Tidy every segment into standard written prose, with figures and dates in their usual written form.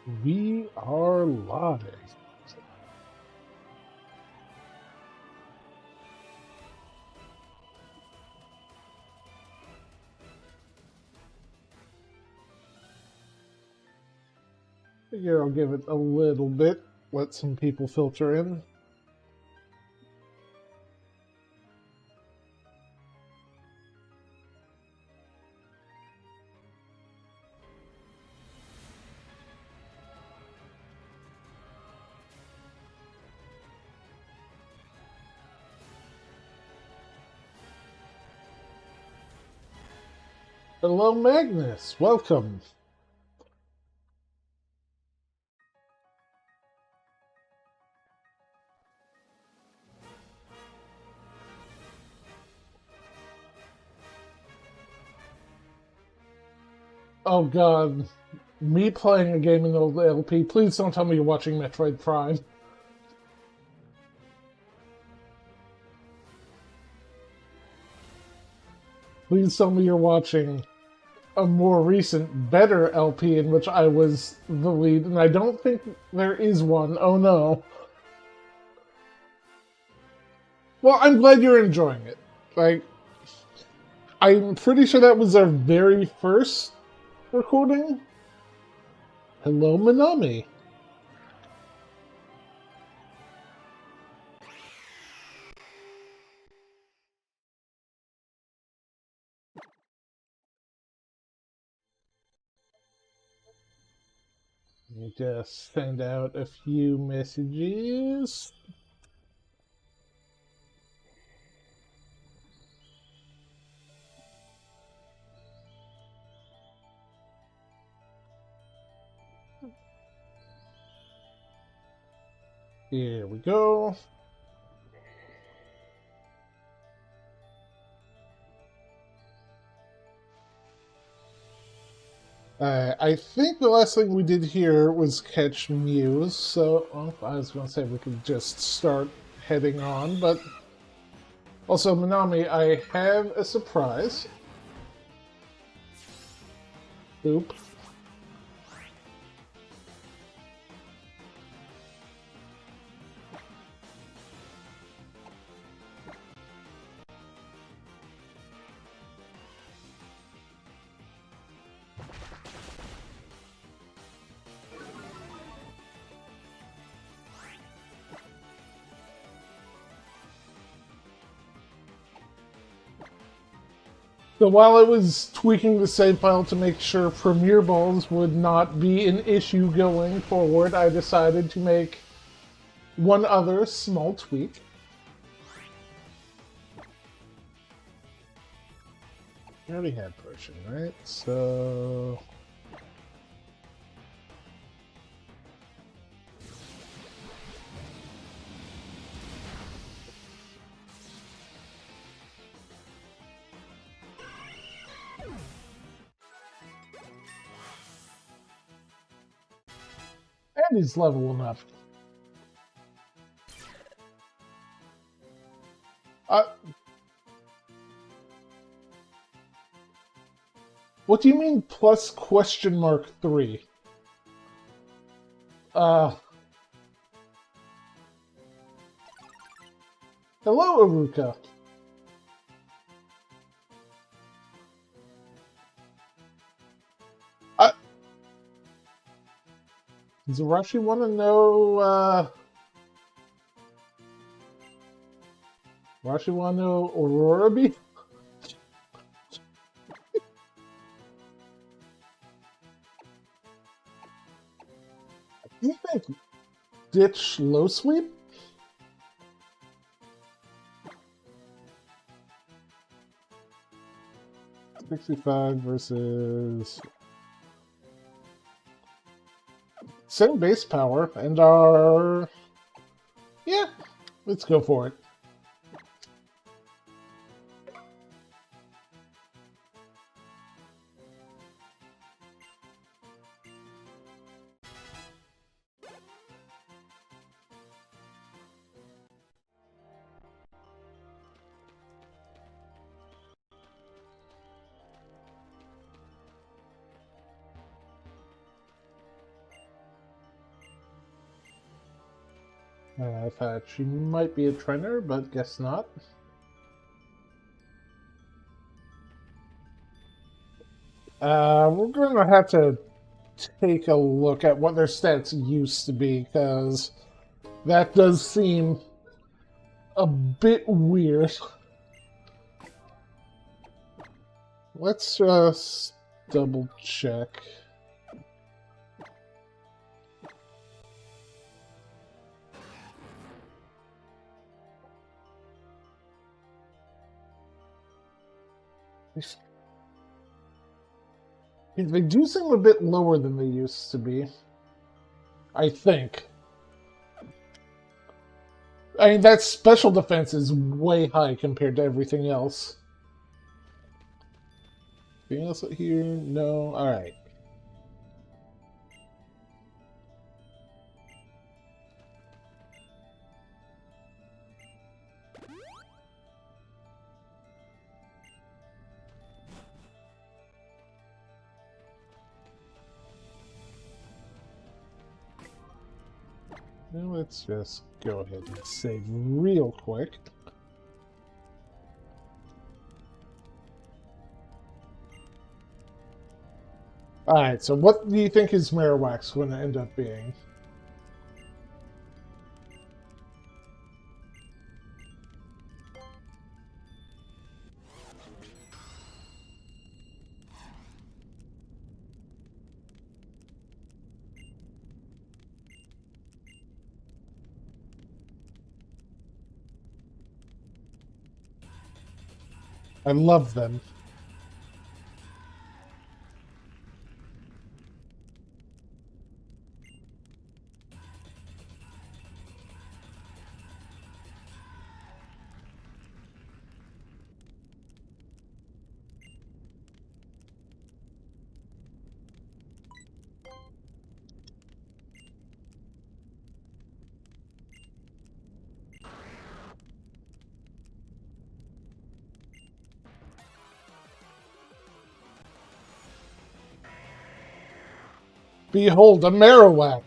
We are live. Figure I'll give it a little bit, let some people filter in. Hello, Magnus. Welcome. Oh god, me playing a game in old LP. Please don't tell me you're watching Metroid Prime. Please tell me you're watching a more recent, better LP in which I was the lead, and I don't think there is one. Oh no. Well, I'm glad you're enjoying it. Like, I'm pretty sure that was our very first recording. Hello, Minami. Let me just send out a few messages. Here we go. I think the last thing we did here was catch Muse, so well, I was going to say we could just start heading on, but also, Minami, I have a surprise. Oop. So while I was tweaking the save file to make sure Premiere Balls would not be an issue going forward, I decided to make one other small tweak. I already had Persian, right? So... and he's leveling up. What do you mean plus question mark 3? Hello, Aruka. Does Arashi want to know, Arashi want to know Aurora Bee? Do you think ditch low sweep? $65 versus... same base power, and our... yeah, let's go for it. I thought she might be a trainer, but guess not. We're going to have to take a look at what their stats used to be, because that does seem a bit weird. Let's just double check. They do seem a bit lower than they used to be, I think. I mean, that special defense is way high compared to everything else. Anything else here? No? Alright. Now let's just go ahead and save real quick. Alright, so what do you think his Marowak's going to end up being? I love them. Behold, a Marowak!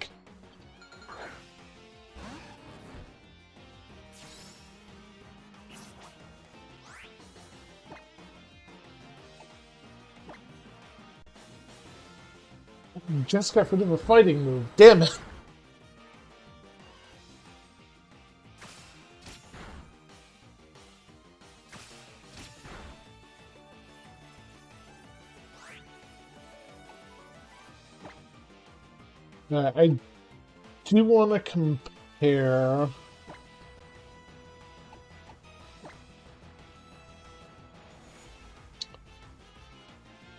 Just got rid of a fighting move. Damn it! I do want to compare...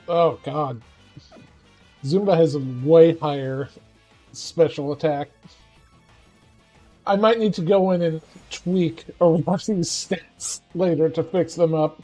Oh, God. Zumba has a way higher special attack. I might need to go in and tweak or watch these stats later to fix them up.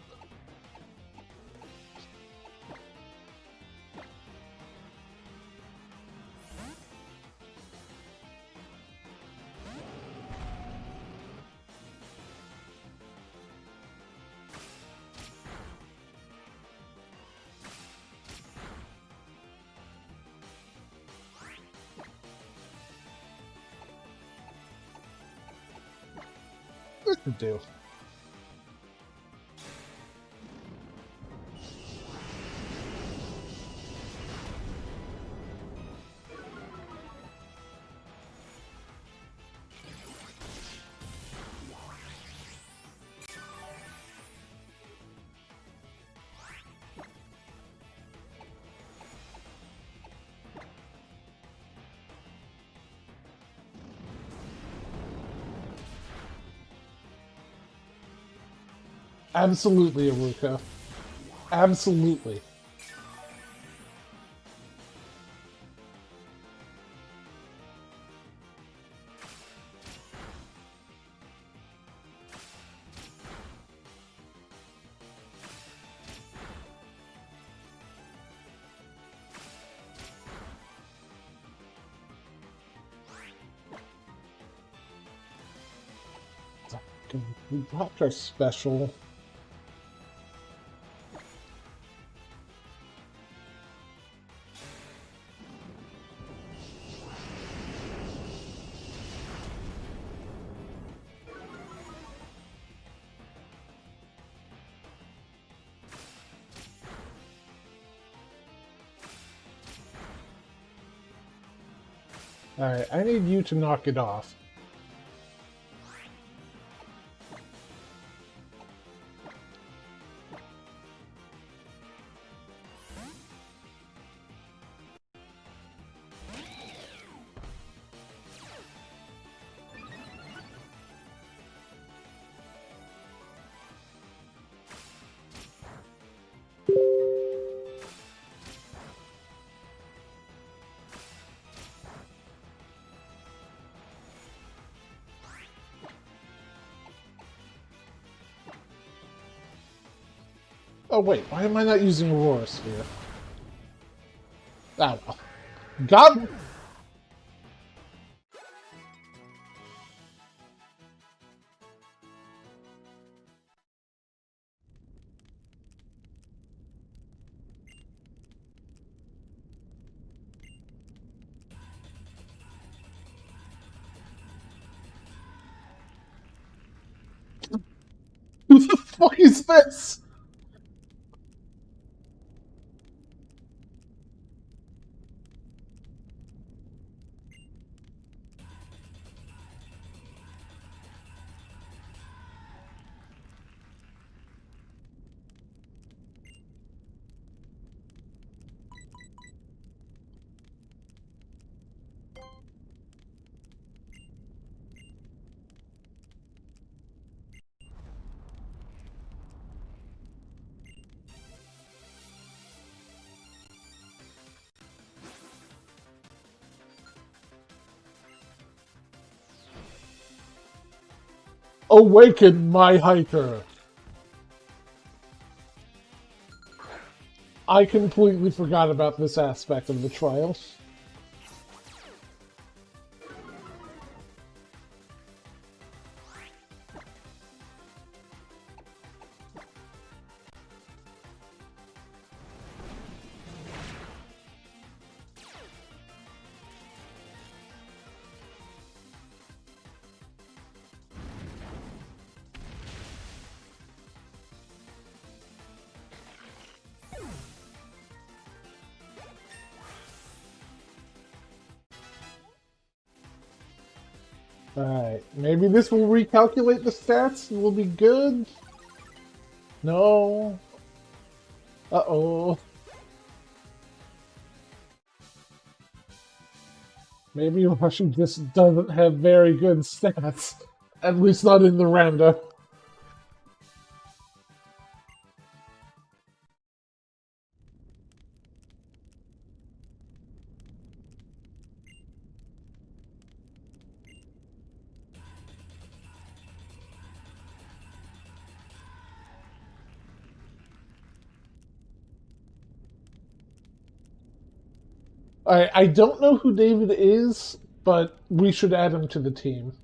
What to do? Absolutely, Aruka. Absolutely. We dropped our special. Alright, I need you to knock it off. Oh wait, why am I not using Aurora Sphere? Ah well. God! Who the fuck is this? Awaken my hiker! I completely forgot about this aspect of the trial. Alright, maybe this will recalculate the stats and we'll be good? No. Uh-oh. Maybe Russian just doesn't have very good stats. At least not in the rando. I don't know who David is, but we should add him to the team.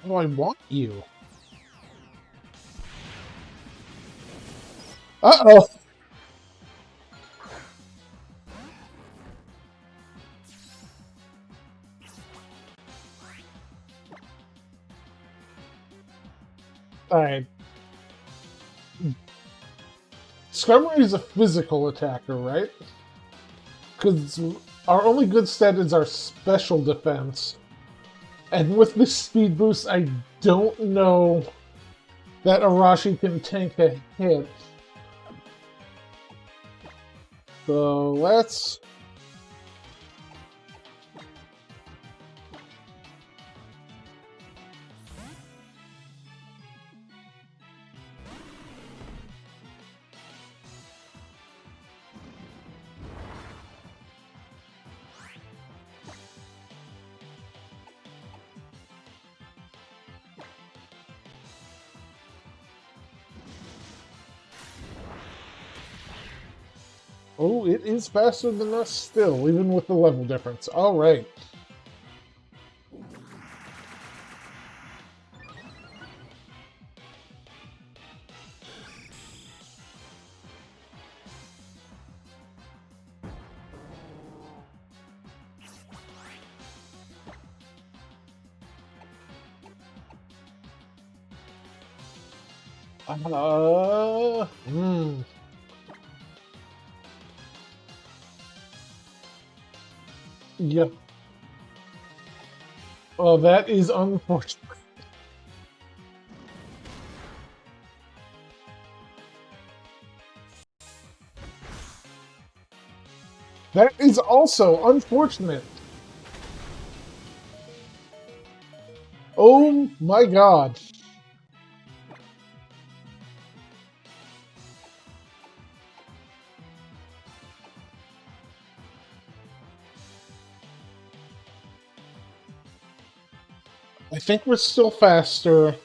Oh, I want you. Uh-oh! Alright. Scrummery is a physical attacker, right? Because our only good stat is our special defense. And with this speed boost, I don't know that Arashi can tank a hit. So let's... Oh, it is faster than us still, even with the level difference. All right. Hmm. Yep. Oh, that is unfortunate. That is also unfortunate. Oh my god. I think we're still faster.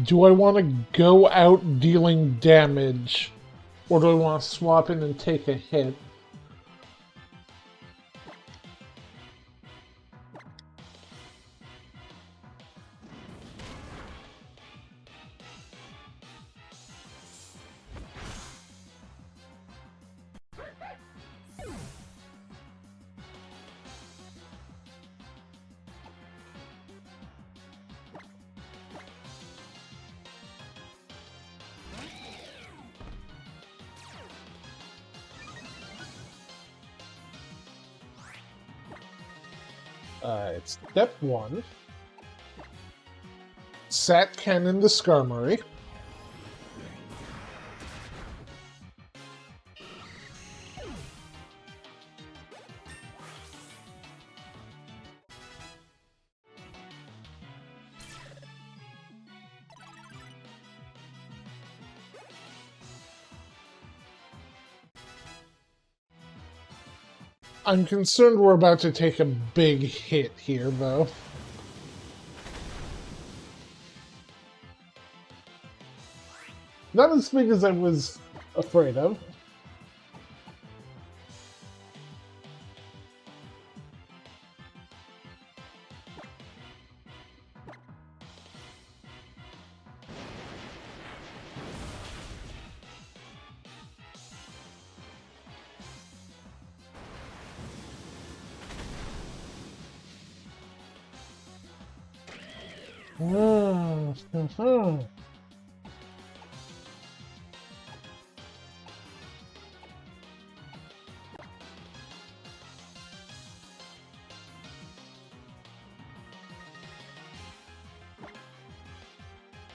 Do I want to go out dealing damage? Or do I want to swap in and take a hit? It's step 1. Sat cannon the Skarmory. I'm concerned we're about to take a big hit here, though. Not as big as I was afraid of.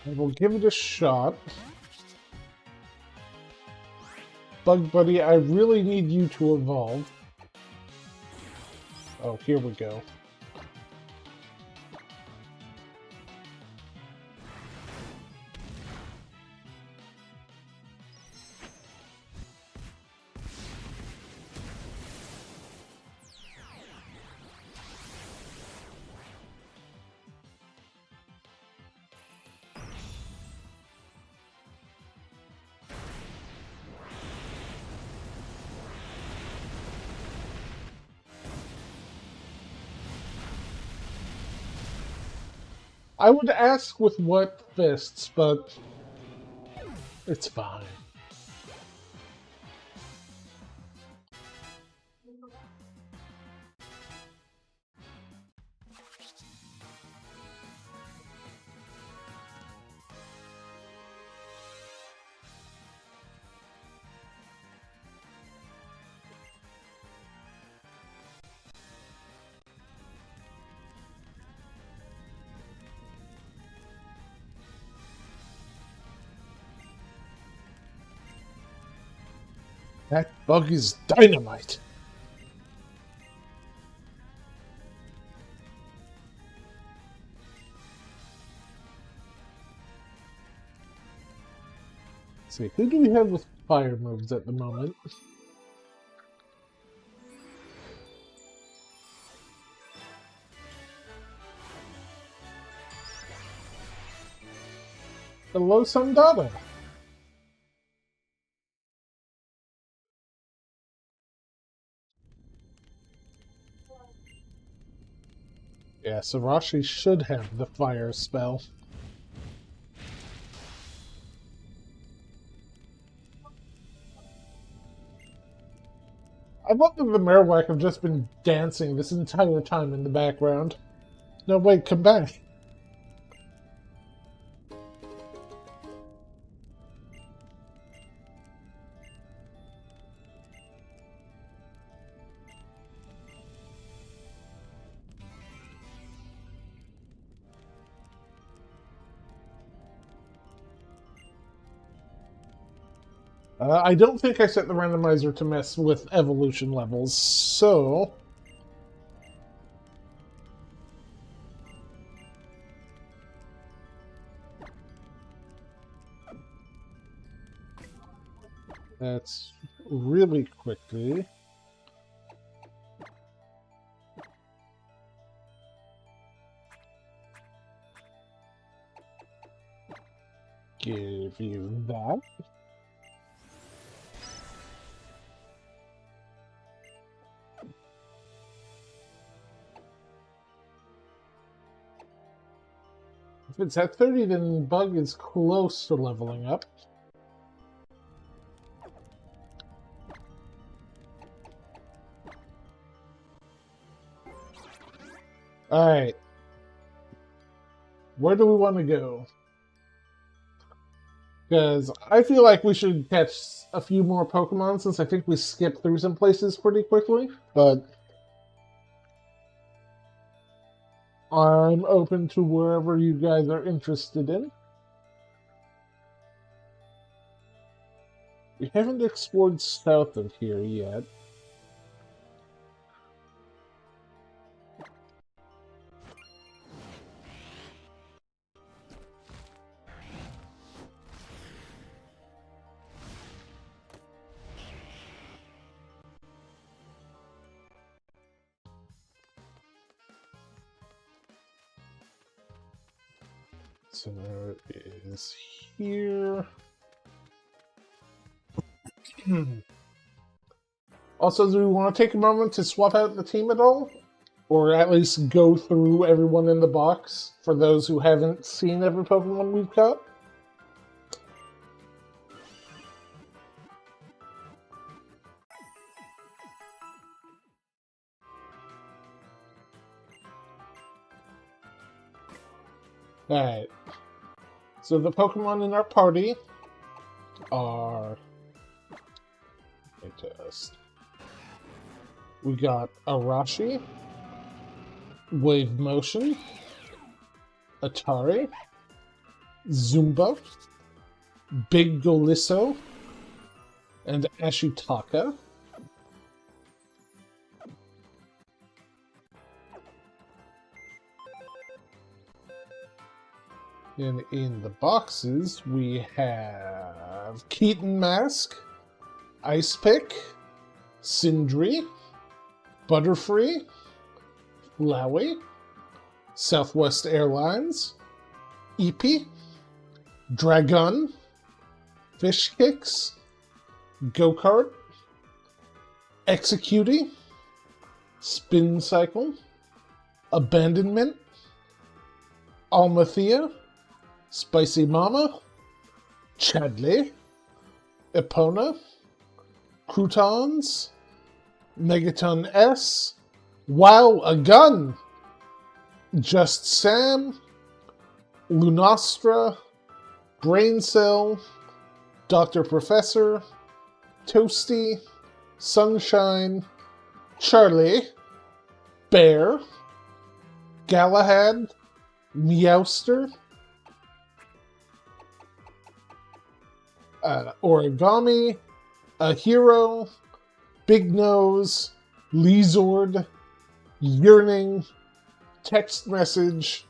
I will give it a shot. Bug Buddy, I really need you to evolve. Oh, here we go. I would ask with what fists, but it's fine. That bug is dynamite. Let's see, who do we have with fire moves at the moment? Hello, Sundada. Yeah, so Rashi should have the fire spell. I love that the Marowak have just been dancing this entire time in the background. No, wait, come back. I don't think I set the randomizer to mess with evolution levels, so... That's really quickly. Give you that. If it's at 30, then Bug is close to leveling up. Alright. Where do we want to go? Because I feel like we should catch a few more Pokemon, since I think we skipped through some places pretty quickly, but I'm open to wherever you guys are interested in. We haven't explored south of here yet. So it is here. Also, do we want to take a moment to swap out the team at all? Or at least go through everyone in the box for those who haven't seen every Pokemon we've caught? Alright. So the Pokemon in our party are... We got Arashi, Wave Motion, Atari, Zumba, Big Golisso, and Ashitaka. And in the boxes, we have Keaton Mask, Ice Pick, Sindri, Butterfree, Flowey, Southwest Airlines, Eepee, Dragon, Fish Kicks, Go-Kart, Executey, Spin Cycle, Abandonment, Almathea, Spicy Mama, Chadley, Epona, Croutons, Megaton S, Wow, a Gun, Just Sam, Lunastra, Brain Cell, Dr. Professor, Toasty, Sunshine, Charlie, Bear, Galahad, Meowster, Origami, A Hero, Big Nose, Lizord, Yearning, Text Message,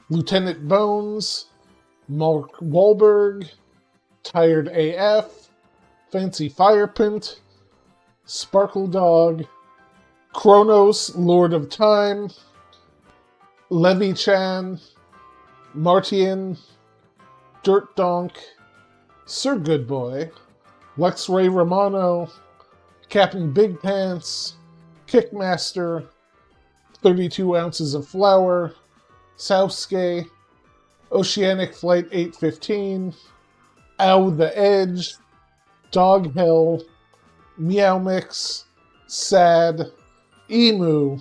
Lieutenant Bones, Mark Wahlberg, Tired AF, Fancy Firepint, Sparkle Dog, Kronos, Lord of Time, Levy-chan, Martian, Dirt Donk, Sir Goodboy, Luxray Romano, Captain Big Pants, Kickmaster, 32 ounces of flour, Southscape, Oceanic Flight 815, Ow the Edge, Dog Hill, Meow Mix, Sad, Emu,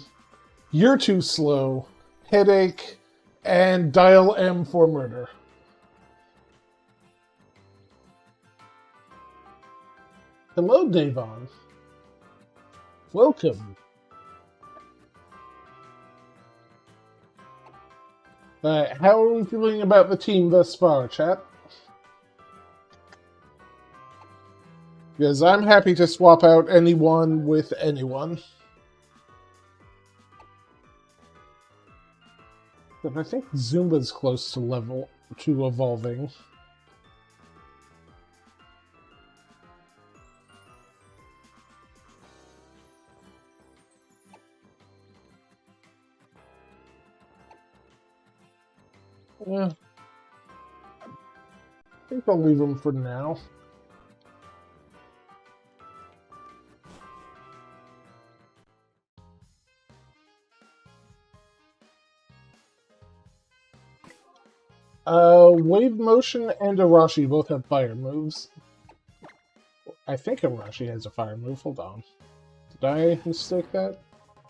You're Too Slow, Headache, and Dial M for Murder. Hello, Davon. Welcome. How are we feeling about the team thus far, chat? Because I'm happy to swap out anyone with anyone. But I think Zumba's close to evolving. Yeah. I think I'll leave him for now. Wave Motion and Arashi both have fire moves. I think Arashi has a fire move. Hold on. Did I mistake that?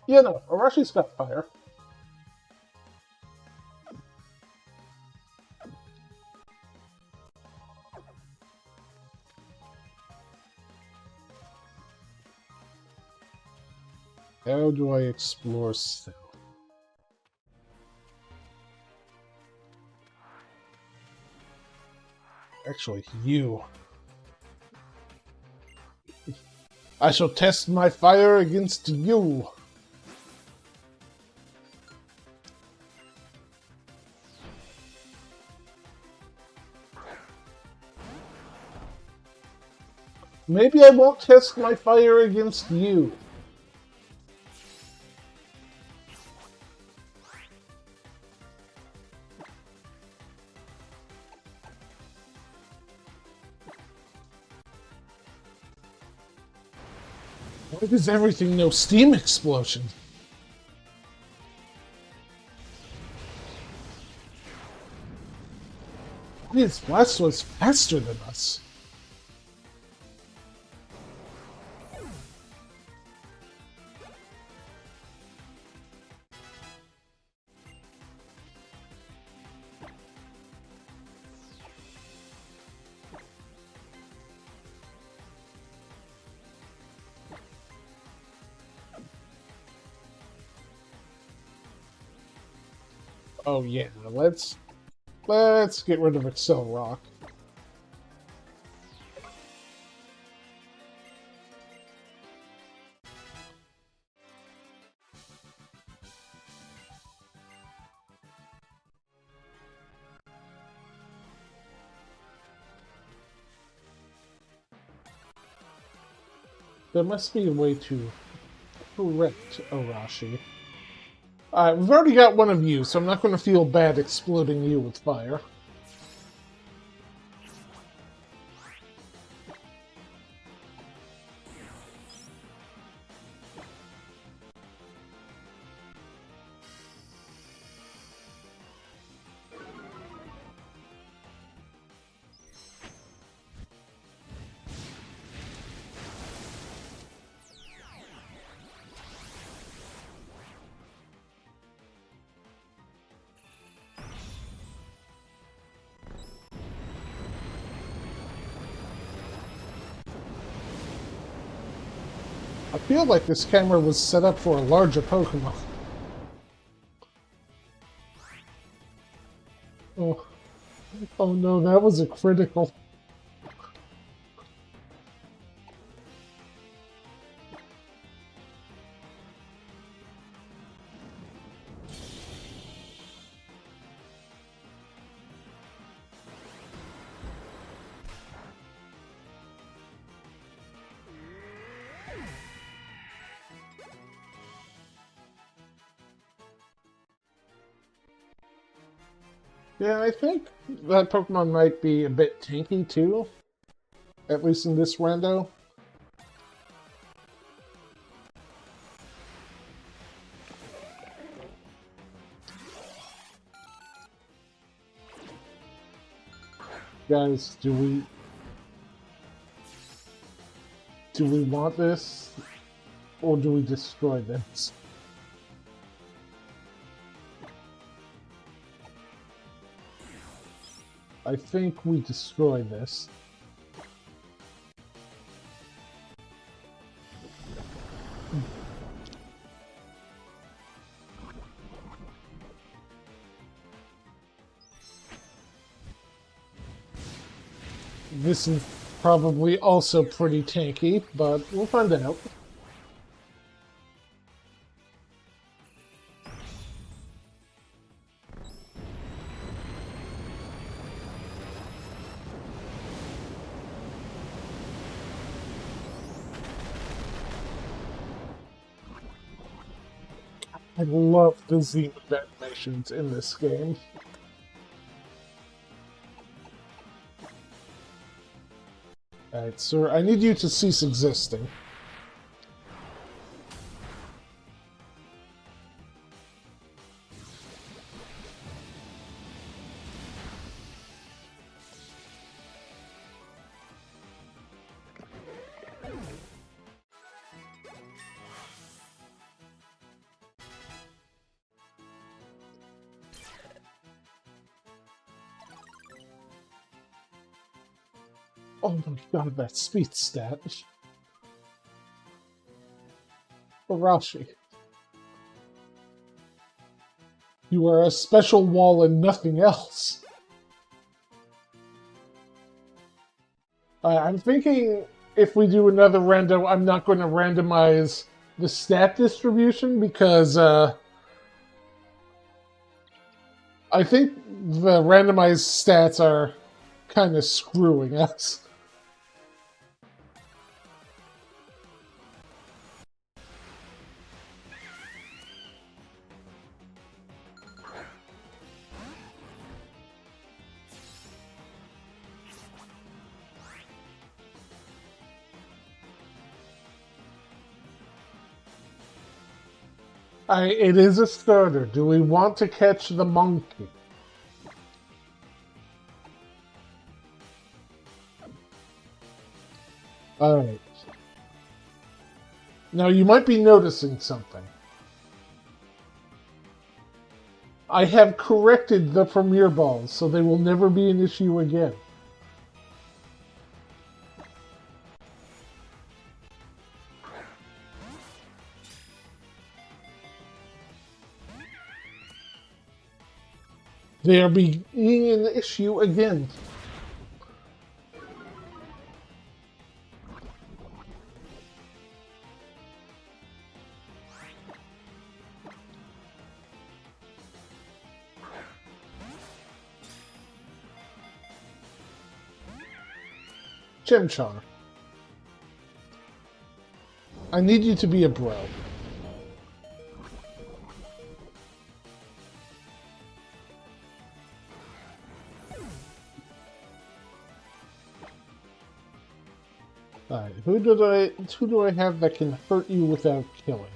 Yeah, no. Arashi's got fire. How do I explore stealth? Actually, you. I shall test my fire against you. Maybe I won't test my fire against you. Why does everything know steam explosion? His blast was faster than us. Oh yeah, let's get rid of Excel Rock. There must be a way to correct Arashi. Alright, we've already got one of you, so I'm not going to feel bad exploding you with fire. I feel like this camera was set up for a larger Pokemon. Oh, oh no, that was a critical. Yeah, I think that Pokemon might be a bit tanky too. At least in this rando. Guys, do we want this, or do we destroy this? I think we destroy this. This is probably also pretty tanky, but we'll find out. I love the zoom animations in this game. Alright, sir, I need you to cease existing. Oh my god, that speed stat. Arashi. You are a special wall and nothing else. I'm thinking if we do another random, I'm not going to randomize the stat distribution because I think the randomized stats are kind of screwing us. It is a starter. Do we want to catch the monkey? Alright. Now you might be noticing something. I have corrected the Premier Balls, so they will never be an issue again. They are being an issue again. Chimchar. I need you to be a bro. Alright, who do I have that can hurt you without killing you?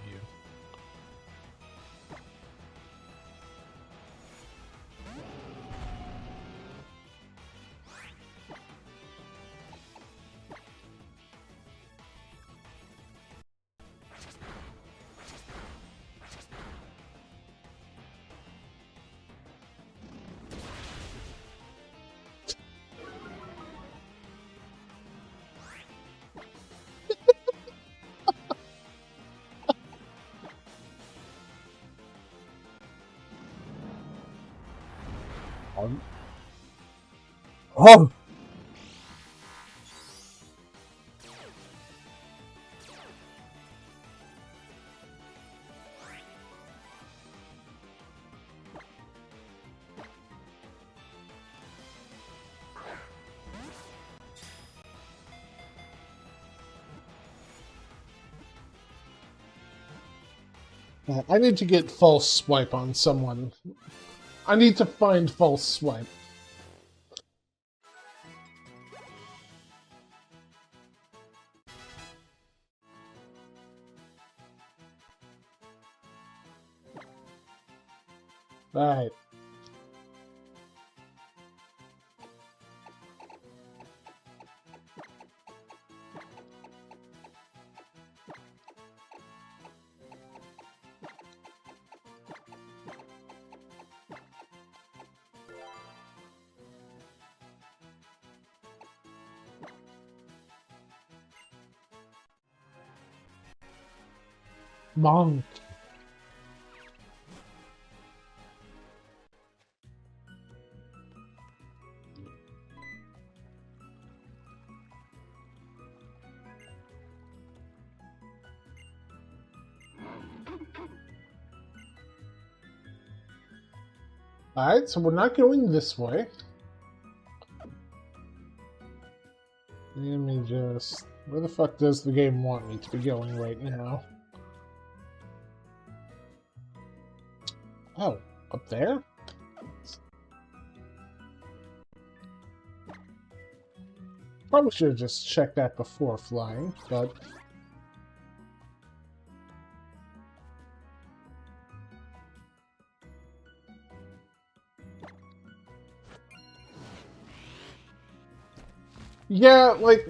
Oh! I need to get false swipe on someone. I need to find false swipe. Alright. Monk. Alright, so we're not going this way. Let me just... Where the fuck does the game want me to be going right now? Oh, up there? Probably should have just checked that before flying, but... Yeah, like...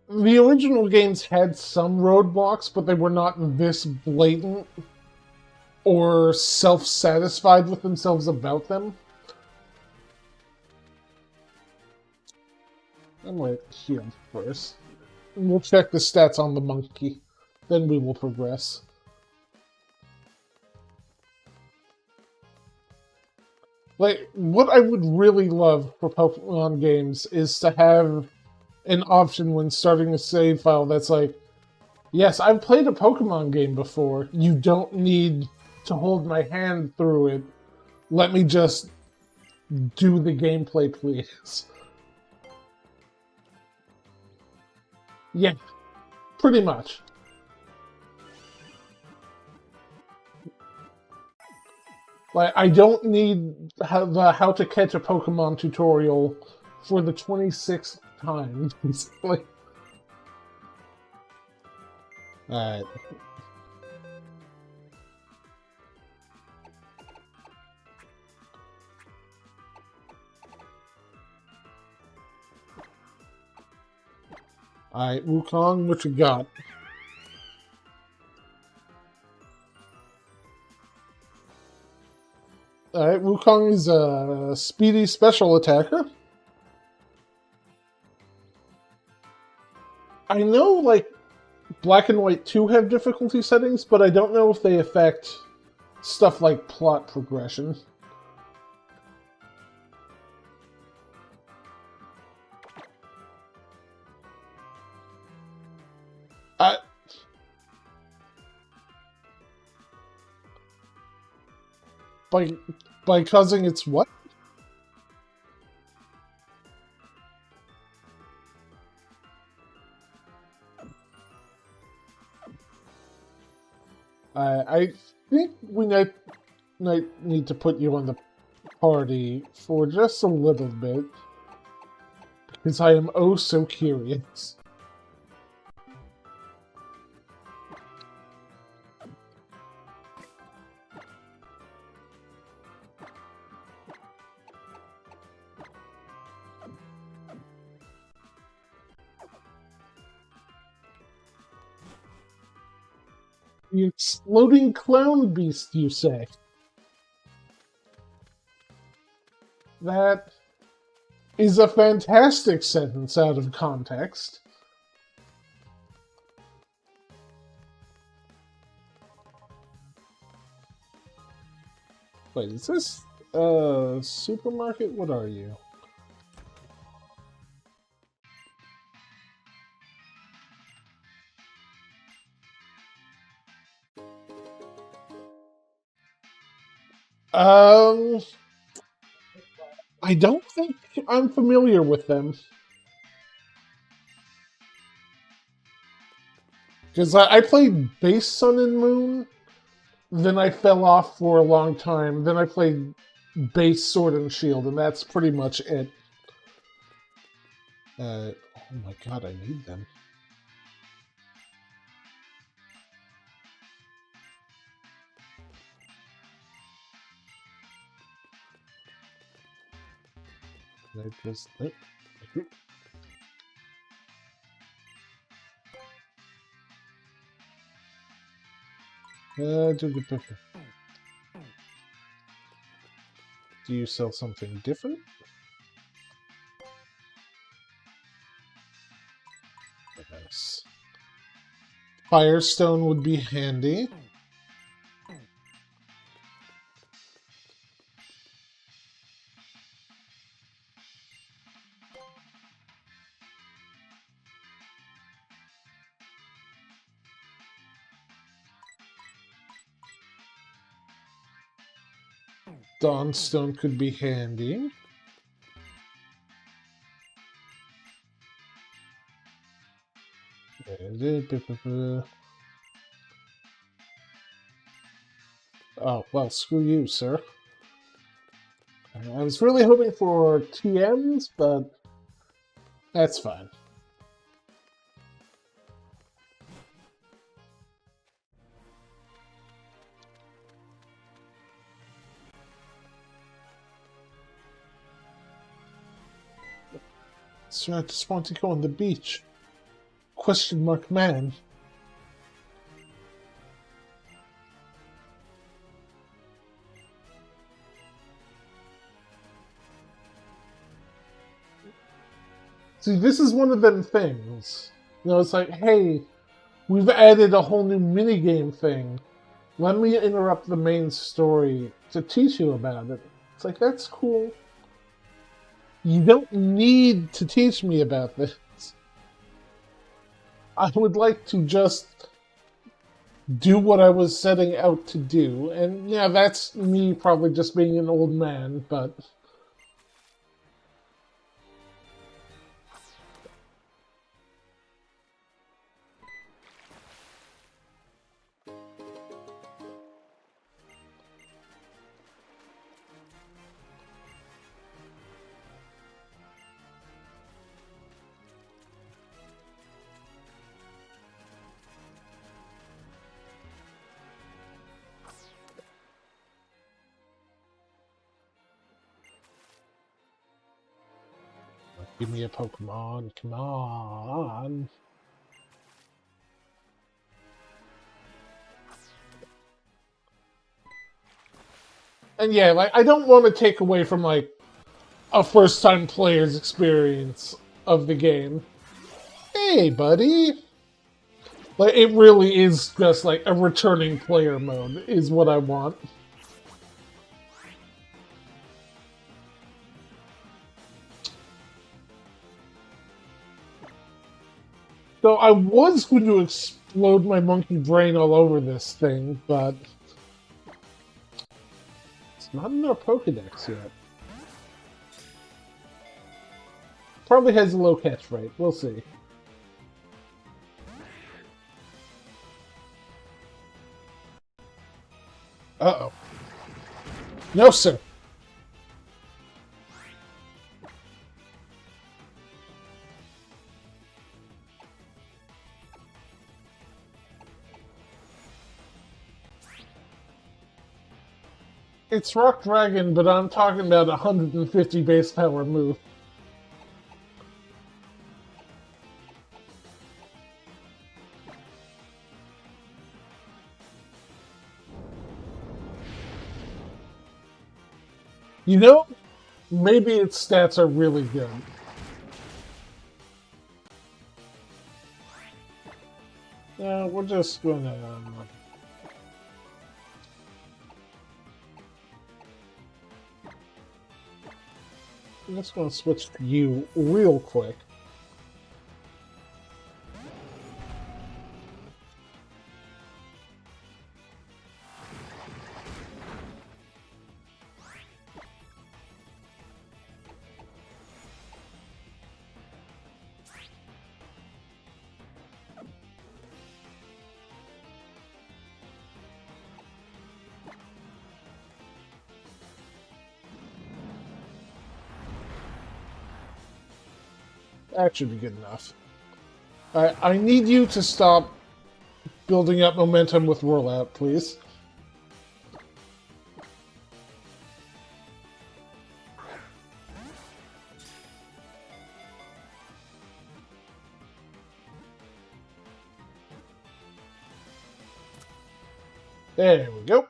The original games had some roadblocks, but they were not this blatant or self-satisfied with themselves about them. I'm gonna heal first. We'll check the stats on the monkey. Then we will progress. Like, what I would really love for Pokemon games is to have an option when starting a save file that's like, yes, I've played a Pokemon game before. You don't need to hold my hand through it. Let me just do the gameplay, please. Yeah, pretty much. Like, I don't need the how to catch a Pokemon tutorial for the 26th time. Like, alright. Alright, Wukong, what you got? Alright, Wukong is a speedy special attacker. I know, like, Black and White 2 have difficulty settings, but I don't know if they affect stuff like plot progression. By causing its what? I think we might need to put you on the party for just a little bit, because I am oh so curious. The exploding clown beast, you say? That is a fantastic sentence out of context. Wait, is this a supermarket? What are you? I don't think I'm familiar with them. Because I played Base Sun and Moon, then I fell off for a long time, then I played Base Sword and Shield, and that's pretty much it. Oh my god, I need them. Can I just... Do you sell something different? Nice. Firestone would be handy. Dawnstone could be handy. Oh, well, screw you, sir. I was really hoping for TMs, but that's fine. Sir, I just want to go on the beach. Question mark man. See, this is one of them things. You know, it's like, hey, we've added a whole new minigame thing. Let me interrupt the main story to teach you about it. It's like, that's cool. You don't need to teach me about this. I would like to just do what I was setting out to do. And yeah, that's me probably just being an old man, but... Give me a Pokemon, come on. And yeah, like, I don't want to take away from, like, a first-time player's experience of the game. Hey, buddy! Like, it really is just, like, a returning player mode, is what I want. So I was going to explode my monkey brain all over this thing, but... it's not in our Pokedex yet. Probably has a low catch rate. We'll see. Uh-oh. No, sir. It's Rock Dragon, but I'm talking about 150 base power move. You know, maybe its stats are really good. We're just gonna... I'm just gonna switch to you real quick. That should be good enough. I need you to stop building up momentum with rollout, please. There we go.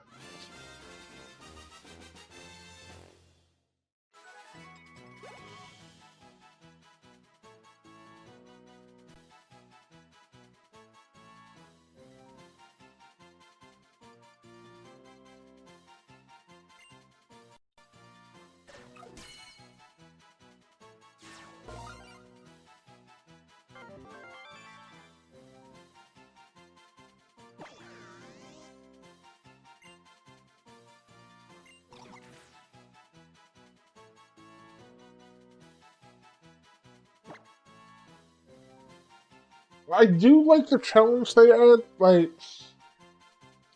I do like the challenge they add. Like,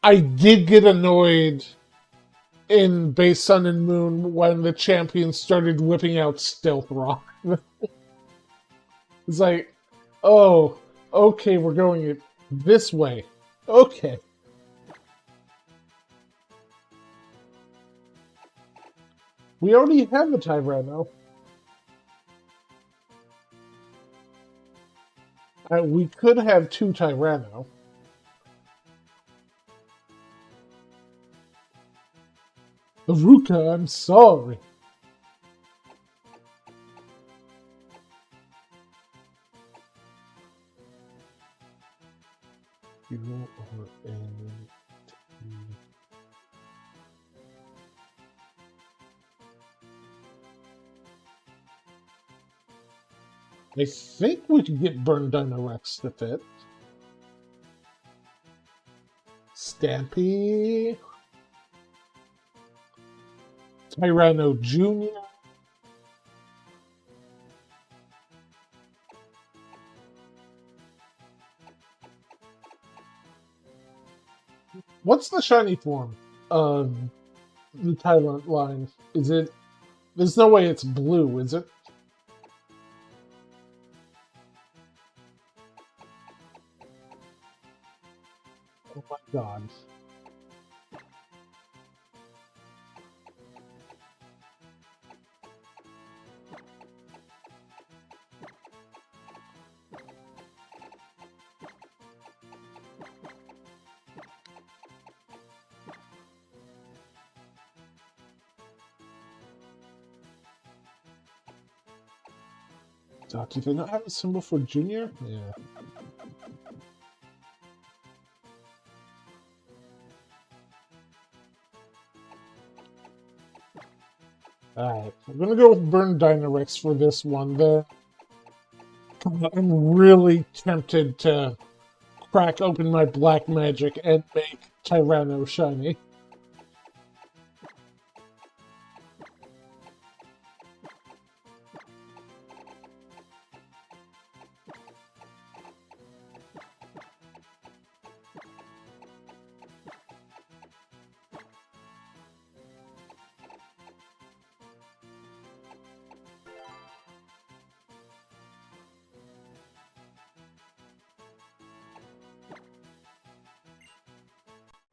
I did get annoyed in Base Sun and Moon when the champions started whipping out Stealth Rock. It's like, oh, okay, we're going it this way. Okay. We already have a Tyranno. We could have two Tyranno. Aruka, I'm sorry. You are in. I think we could get Burn Dinorex to fit. Stampy. Tyranno Jr. What's the shiny form of the Tyrant line? Is it... There's no way it's blue, is it? Oh my god. Doc, do they not have a symbol for Junior? Yeah. Alright, we're gonna go with Burn Dinorex for this one. I'm really tempted to crack open my black magic and make Tyranno shiny.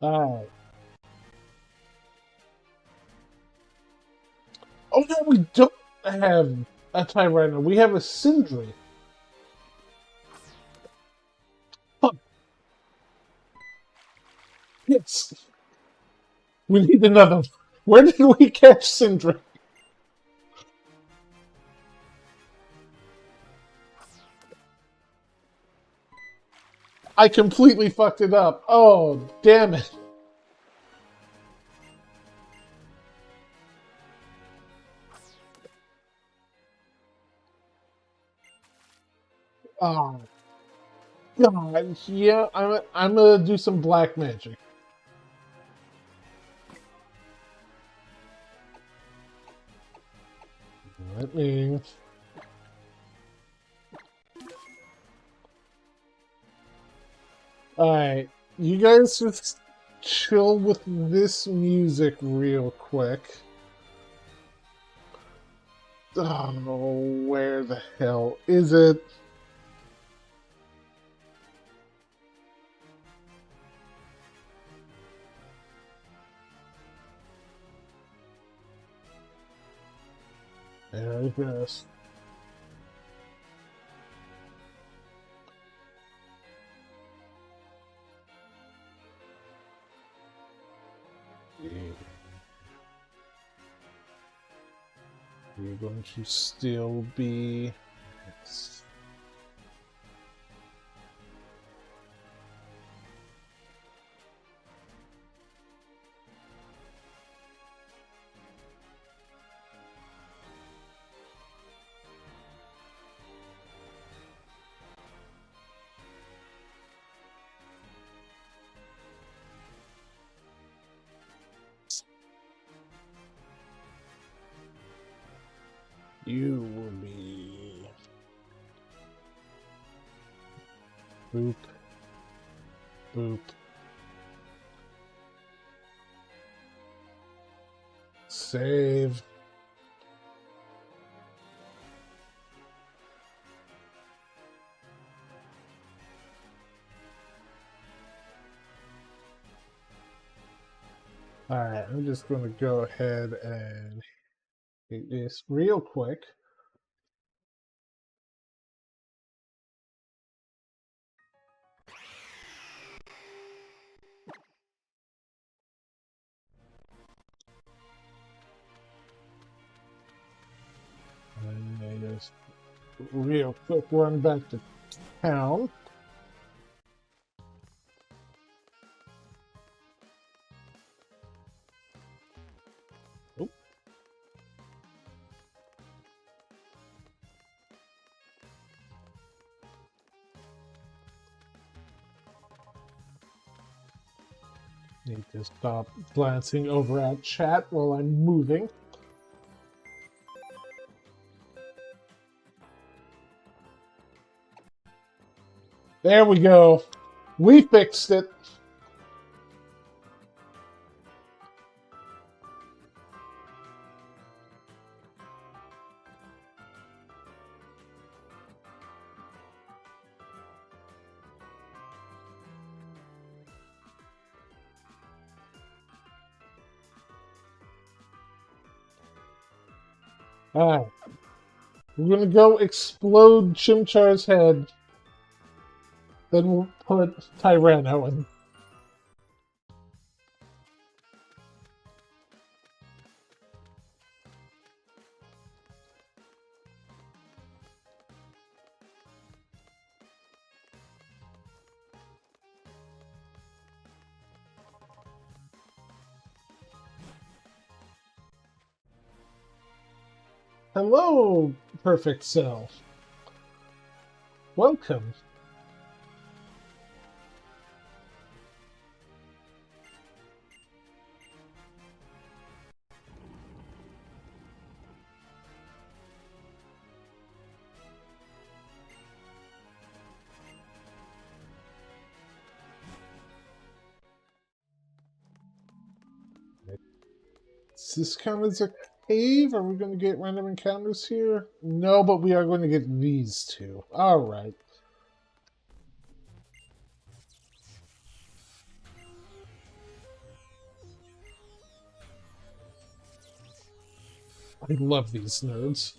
Alright. Oh no, we don't have a Tyranno. We have a Sindri. Huh. Yes. We need another. Where did we catch Sindri? I completely fucked it up. Oh, damn it. Oh, God. Yeah, I'm gonna do some black magic. That means... Alright, you guys just chill with this music real quick. Oh, where the hell is it? There it goes. You're going to still be... You will be... Boop. Boop. Save. Alright, I'm just going to go ahead and do this real quick. And I just real quick run back to town. Oop. Need to stop glancing over at chat while I'm moving. There we go. We fixed it. Alright. We're gonna go explode Chimchar's head. Then we'll put Tyranno in. Hello, Perfect Self. Welcome. Does this count as a cave? Are we going to get random encounters here? No, but we are going to get these two. Alright. I love these nerds.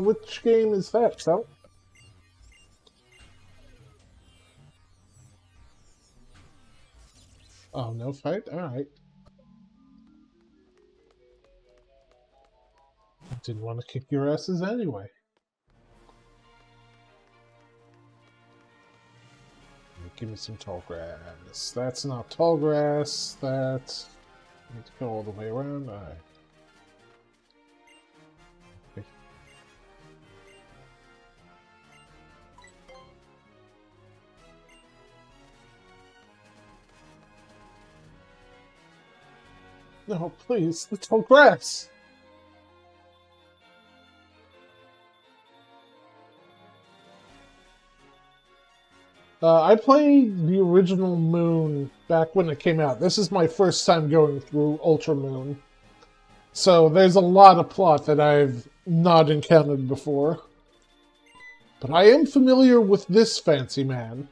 Which game is that, Sal? Oh, no fight? Alright. I didn't want to kick your asses anyway. Give me some tall grass. That's not tall grass. That's... I need to go all the way around. Alright. Okay. No, please, the tall grass! I played the original Moon back when it came out. This is my first time going through Ultra Moon. So there's a lot of plot that I've not encountered before. But I am familiar with this fancy man.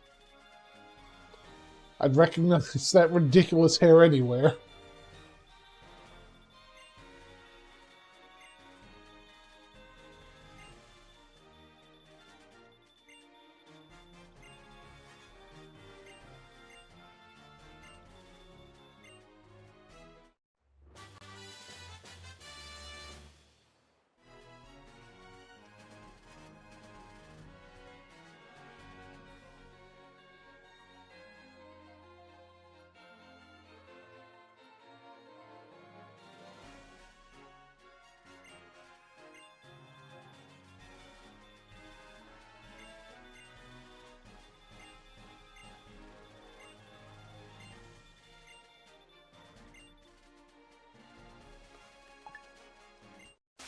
I'd recognize that ridiculous hair anywhere.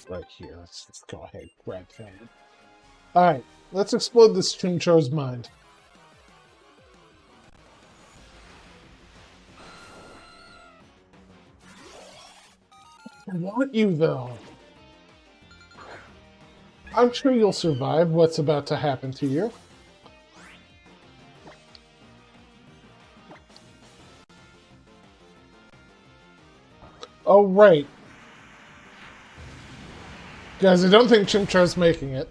right here. Let's just go ahead, grab that. Alright, let's explode this Chimchar's mind. I want you, though. I'm sure you'll survive what's about to happen to you. Oh, right. Guys, I don't think Chimchar's making it.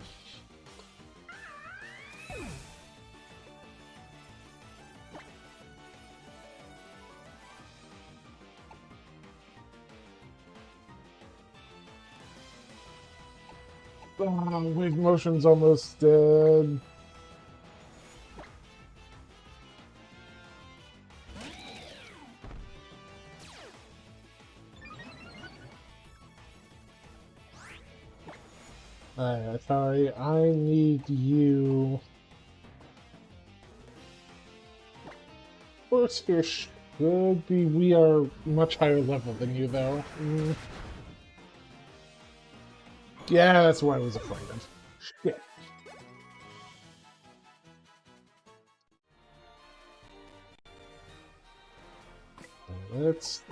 Oh, Wig Motion's almost dead. Alright, Atari, I need you. Force Sphere should be. We are much higher level than you, though. Yeah, that's what I was afraid of. Shit. Let's.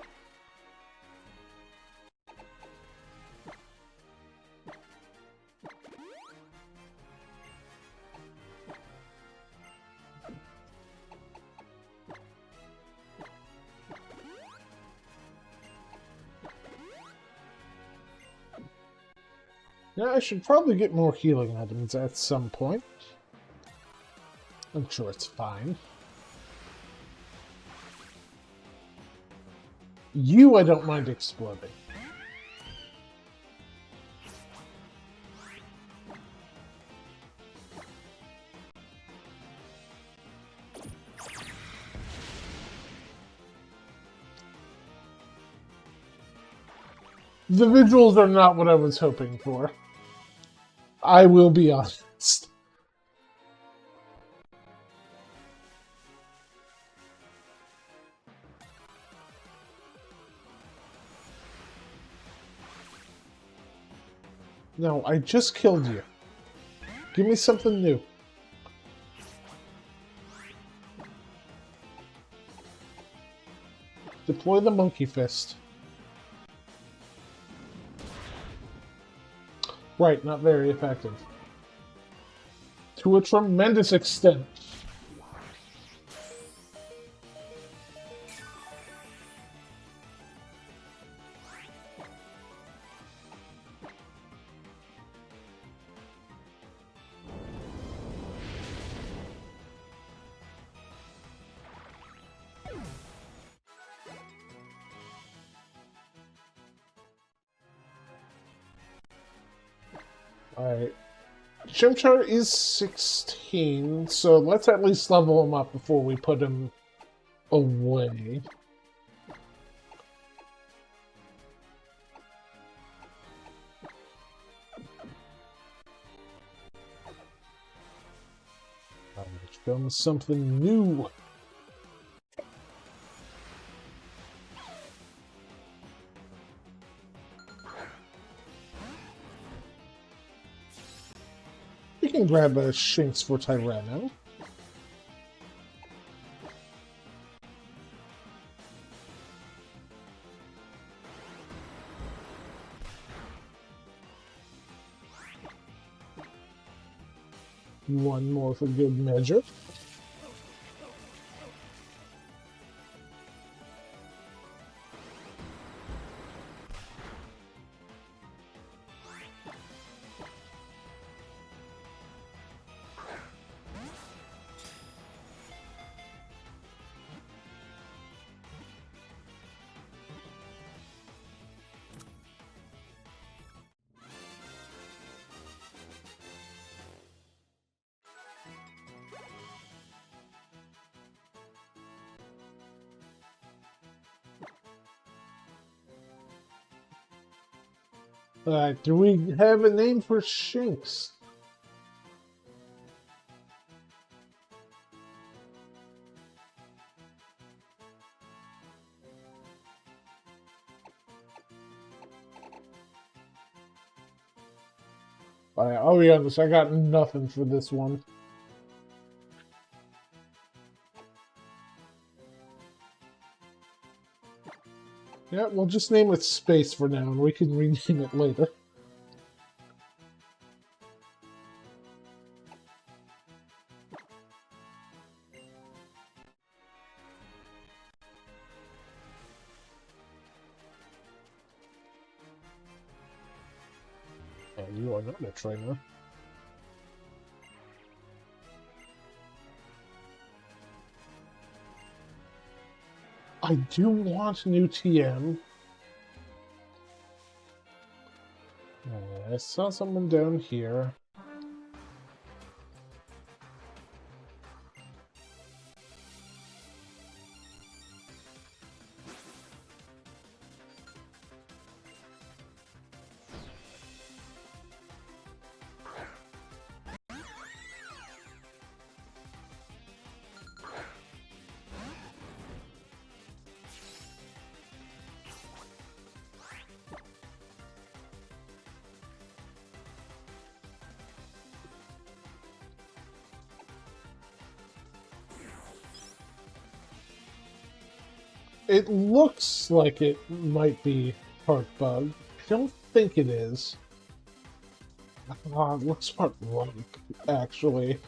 Yeah, I should probably get more healing items at some point. I'm sure it's fine. You, I don't mind exploding. The visuals are not what I was hoping for. I will be honest. No, I just killed you. Give me something new. Deploy the monkey fist. Right, not very effective. To a tremendous extent. Alright. Chimchar is 16, so let's at least level him up before we put him away. Let's show him something new. We can grab a Shinx for Tyranno. One more for good measure. Alright, do we have a name for Shinx? I'll be honest, I got nothing for this one. Yeah, we'll just name it Space for now, and we can rename it later. You are not a trainer. I do want new TM. I saw someone down here. It looks like it might be part bug. I don't think it is. It looks part bug, actually.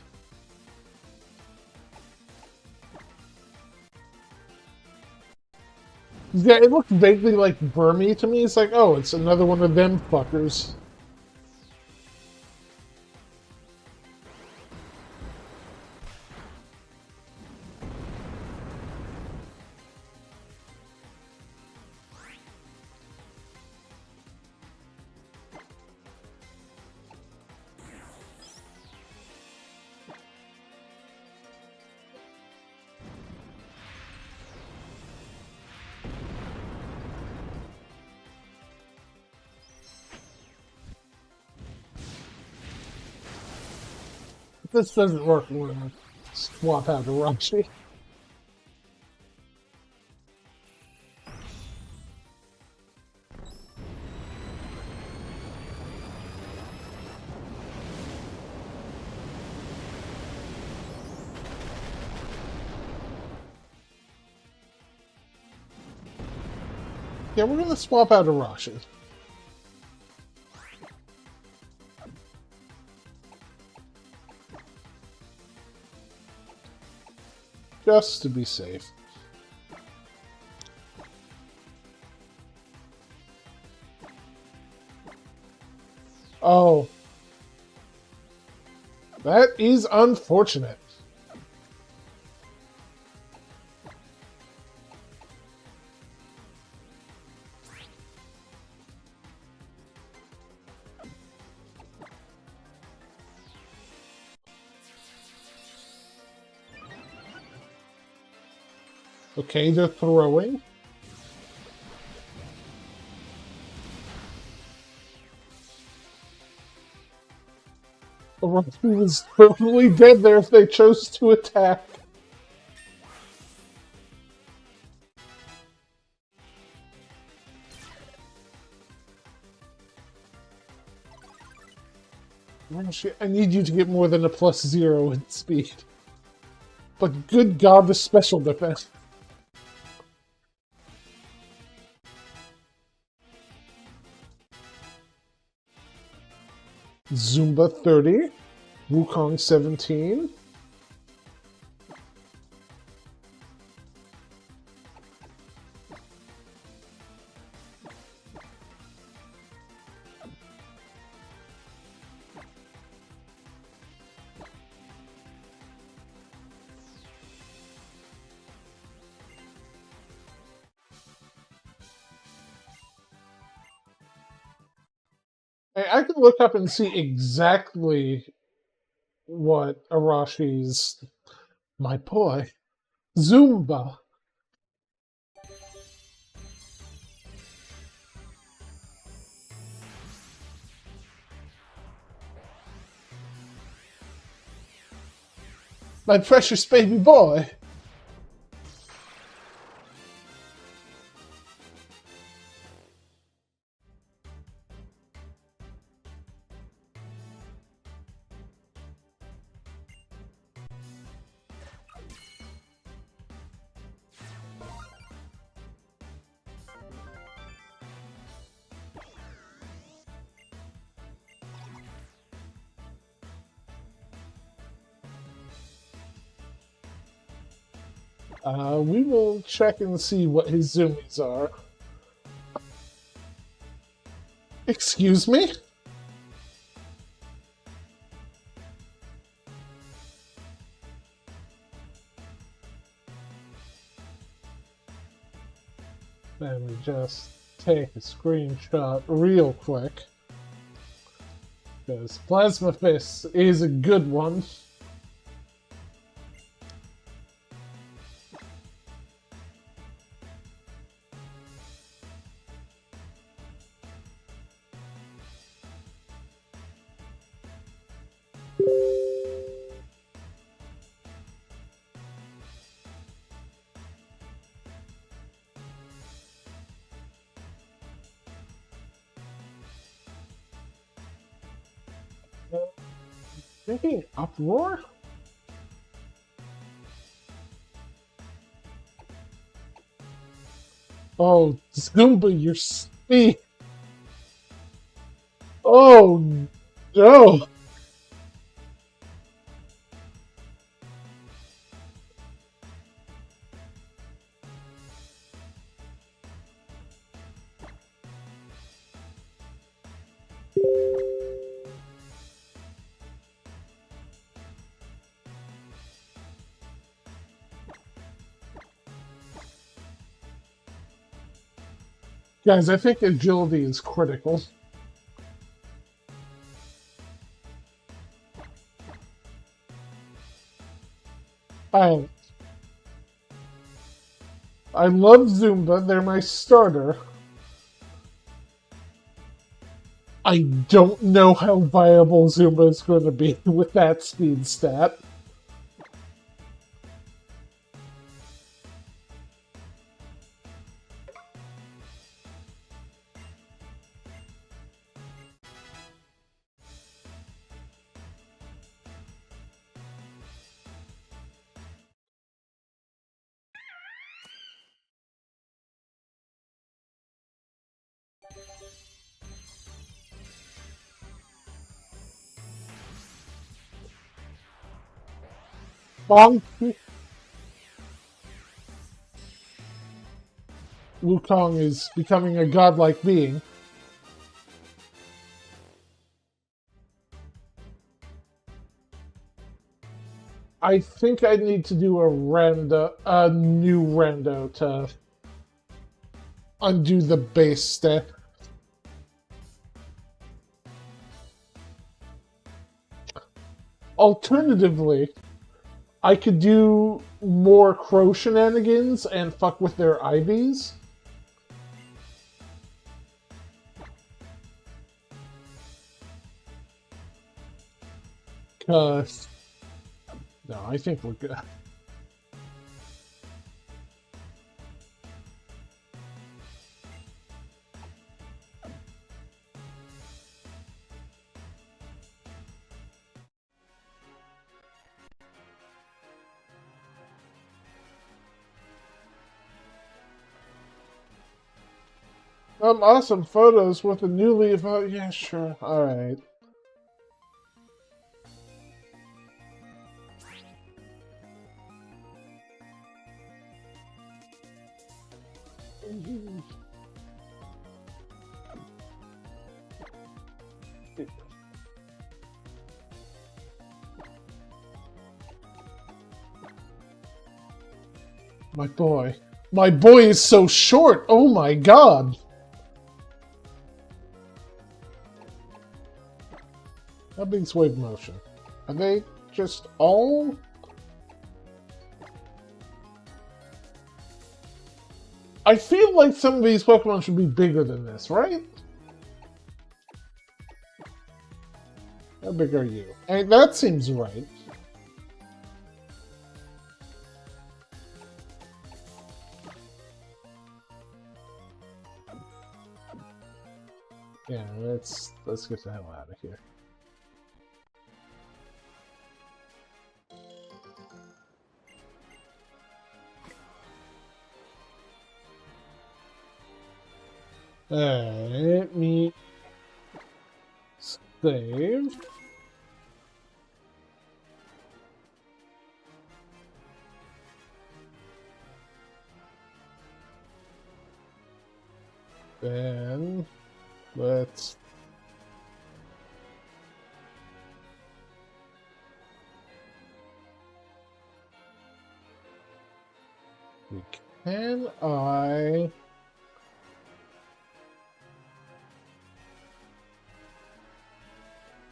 Yeah, it looked vaguely like Burmy to me. It's like, oh, it's another one of them fuckers. This doesn't work, we're gonna swap out Arashi. Yeah, we're gonna swap out Arashi. Just to be safe. Oh. That is unfortunate. Okay, they're throwing. Arashi was totally dead there if they chose to attack. Arashi, I need you to get more than a +0 in speed. But good god, the special defense. Zumba 30. Wukong 17. I can look up and see exactly what Arashi's, my boy, Zumba. My precious baby boy. We will check and see what his zoomies are. Excuse me? Let me just take a screenshot real quick. Because Plasma Fist is a good one. Thinking Uproar? Oh, Zumba, you're speed. Oh, no. Guys, I think agility is critical. I love Zumba, they're my starter. I don't know how viable Zumba is going to be with that speed stat. Bonk. Wukong is becoming a godlike being. I think I need to do a new rando to undo the base stat. Alternatively, I could do more crow shenanigans and fuck with their IVs. Cause no, I think we're good. Awesome photos with a new leaf. Oh, yeah, sure. All right. My boy. My boy is so short. Oh my god. How big's wave motion? Are they just all? I feel like some of these Pokemon should be bigger than this, right? How big are you? Hey, that seems right. Yeah, let's get the hell out of here. Let me save. Then let's... Can I...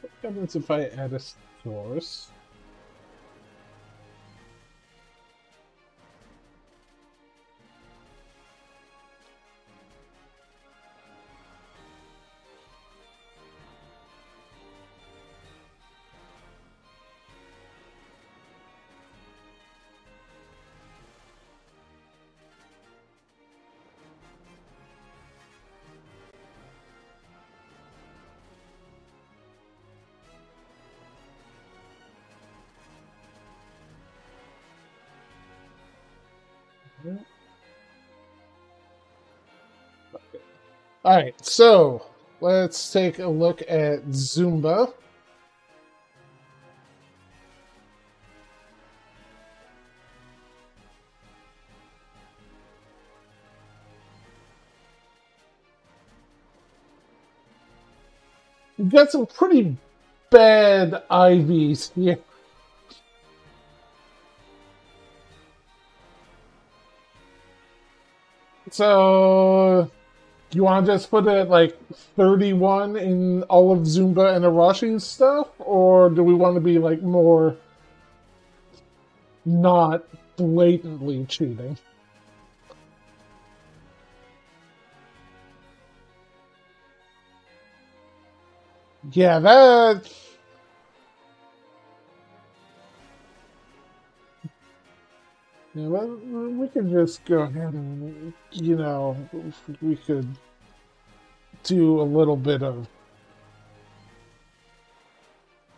What happens if I add a source? Alright, so let's take a look at Zumba. You've got some pretty bad IVs here. So, you want to just put it like 31 in all of Zumba and Arashi's stuff? Or do we want to be like more not blatantly cheating? Yeah, that... Yeah, we could just go ahead and, you know, we could do a little bit of...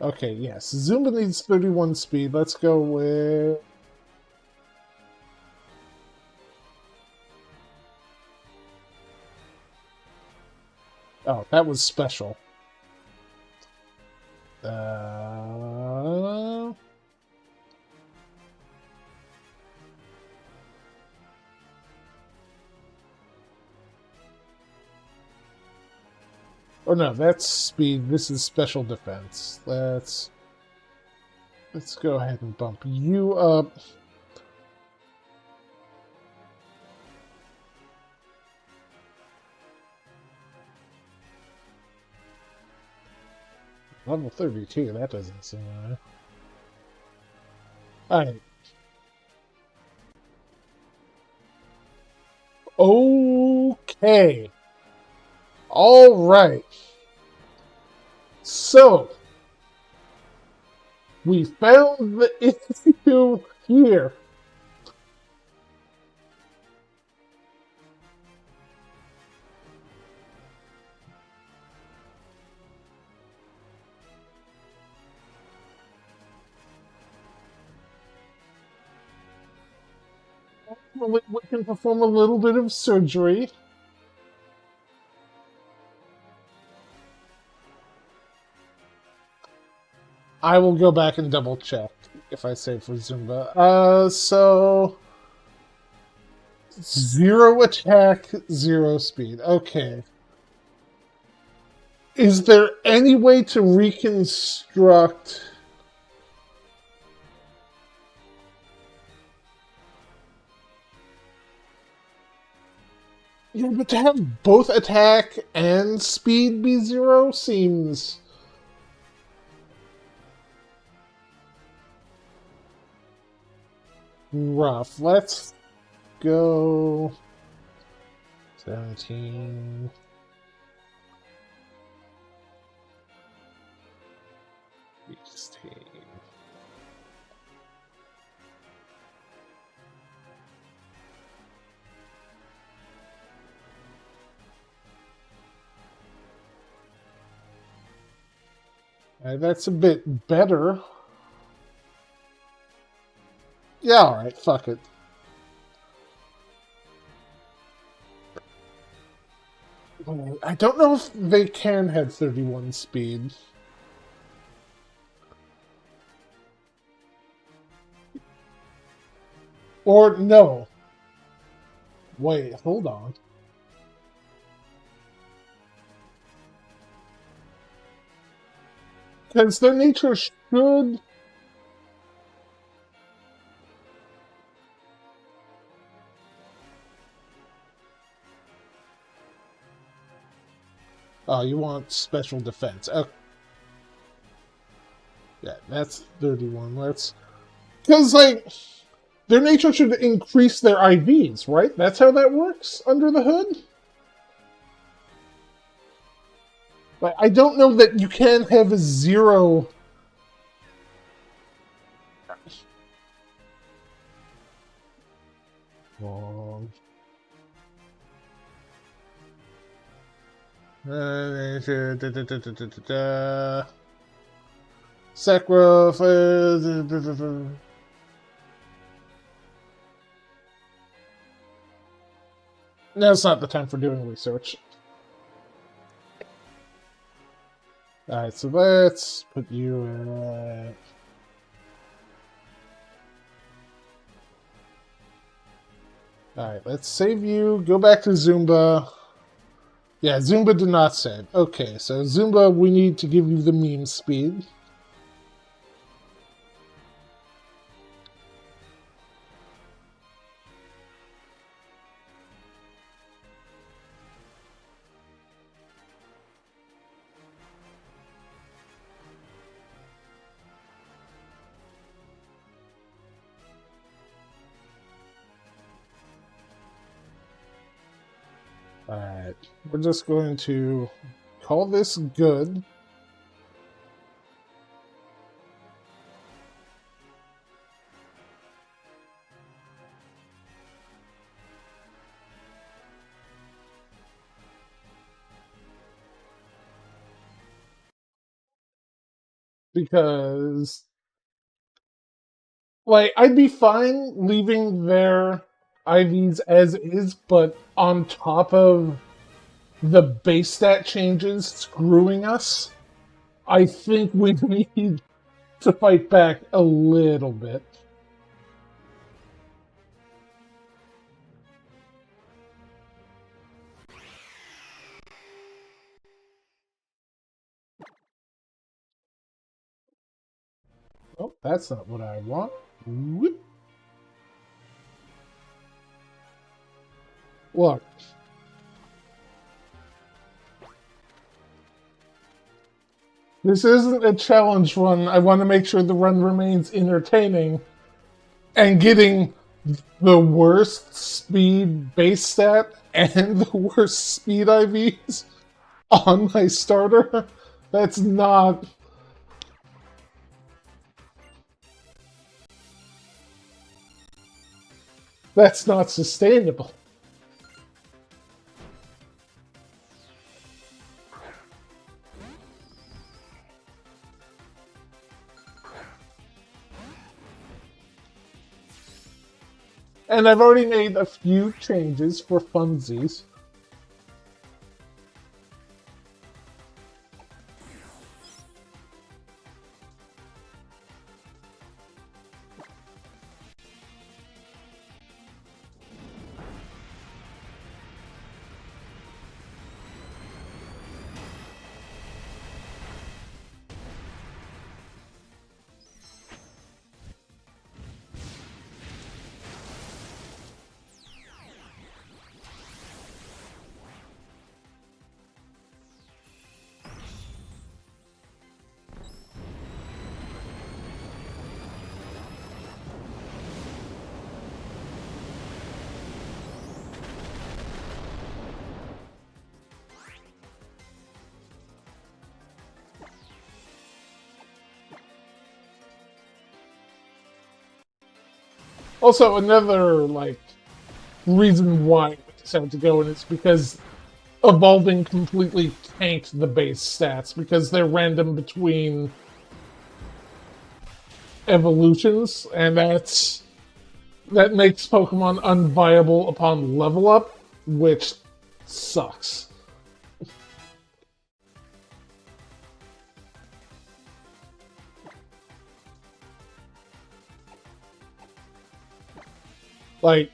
Okay, yes. Zumba needs 31 speed. Let's go with... Oh, that was special. Oh no, that's speed. This is special defense. Let's go ahead and bump you up. Level 32, that doesn't seem right. Alright. Okay. Alright. So, we found the issue here. We can perform a little bit of surgery. I will go back and double check if I save for Zumba. So 0 attack, 0 speed. Okay. Is there any way to reconstruct... Yeah, but to have both attack and speed be 0 seems... rough. Let's go... 17... 16... that's a bit better. Yeah, alright, fuck it. I don't know if they can have 31 speed. Or no. Wait, hold on. Because their nature should... Oh, you want special defense. Okay. Yeah, that's 31. Let's... Because, like, their nature should increase their IVs, right? That's how that works under the hood? Like, I don't know that you can have a 0... Sacrifice... Now it's not the time for doing research. Alright, so let's put you at... Alright, let's save you, go back to Zumba. Yeah, Zumba did not save. Okay, so Zumba, we need to give you the meme speed. Alright, we're just going to call this good. Because, like, I'd be fine leaving their IVs as is, but on top of the base stat changes screwing us, I think we need to fight back a little bit. Oh, that's not what I want. Whoop. Look. This isn't a challenge run. I want to make sure the run remains entertaining. And getting the worst speed base stat and the worst speed IVs on my starter, that's not... That's not sustainable. And I've already made a few changes for funsies. Also, another, like, reason why we decided to go in is because evolving completely tanked the base stats, because they're random between evolutions, and that makes Pokemon unviable upon level up, which sucks. Like,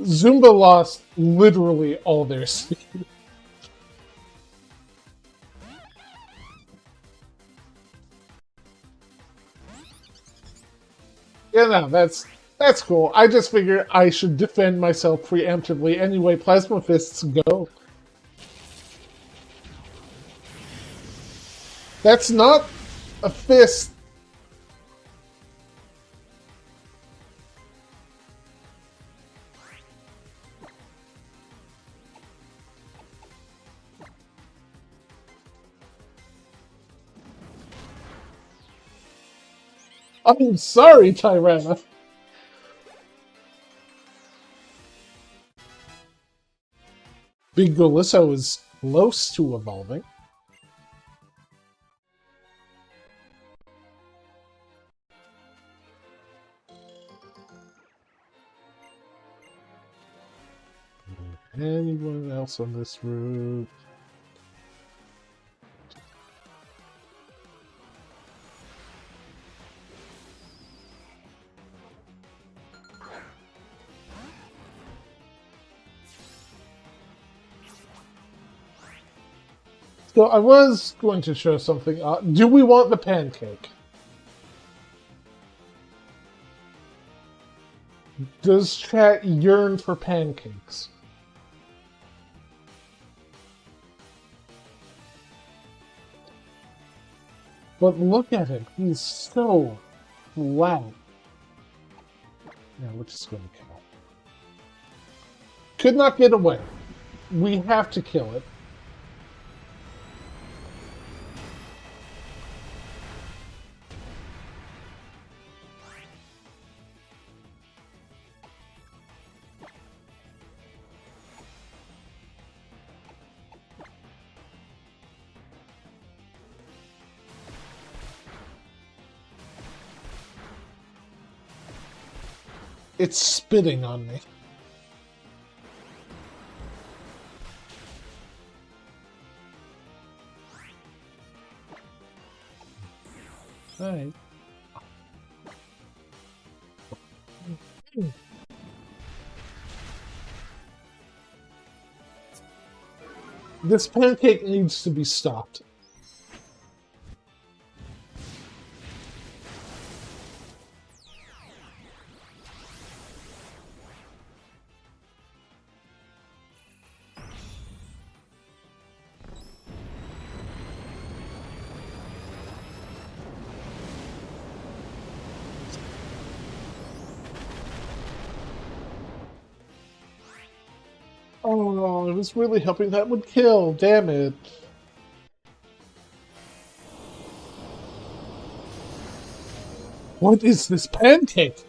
Zumba lost literally all their speed. Yeah, no, that's cool. I just figured I should defend myself preemptively. Anyway, Plasma Fists go. That's not a fist. I'm sorry, Tyranna. Big Golisso is close to evolving. Anyone else on this route? So I was going to show something. Do we want the pancake? Does chat yearn for pancakes? But look at him. He's so flat. Yeah, we're just going to kill. Could not get away. We have to kill it. It's spitting on me. Alright. This pancake needs to be stopped. Oh, I was really hoping that would kill. Damn it. What is this pancake?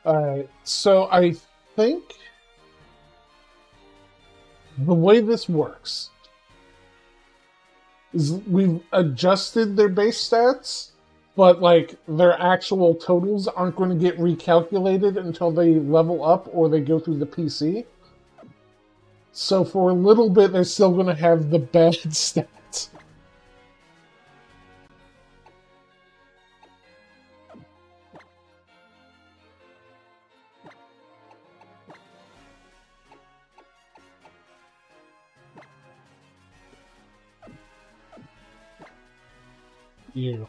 Alright, so I think the way this works is we've adjusted their base stats, but like their actual totals aren't going to get recalculated until they level up or they go through the PC. So for a little bit, they're still going to have the bad stats. You.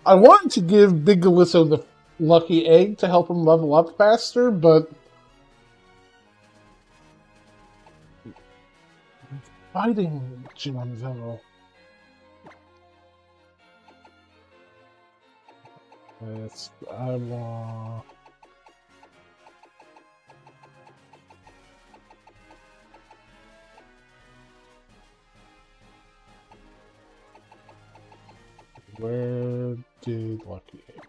I wanted to give Big Golisso the lucky egg to help him level up faster, but fighting Janville. Yes, I want. Where did lucky egg.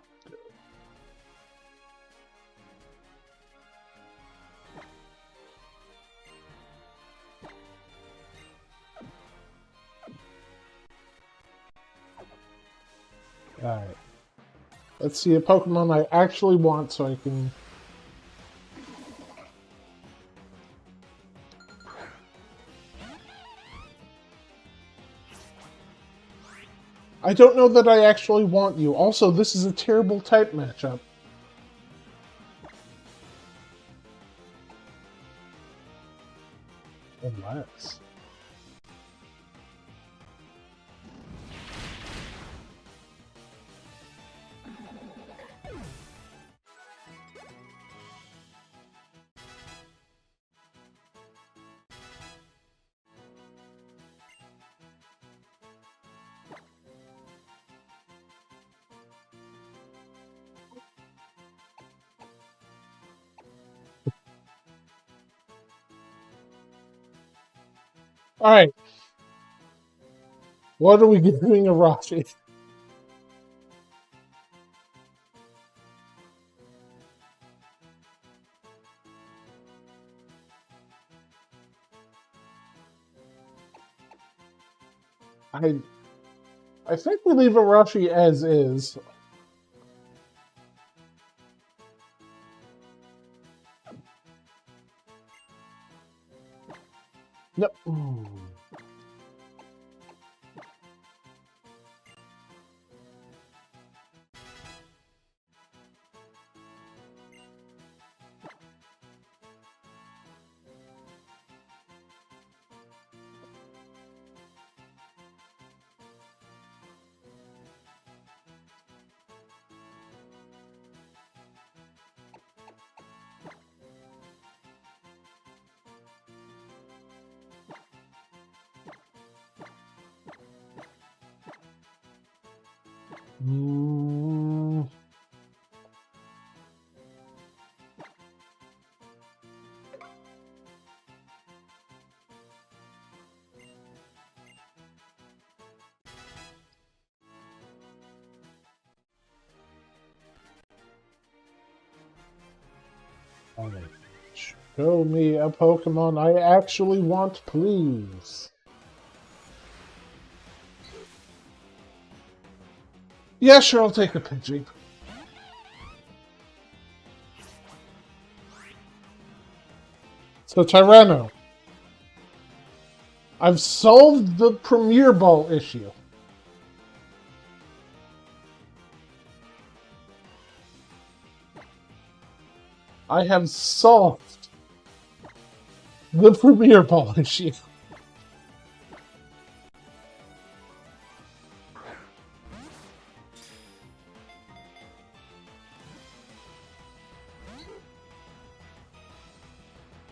Alright. Let's see a Pokemon I actually want so I can... I don't know that I actually want you. Also, this is a terrible type matchup. Unless... Alright. What are we giving a Rashi? I think we leave Arashi as is. No. Alright. Show me a Pokemon I actually want, please. Yeah, sure, I'll take a Pidgey. So, Tyranno. I've solved the Premier Ball issue. I have solved the Premier Ball issue.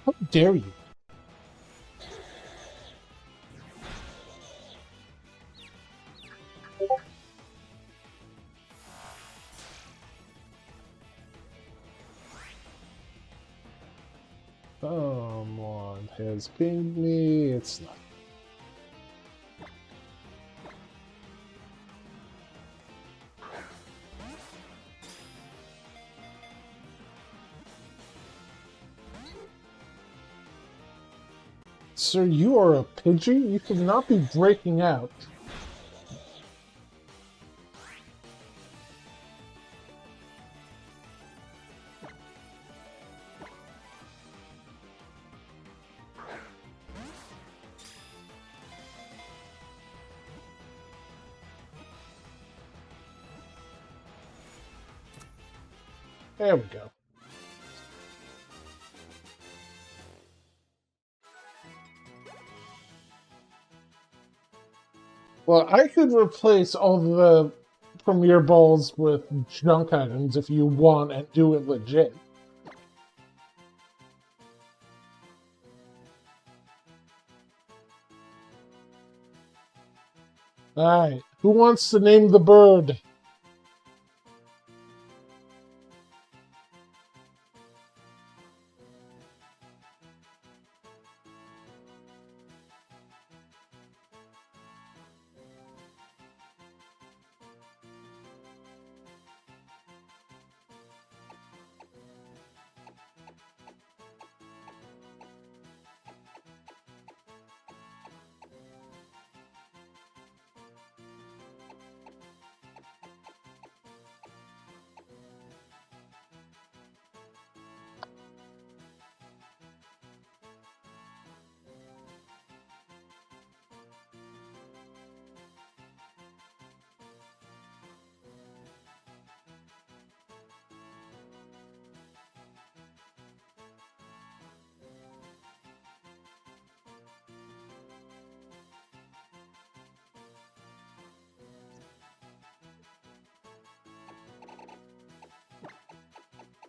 How dare you? Someone has pinged me. It's not. Sir, you are a Pidgey? You should not be breaking out. There we go. Well, I could replace all the Premier Balls with junk items if you want and do it legit. Alright, who wants to name the bird?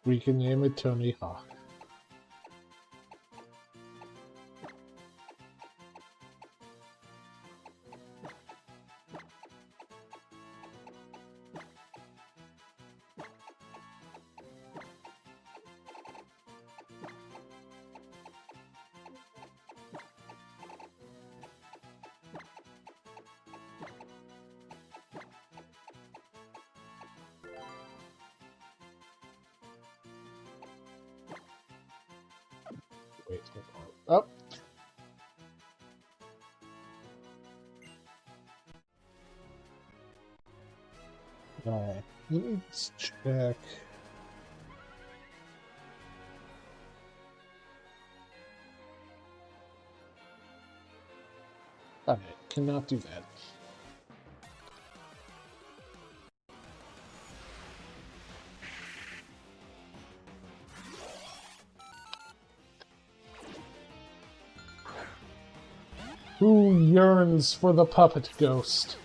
We can name it Tony Hawk. Wait, hold on. Up. Alright, let's check. Alright, cannot do that. Who yearns for the puppet ghost?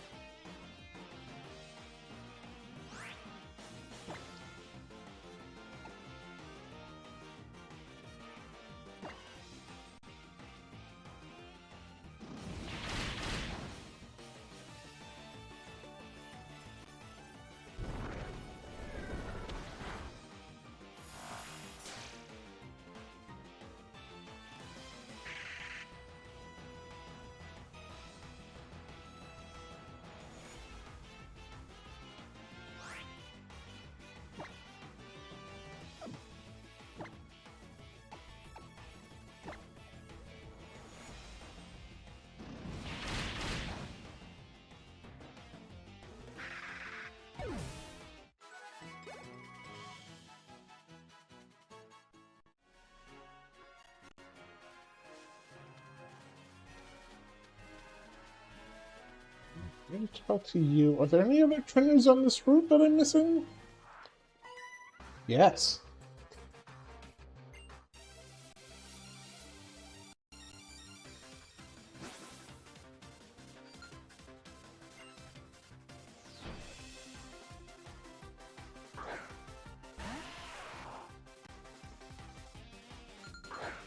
I'm going to talk to you. Are there any other trainers on this route that I'm missing? Yes.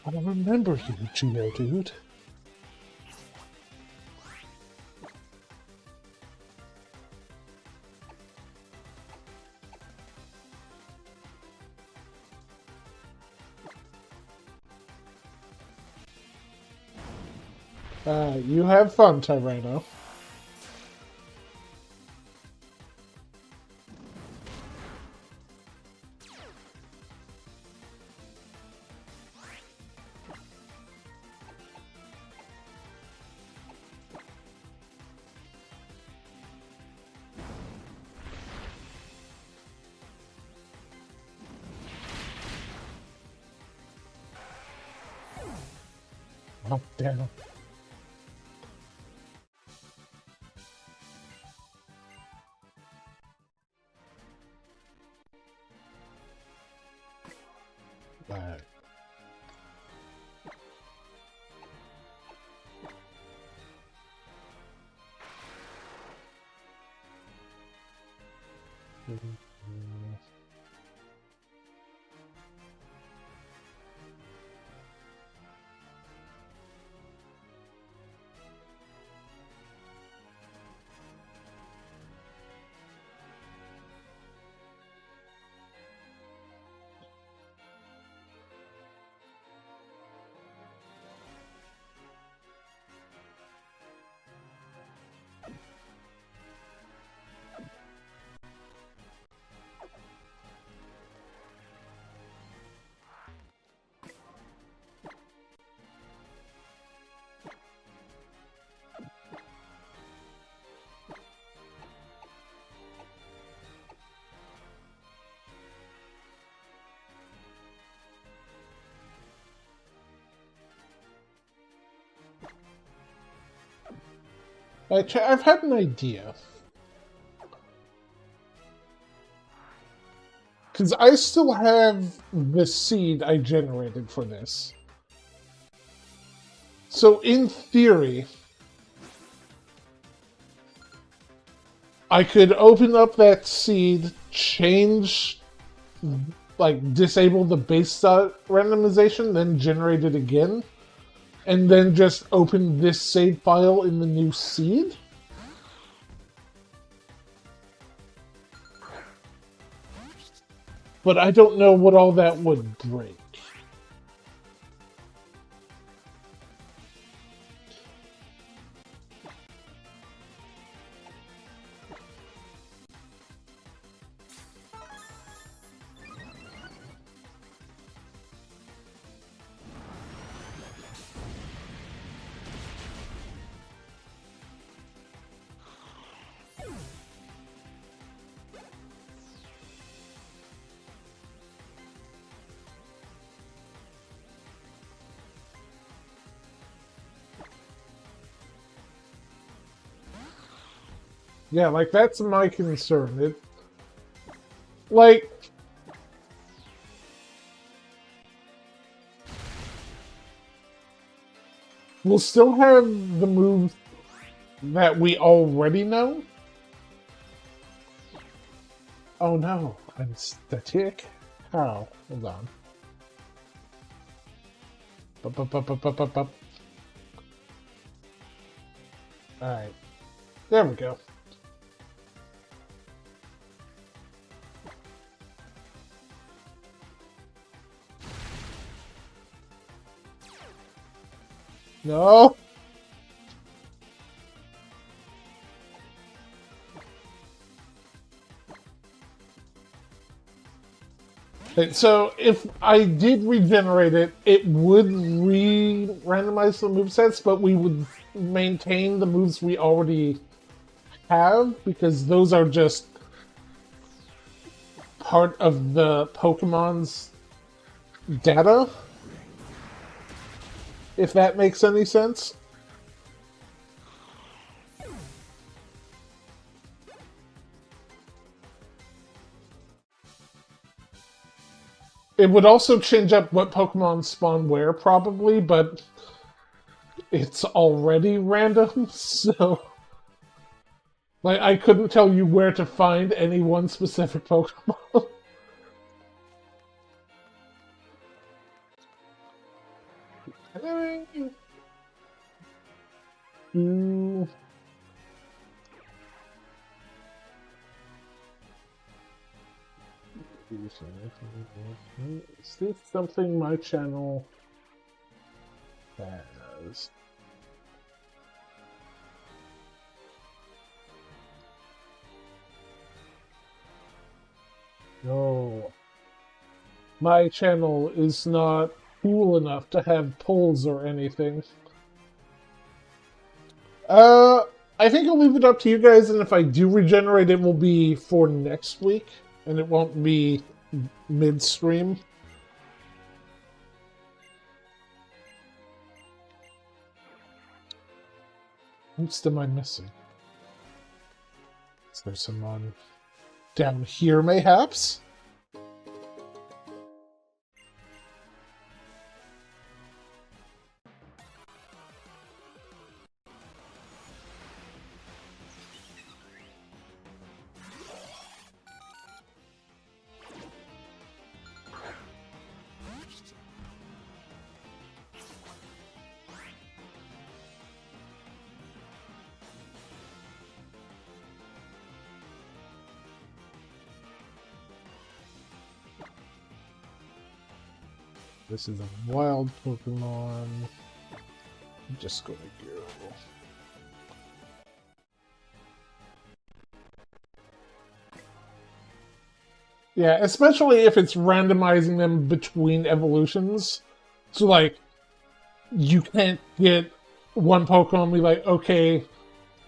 I remember you, Geodude. You have fun, Tyranno. Oh, damn. Right. I've had an idea. Because I still have the seed I generated for this. So in theory, I could open up that seed, change like disable the base randomization, then generate it again, and then just open this save file in the new seed. But I don't know what all that would break. Yeah, like, that's my concern. It, like, we'll still have the moves that we already know. Oh no, I'm static? How? Hold on. Alright. There we go. No! So if I did regenerate it, it would re-randomize the movesets, but we would maintain the moves we already have, because those are just part of the Pokemon's data. If that makes any sense. It would also change up what Pokemon spawn where, probably, but it's already random, so... Like, I couldn't tell you where to find any one specific Pokemon. Is this something my channel has? No. My channel is not cool enough to have polls or anything. I think I'll leave it up to you guys, and if I do regenerate, it will be for next week, and it won't be mid-stream. What am I missing? Is there someone down here, mayhaps? This is a wild Pokemon. I'm just gonna go. Yeah, especially if it's randomizing them between evolutions. So, like, you can't get one Pokemon and be like, okay,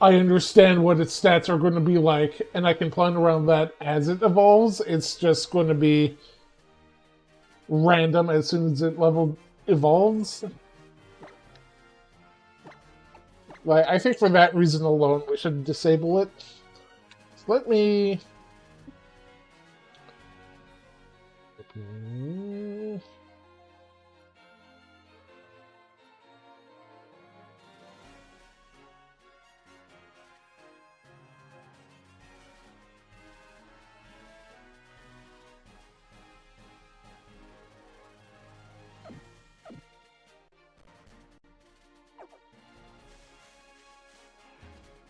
I understand what its stats are going to be like, and I can plan around that as it evolves. It's just going to be random as soon as it level evolves. Like, I think for that reason alone, we should disable it. So let me...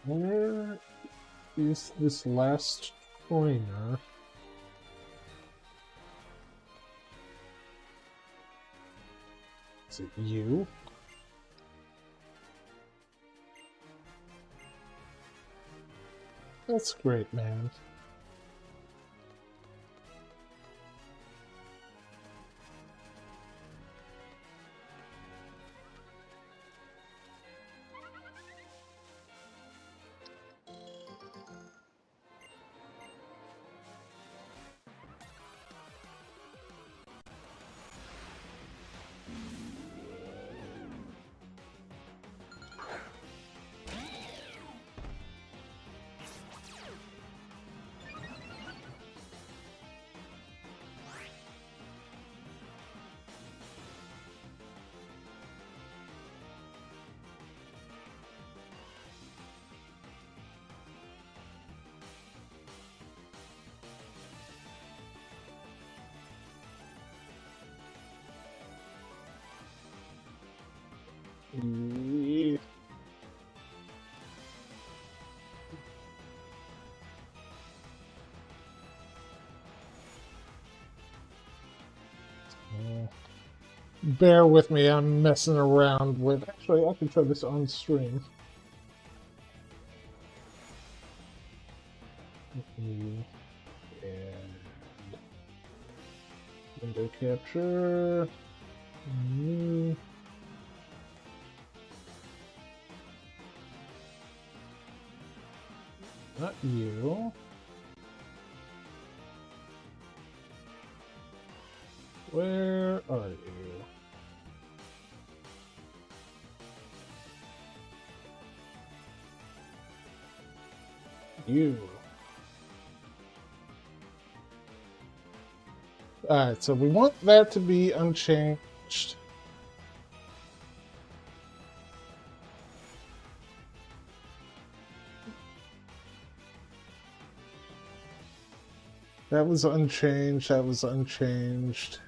Where is this last trainer? Is it you? That's great, man. Yeah. Bear with me, I'm messing around with... Actually, I can try this on stream. And window capture. Not you. Where are you? You. Alright, so we want that to be unchanged. That was unchanged, that was unchanged.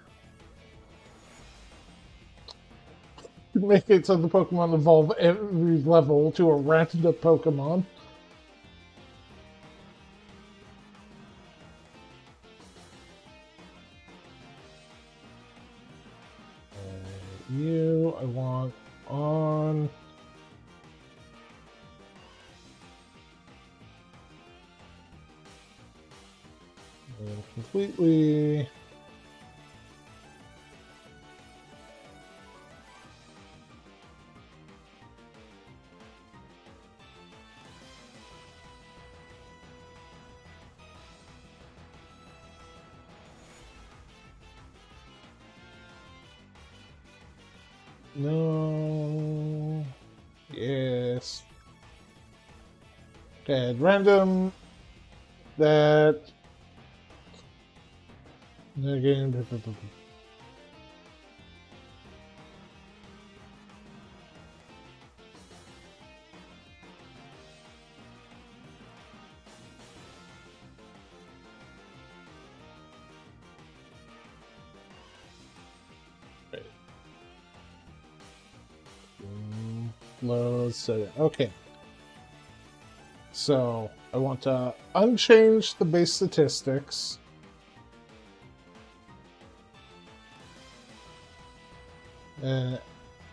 Make it so the Pokemon evolve every level to a random Pokemon. You, I want on. And completely. No. Yes. Okay, random. That. Again. Load set. Okay. So I want to unchange the base statistics.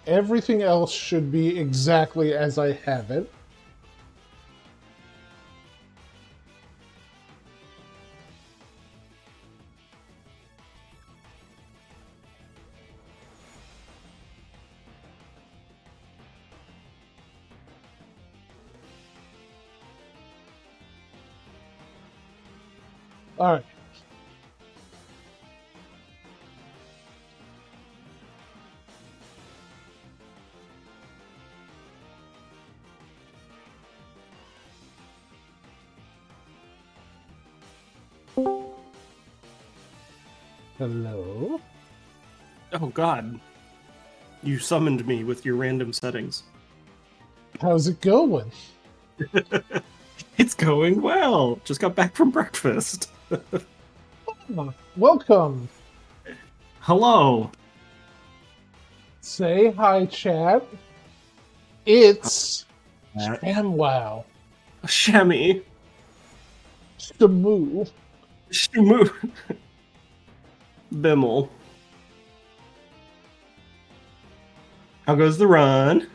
Everything else should be exactly as I have it. All right. Hello? Oh god. You summoned me with your random settings. How's it going? It's going well. Just got back from breakfast. Welcome. Hello. Say hi, chat. It's ShamWow. Chamois. Shamu. Shamu. Bimmel. How goes the run?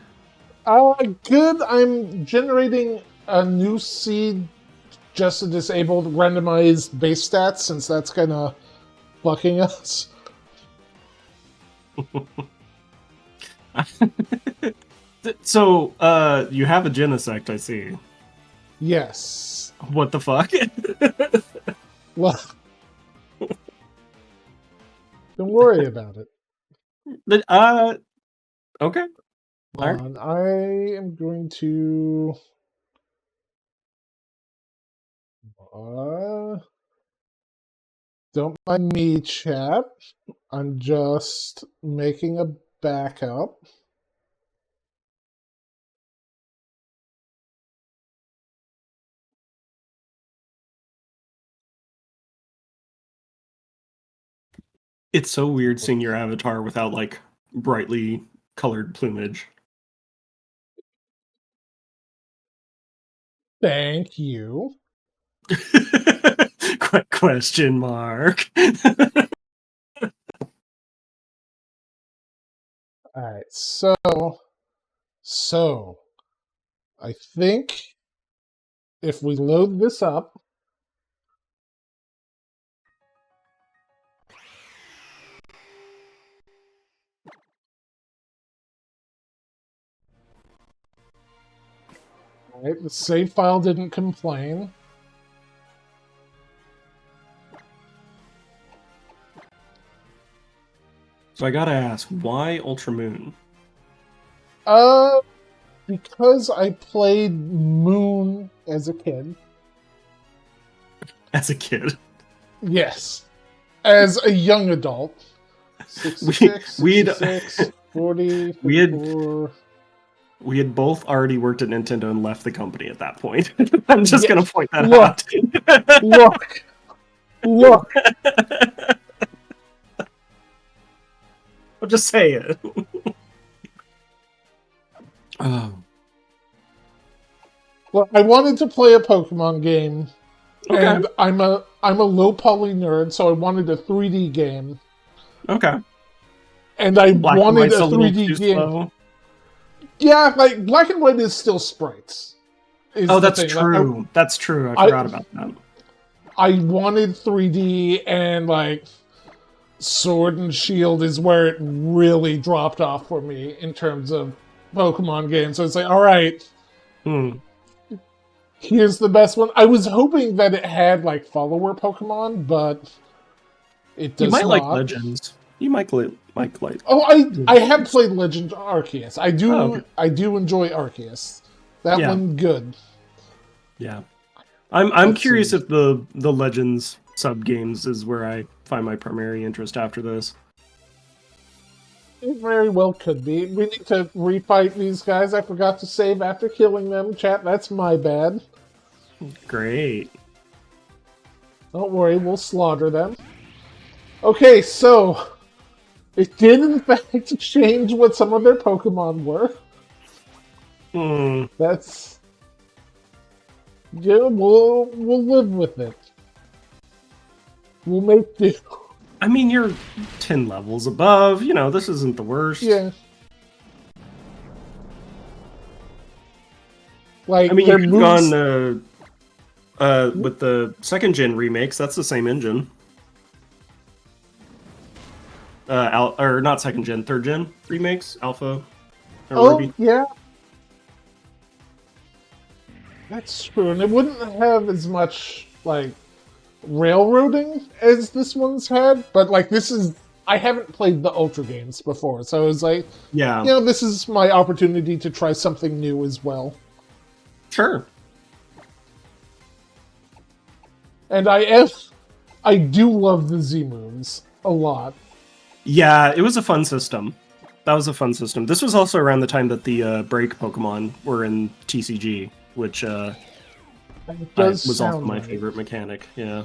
Good. I'm generating a new seed just to disable randomized base stats, since that's kind of fucking us. So, you have a Genesect, I see. Yes. What the fuck? Well, don't worry about it. Okay. Hold on. I am going to... don't mind me, chat. I'm just making a backup. It's so weird seeing your avatar without, like, brightly colored plumage. Thank you. Question mark. Alright, so I think if we load this up, alright, the save file didn't complain. So I gotta ask, why Ultramoon? Because I played Moon as a kid. As a kid. Yes. As a young adult. 66, 66, 40, 54... We had both already worked at Nintendo and left the company at that point. I'm just gonna point that out. Look! I'll just say it. Oh. Well, I wanted to play a Pokemon game, Okay. and I'm a low poly nerd, so I wanted a 3D game. Okay. And I Black wanted and a 3D game. Slow. Yeah, like Black and White is still sprites. Oh, that's true. That's true. I forgot about that. I wanted 3D, and like Sword and Shield is where it really dropped off for me in terms of Pokemon games. So it's like, all right, here's the best one. I was hoping that it had like follower Pokemon, but it does not. You might like Legends. You might like. Oh, I have played Legend Arceus. I do enjoy Arceus. That one good. Yeah, I'm curious if the Legends sub games is where I find my primary interest after this. It very well could be. We need to refight these guys. I forgot to save after killing them. Chat, that's my bad. Great. Don't worry, we'll slaughter them. Okay, so it did in fact change what some of their Pokemon were. That's... yeah, we'll live with it. We'll make do. I mean, you're 10 levels above. You know, this isn't the worst. Yeah. Like, I mean, you could have gone with the second gen remakes. That's the same engine. Or not second gen, third gen remakes, Alpha. Ruby. Yeah. That's true, and it wouldn't have as much like railroading as this one's had, but like this is... I haven't played the Ultra games before, so it was like, yeah, you know, this is my opportunity to try something new as well. Sure. And I do love the Z-Moons a lot. Yeah, it was a fun system. That was a fun system. This was also around the time that the break Pokemon were in TCG, which was also my favorite mechanic. Yeah.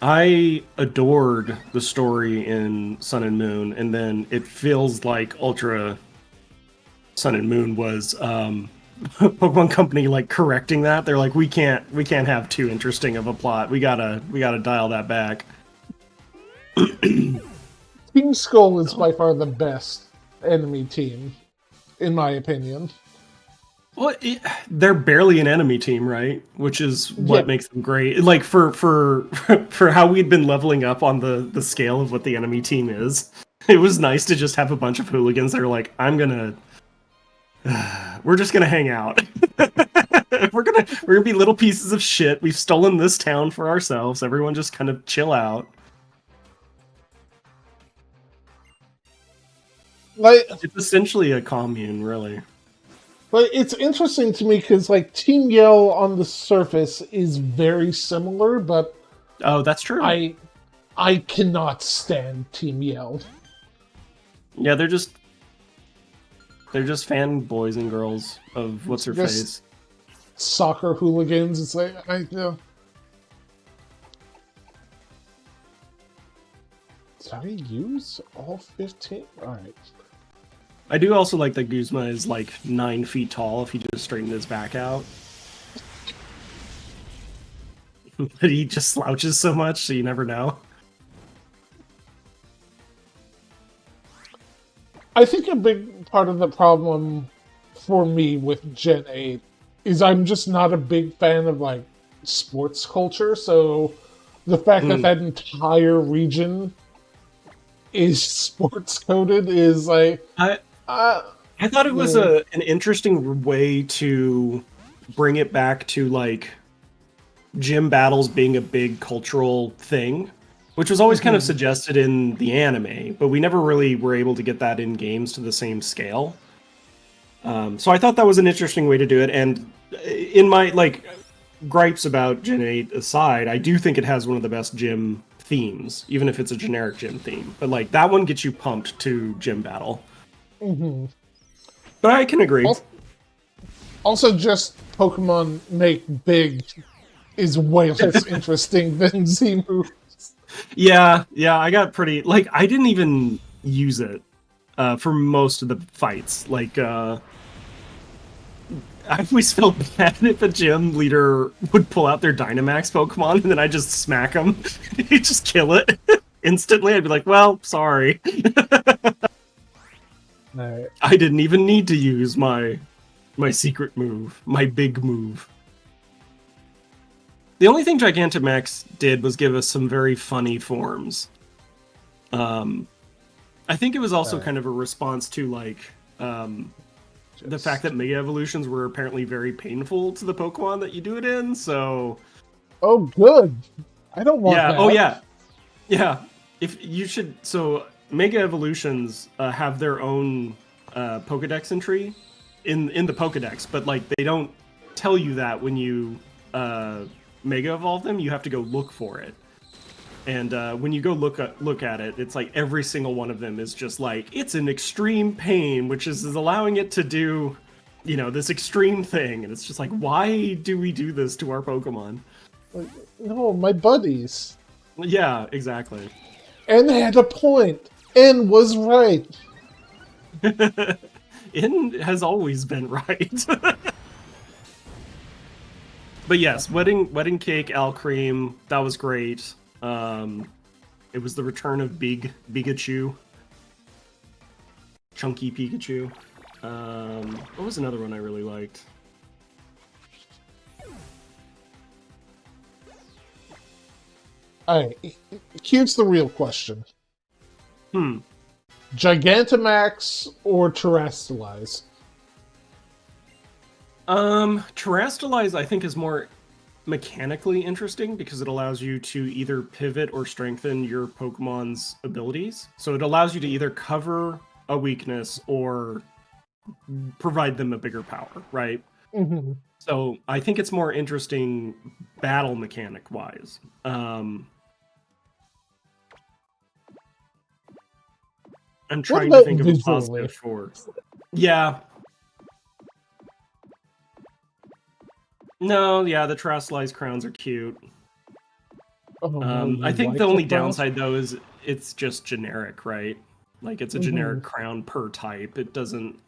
I adored the story in Sun and Moon, and then it feels like Ultra Sun and Moon was Pokemon Company like correcting that. They're like, we can't have too interesting of a plot. We gotta dial that back. Team Skull is by far the best enemy team, in my opinion. Well, they're barely an enemy team, right? Which is what makes them great. Like for for how we'd been leveling up on the scale of what the enemy team is, it was nice to just have a bunch of hooligans that are like, we're just gonna hang out. we're gonna be little pieces of shit. We've stolen this town for ourselves. Everyone just kind of chill out. Like, it's essentially a commune, really. But it's interesting to me because, like, Team Yell on the surface is very similar, but oh, that's true. I cannot stand Team Yell. Yeah, they're just fanboys and girls of what's her face. Soccer hooligans. It's like Did I use all 15? All right. I do also like that Guzma is like 9 feet tall if he just straightened his back out. But he just slouches so much, so you never know. I think a big part of the problem for me with Gen 8 is I'm just not a big fan of, like, sports culture, so the fact that that entire region is sports coded is like... I thought it was an interesting way to bring it back to, like, gym battles being a big cultural thing, which was always kind of suggested in the anime, but we never really were able to get that in games to the same scale. So I thought that was an interesting way to do it, and in my, like, gripes about Gen 8 aside, I do think it has one of the best gym themes, even if it's a generic gym theme. But, like, that one gets you pumped to gym battle. But I can agree. Also, just Pokemon make big is way less interesting than Z moves. Yeah, I got pretty... Like, I didn't even use it for most of the fights. Like, I always felt bad if a gym leader would pull out their Dynamax Pokemon and then I just smack them. He'd just kill it instantly. I'd be like, well, sorry. I didn't even need to use my secret move, my big move. The only thing Gigantamax did was give us some very funny forms. I think it was also kind of a response to, like, the fact that Mega Evolutions were apparently very painful to the Pokemon that you do it in, so... Oh, good! I don't want that. Oh, yeah. Yeah. If you should... So... Mega Evolutions have their own Pokedex entry in the Pokedex, but, like, they don't tell you that when you Mega Evolve them. You have to go look for it, and when you go look at it, it's like every single one of them is just like, it's an extreme pain, which is allowing it to do, you know, this extreme thing, and it's just like, why do we do this to our Pokemon? No, my buddies. Yeah, exactly. And they had a point. N was right. N has always been right. But yes, wedding cake, Alcream, that was great. It was the return of Big Pikachu. Chunky Pikachu. What was another one I really liked? Alright, here's the real question. Gigantamax or Terrastalize? Terrastalize, I think, is more mechanically interesting because it allows you to either pivot or strengthen your Pokemon's abilities. So it allows you to either cover a weakness or provide them a bigger power, right? So I think it's more interesting battle mechanic-wise. I'm trying to think of a positive for... Yeah. No, yeah, the Terrastalize crowns are cute. I think the only downside, though, is it's just generic, right? Like, it's a generic crown per type. It doesn't...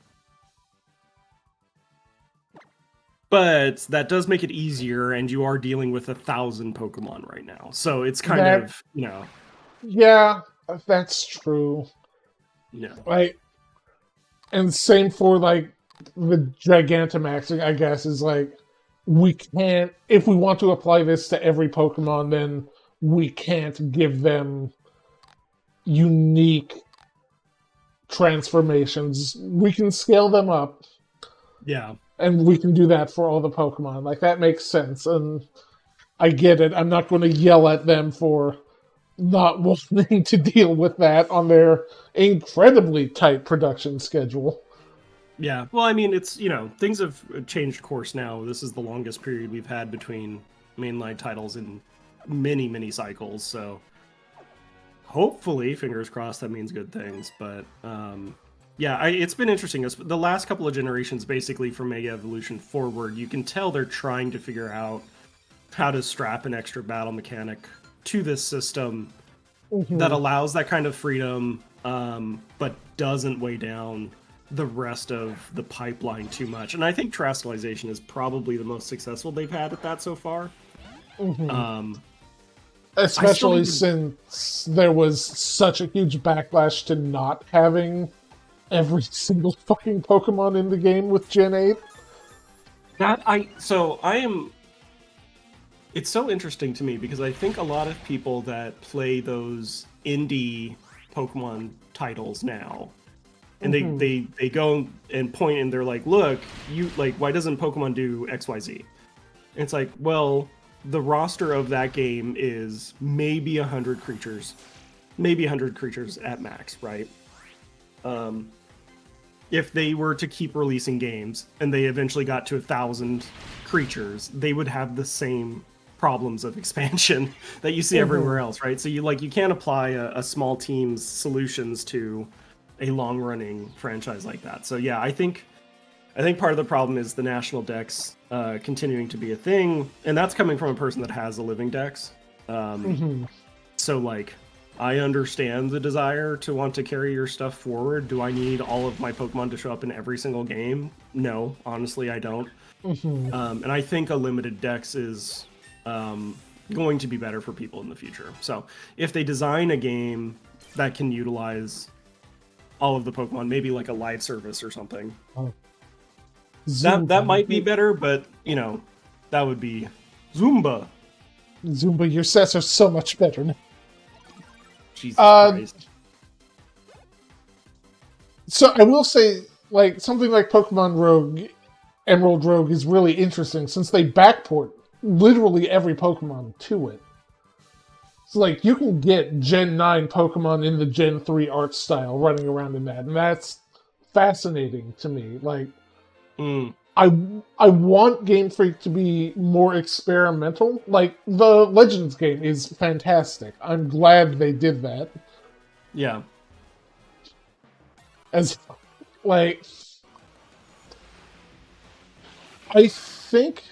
But that does make it easier, and you are dealing with 1,000 Pokemon right now. So it's kind of, you know. Yeah, that's true. Yeah. Like, and same for, like, the Gigantamaxing, I guess, is like, we can't, if we want to apply this to every Pokemon, then we can't give them unique transformations. We can scale them up. Yeah. And we can do that for all the Pokemon. Like, that makes sense. And I get it. I'm not going to yell at them for not wanting to deal with that on their incredibly tight production schedule. Yeah. Well, I mean, it's, you know, things have changed course now. This is the longest period we've had between mainline titles in many, many cycles. So hopefully, fingers crossed, that means good things. But yeah, it's been interesting. The last couple of generations, basically from Mega Evolution forward, you can tell they're trying to figure out how to strap an extra battle mechanic to this system that allows that kind of freedom, but doesn't weigh down the rest of the pipeline too much. And I think Terastallization is probably the most successful they've had at that so far. Especially since there was such a huge backlash to not having every single fucking Pokemon in the game with Gen 8. It's so interesting to me because I think a lot of people that play those indie Pokemon titles now, and they go and point and they're like, look, you like, why doesn't Pokemon do XYZ? And it's like, well, the roster of that game is maybe 100 creatures, maybe 100 creatures at max, right? If they were to keep releasing games and they eventually got to 1,000 creatures, they would have the same problems of expansion that you see everywhere else, right? So you can't apply a small team's solutions to a long-running franchise like that. So yeah, I think part of the problem is the national dex continuing to be a thing, and that's coming from a person that has a living dex. So like, I understand the desire to want to carry your stuff forward. Do I need all of my Pokemon to show up in every single game? No, honestly, I don't. And I think a limited dex is going to be better for people in the future. So if they design a game that can utilize all of the Pokemon, maybe like a live service or something, that might be better, but, you know, that would be Zumba. Zumba, your sets are so much better now. Jesus Christ. So I will say, like, something like Pokemon Rogue, Emerald Rogue is really interesting since they backport literally every Pokemon to it. So, like, you can get Gen 9 Pokemon in the Gen 3 art style running around in that, and that's fascinating to me. Like, I want Game Freak to be more experimental. Like, the Legends game is fantastic. I'm glad they did that. Yeah. As, like, I think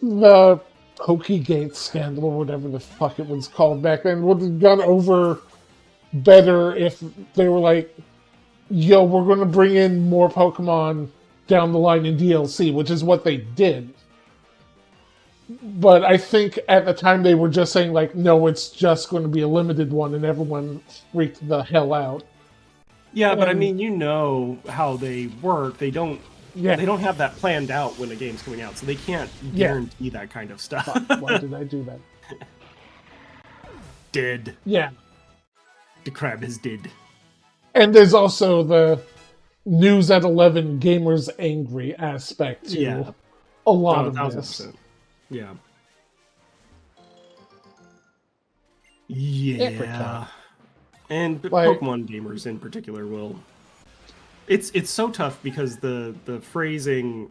the Pokegate scandal, or whatever the fuck it was called back then, would have gone over better if they were like, yo, we're going to bring in more Pokemon down the line in DLC, which is what they did. But I think at the time they were just saying, like, no, it's just going to be a limited one, and everyone freaked the hell out. Yeah, but I mean, you know how they work. They don't have that planned out when a game's coming out, so they can't guarantee that kind of stuff. Why did I do that? Dead. Yeah. The crab is dead. And there's also the news at 11 gamers angry aspect to a lot of this. Yeah. Yeah. And Pokemon gamers in particular will. It's so tough because the phrasing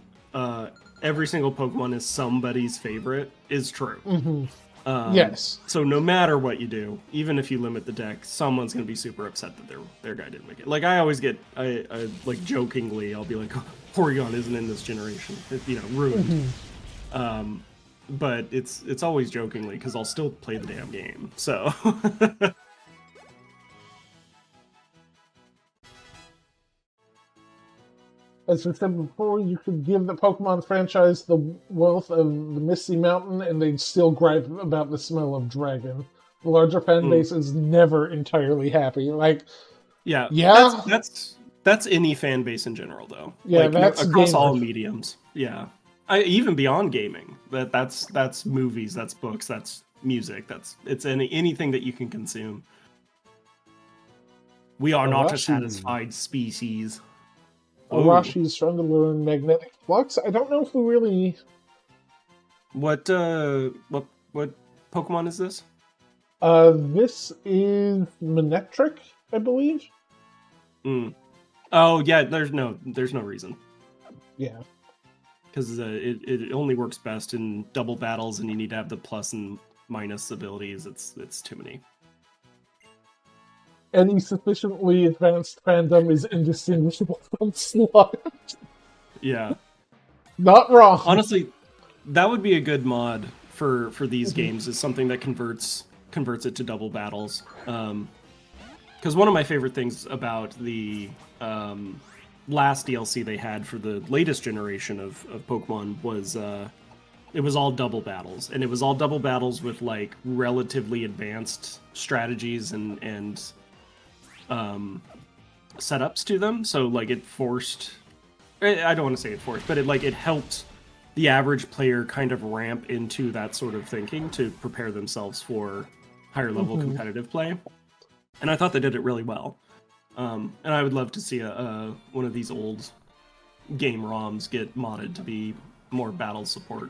every single Pokemon is somebody's favorite is true. Yes. So no matter what you do, even if you limit the deck, someone's gonna be super upset that their guy didn't make it. Like I always get, I like jokingly, I'll be like, oh, Porygon isn't in this generation, ruined. But it's always jokingly because I'll still play the damn game. So. as we said before, you could give the Pokemon franchise the wealth of the Misty Mountain, and they'd still gripe about the smell of dragon. The larger fan base is never entirely happy. Like, yeah, yeah, that's any fan base in general, though. Yeah, like, that's across gamers. all mediums. Yeah, even beyond gaming. That's movies, that's books, that's music, it's anything that you can consume. We are not a satisfied species. Arashi's trying to learn Magnetic Flux. I don't know if we really. What Pokemon is this? This is Manectric, I believe. Oh yeah, there's no reason. Yeah. Because it only works best in double battles, and you need to have the plus and minus abilities. It's too many. Any sufficiently advanced fandom is indistinguishable from Sludge. Yeah. Not wrong. Honestly, that would be a good mod for these games, is something that converts it to double battles. Because one of my favorite things about the last DLC they had for the latest generation of Pokemon was it was all double battles, and it was all double battles with like relatively advanced strategies and setups to them. So like it forced, I don't want to say it forced, but it helped the average player kind of ramp into that sort of thinking to prepare themselves for higher level competitive play. And I thought they did it really well. And I would love to see one of these old game ROMs get modded to be more battle support,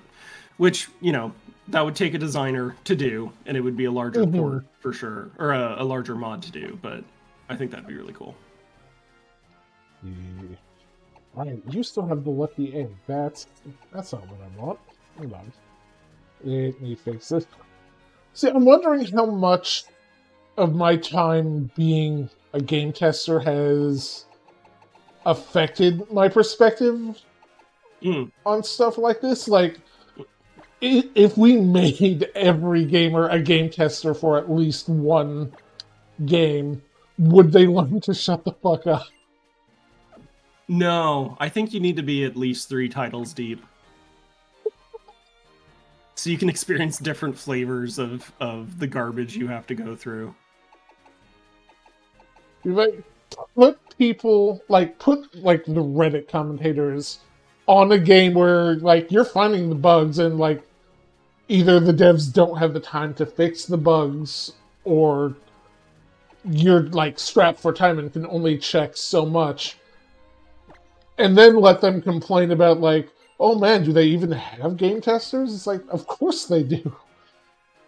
which, that would take a designer to do, and it would be a larger port for sure, or a larger mod to do, but I think that'd be really cool. Yeah. Alright, you still have the lucky egg. That's not what I want. Hold on. Let me fix this. See, I'm wondering how much of my time being a game tester has affected my perspective on stuff like this. Like, if we made every gamer a game tester for at least one game, would they learn to shut the fuck up? No, I think you need to be at least 3 titles deep. So you can experience different flavors of the garbage you have to go through. Like, put the Reddit commentators on a game where, like, you're finding the bugs and, like, either the devs don't have the time to fix the bugs, or you're, like, strapped for time and can only check so much. And then let them complain about, like, oh man, do they even have game testers? It's like, of course they do.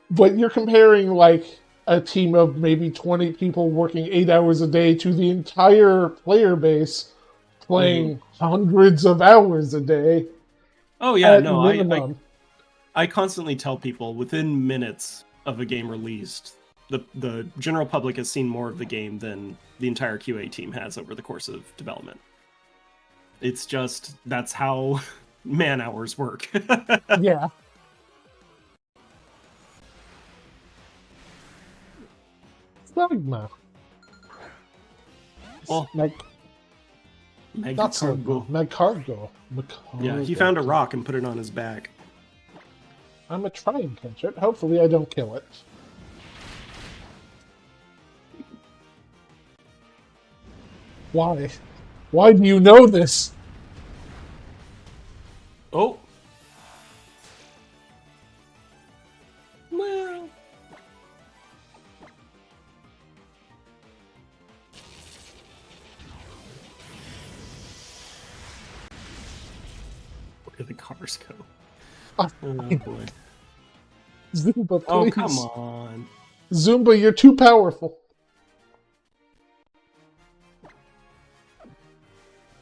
But you're comparing, like, a team of maybe 20 people working 8 hours a day to the entire player base playing hundreds of hours a day. Oh yeah, at no, minimum. I constantly tell people within minutes of a game released, the general public has seen more of the game than the entire QA team has over the course of development. It's just, that's how man hours work. Yeah. Magma. Oh, Not so Magcargo. Yeah, he found a rock and put it on his back. I'm gonna try and catch it. Hopefully I don't kill it. Why? Why do you know this? Oh. Well. Where do the cars go? Oh boy. Zumba, please. Oh, come on. Zumba, you're too powerful.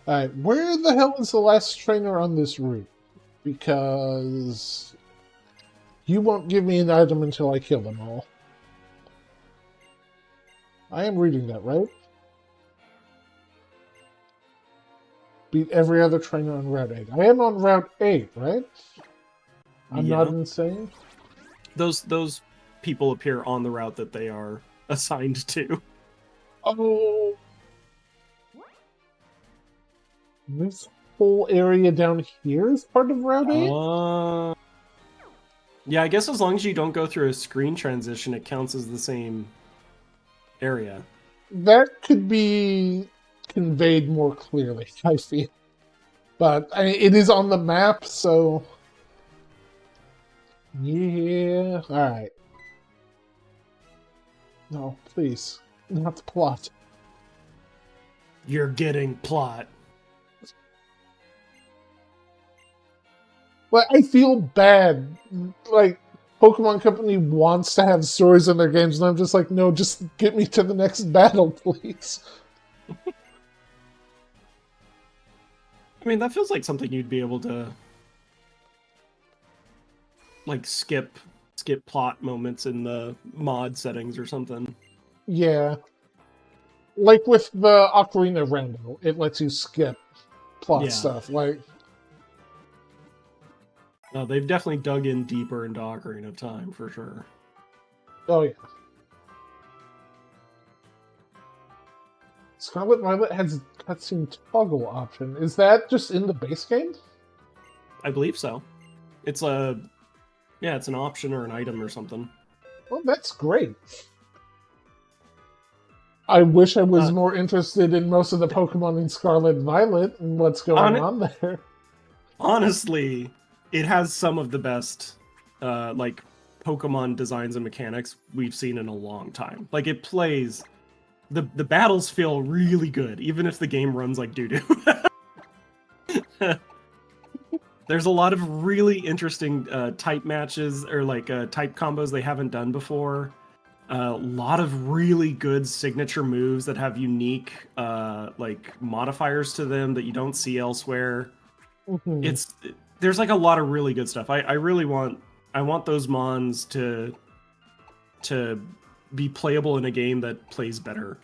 Alright, where the hell is the last trainer on this route? Because you won't give me an item until I kill them all. I am reading that, right? Beat every other trainer on Route 8. I am on Route 8, right? I'm not insane? Those people appear on the route that they are assigned to. Oh. whole area down here is part of Route 8? Yeah, I guess as long as you don't go through a screen transition, it counts as the same area. That could be conveyed more clearly, I feel. But it is on the map, so... Yeah, alright. No, please. Not the plot. You're getting plot. But I feel bad. Like, Pokemon Company wants to have stories in their games, and I'm just like, no, just get me to the next battle, please. I mean, that feels like something you'd be able to, like, skip plot moments in the mod settings or something. Yeah. Like with the Ocarina of Rando, it lets you skip plot stuff. Like, no, they've definitely dug in deeper into Ocarina of Time, for sure. oh yeah. Scarlet Violet has a cutscene toggle option. Is that just in the base game? I believe so. It's it's an option or an item or something. Well, that's great. I wish I was more interested in most of the Pokemon in Scarlet Violet and what's going on there. Honestly, it has some of the best, like, Pokemon designs and mechanics we've seen in a long time. Like, it plays... The battles feel really good, even if the game runs like doo-doo. There's a lot of really interesting type matches, or like type combos they haven't done before. A lot of really good signature moves that have unique like modifiers to them that you don't see elsewhere. Mm-hmm. There's like a lot of really good stuff. I really want those mons to be playable in a game that plays better.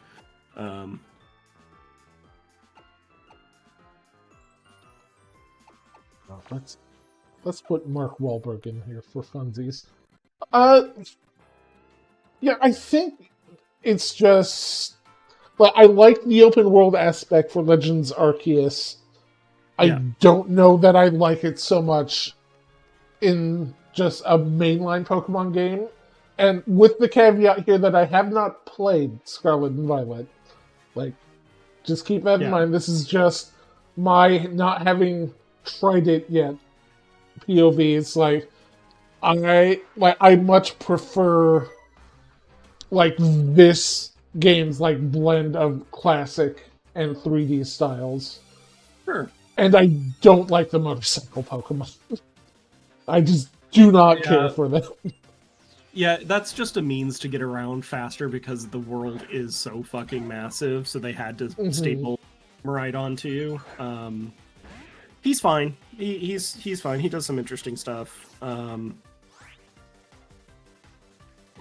Let's put Mark Wahlberg in here for funsies. Yeah, I think it's just... But I like the open world aspect for Legends Arceus. I don't know that I like it so much in just a mainline Pokemon game. And with the caveat here that I have not played Scarlet and Violet. Like, just keep that in mind. This is just my not having tried it yet POV. It's like I much prefer like this game's like blend of classic and 3D styles. Sure. And I don't like the motorcycle Pokemon. I just do not care for them. Yeah, that's just a means to get around faster because the world is so fucking massive, so they had to staple right onto you. He's fine. He's fine. He does some interesting stuff.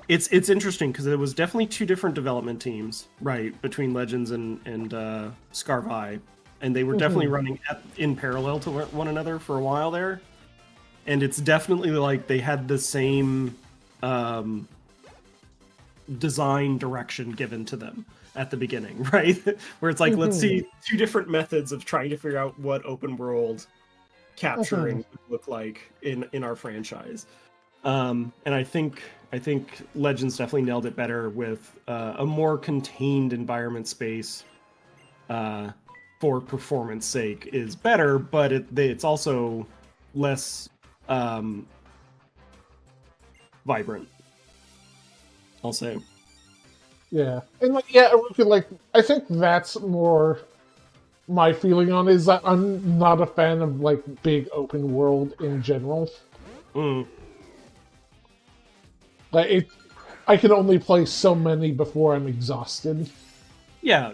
It's interesting because it was definitely two different development teams, right, between Legends and Scarvi, and they were definitely running in parallel to one another for a while there. And it's definitely like they had the same design direction given to them at the beginning, right? Where it's like, let's see two different methods of trying to figure out what open world capturing would look like in our franchise. And I think Legends definitely nailed it better with a more contained environment space for performance sake is better, but it's also less vibrant, I'll say. Yeah, and I think that's more my feeling on it, is that I'm not a fan of like big open world in general. Like I can only play so many before I'm exhausted. Yeah.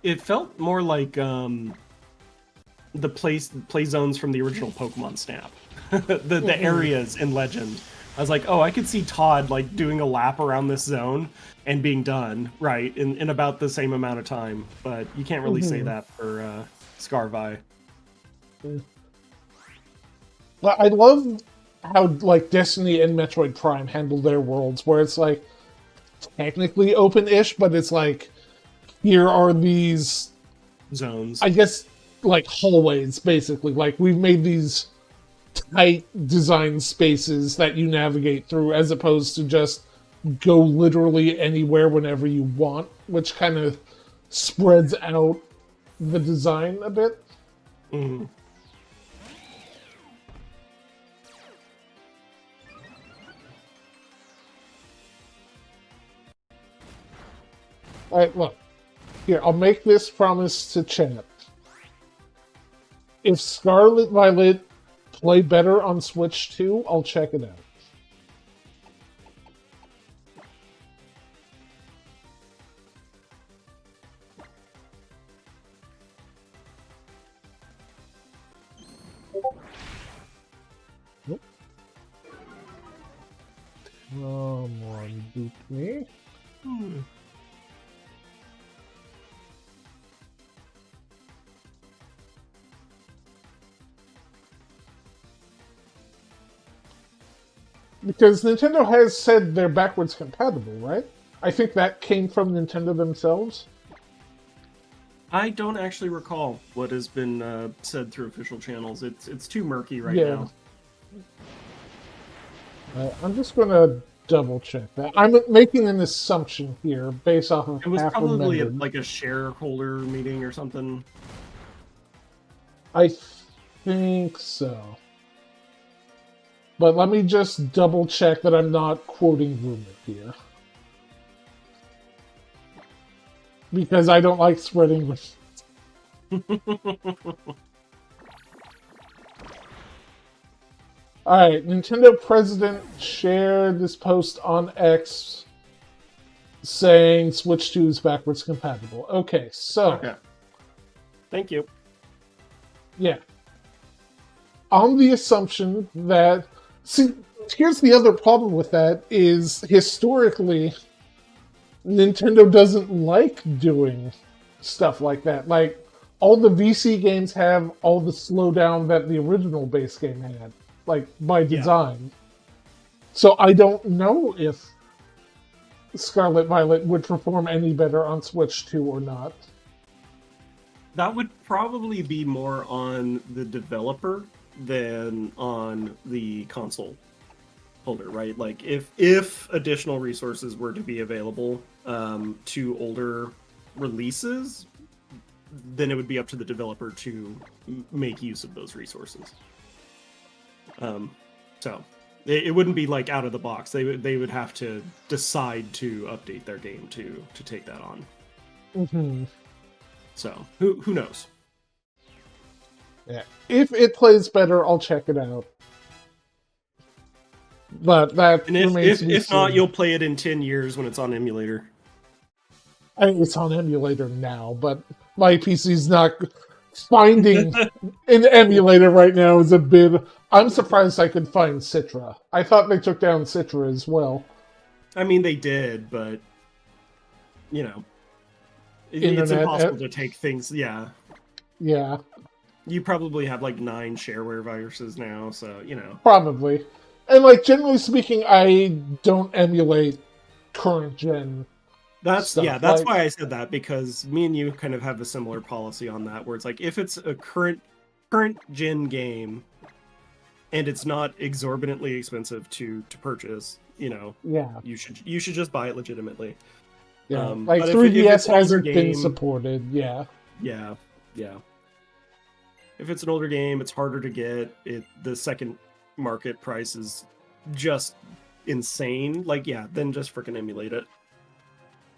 It felt more like the play zones from the original Pokemon Snap. the areas in Legend. I was like, oh, I could see Todd like doing a lap around this zone and being done, right, in about the same amount of time. But you can't really say that for Scarvi. Well, I love how like Destiny and Metroid Prime handle their worlds, where it's like technically open-ish, but it's like, here are these zones. I guess, like, hallways, basically. Like, we've made these tight design spaces that you navigate through, as opposed to just go literally anywhere whenever you want, which kind of spreads out the design a bit. Mm. Alright, look. Here, I'll make this promise to chat. If Scarlet Violet play better on Switch 2, I'll check it out. Nope. Come on, boot me. Because Nintendo has said they're backwards compatible, right? I think that came from Nintendo themselves. I don't actually recall what has been said through official channels. It's too murky right now. I'm just gonna double check that. I'm making an assumption here based off of It was half probably remembered. like a shareholder meeting or something. I think so. But let me just double check that I'm not quoting rumor here. Because I don't like spreading rumors. Alright, Nintendo president shared this post on X saying Switch 2 is backwards compatible. Okay, so... Okay. Thank you. Yeah. On the assumption that... See, here's the other problem with that, is historically, Nintendo doesn't like doing stuff like that. Like, all the VC games have all the slowdown that the original base game had, like, by design. Yeah. So I don't know if Scarlet Violet would perform any better on Switch 2 or not. That would probably be more on the developer than on the console holder, right? Like, if additional resources were to be available to older releases, then it would be up to the developer to make use of those resources. So it wouldn't be like out of the box. They would have to decide to update their game to take that on. Mm-hmm. So who knows? Yeah, if it plays better, I'll check it out. But that remains to be if not, you'll play it in 10 years when it's on emulator. I mean, it's on emulator now, but my PC's not finding an emulator right now is a bit... I'm surprised I could find Citra. I thought they took down Citra as well. I mean, they did, but you know, it's impossible to take things. Yeah. Yeah. You probably have like 9 shareware viruses now, so you know. Probably. And like generally speaking, I don't emulate current gen. That's why I said that, because me and you kind of have a similar policy on that, where it's like if it's a current gen game and it's not exorbitantly expensive to purchase, you know, you should just buy it legitimately. Yeah, like 3DS hasn't been supported. Yeah. If it's an older game, it's harder to get. The second market price is just insane. Like, then just freaking emulate it.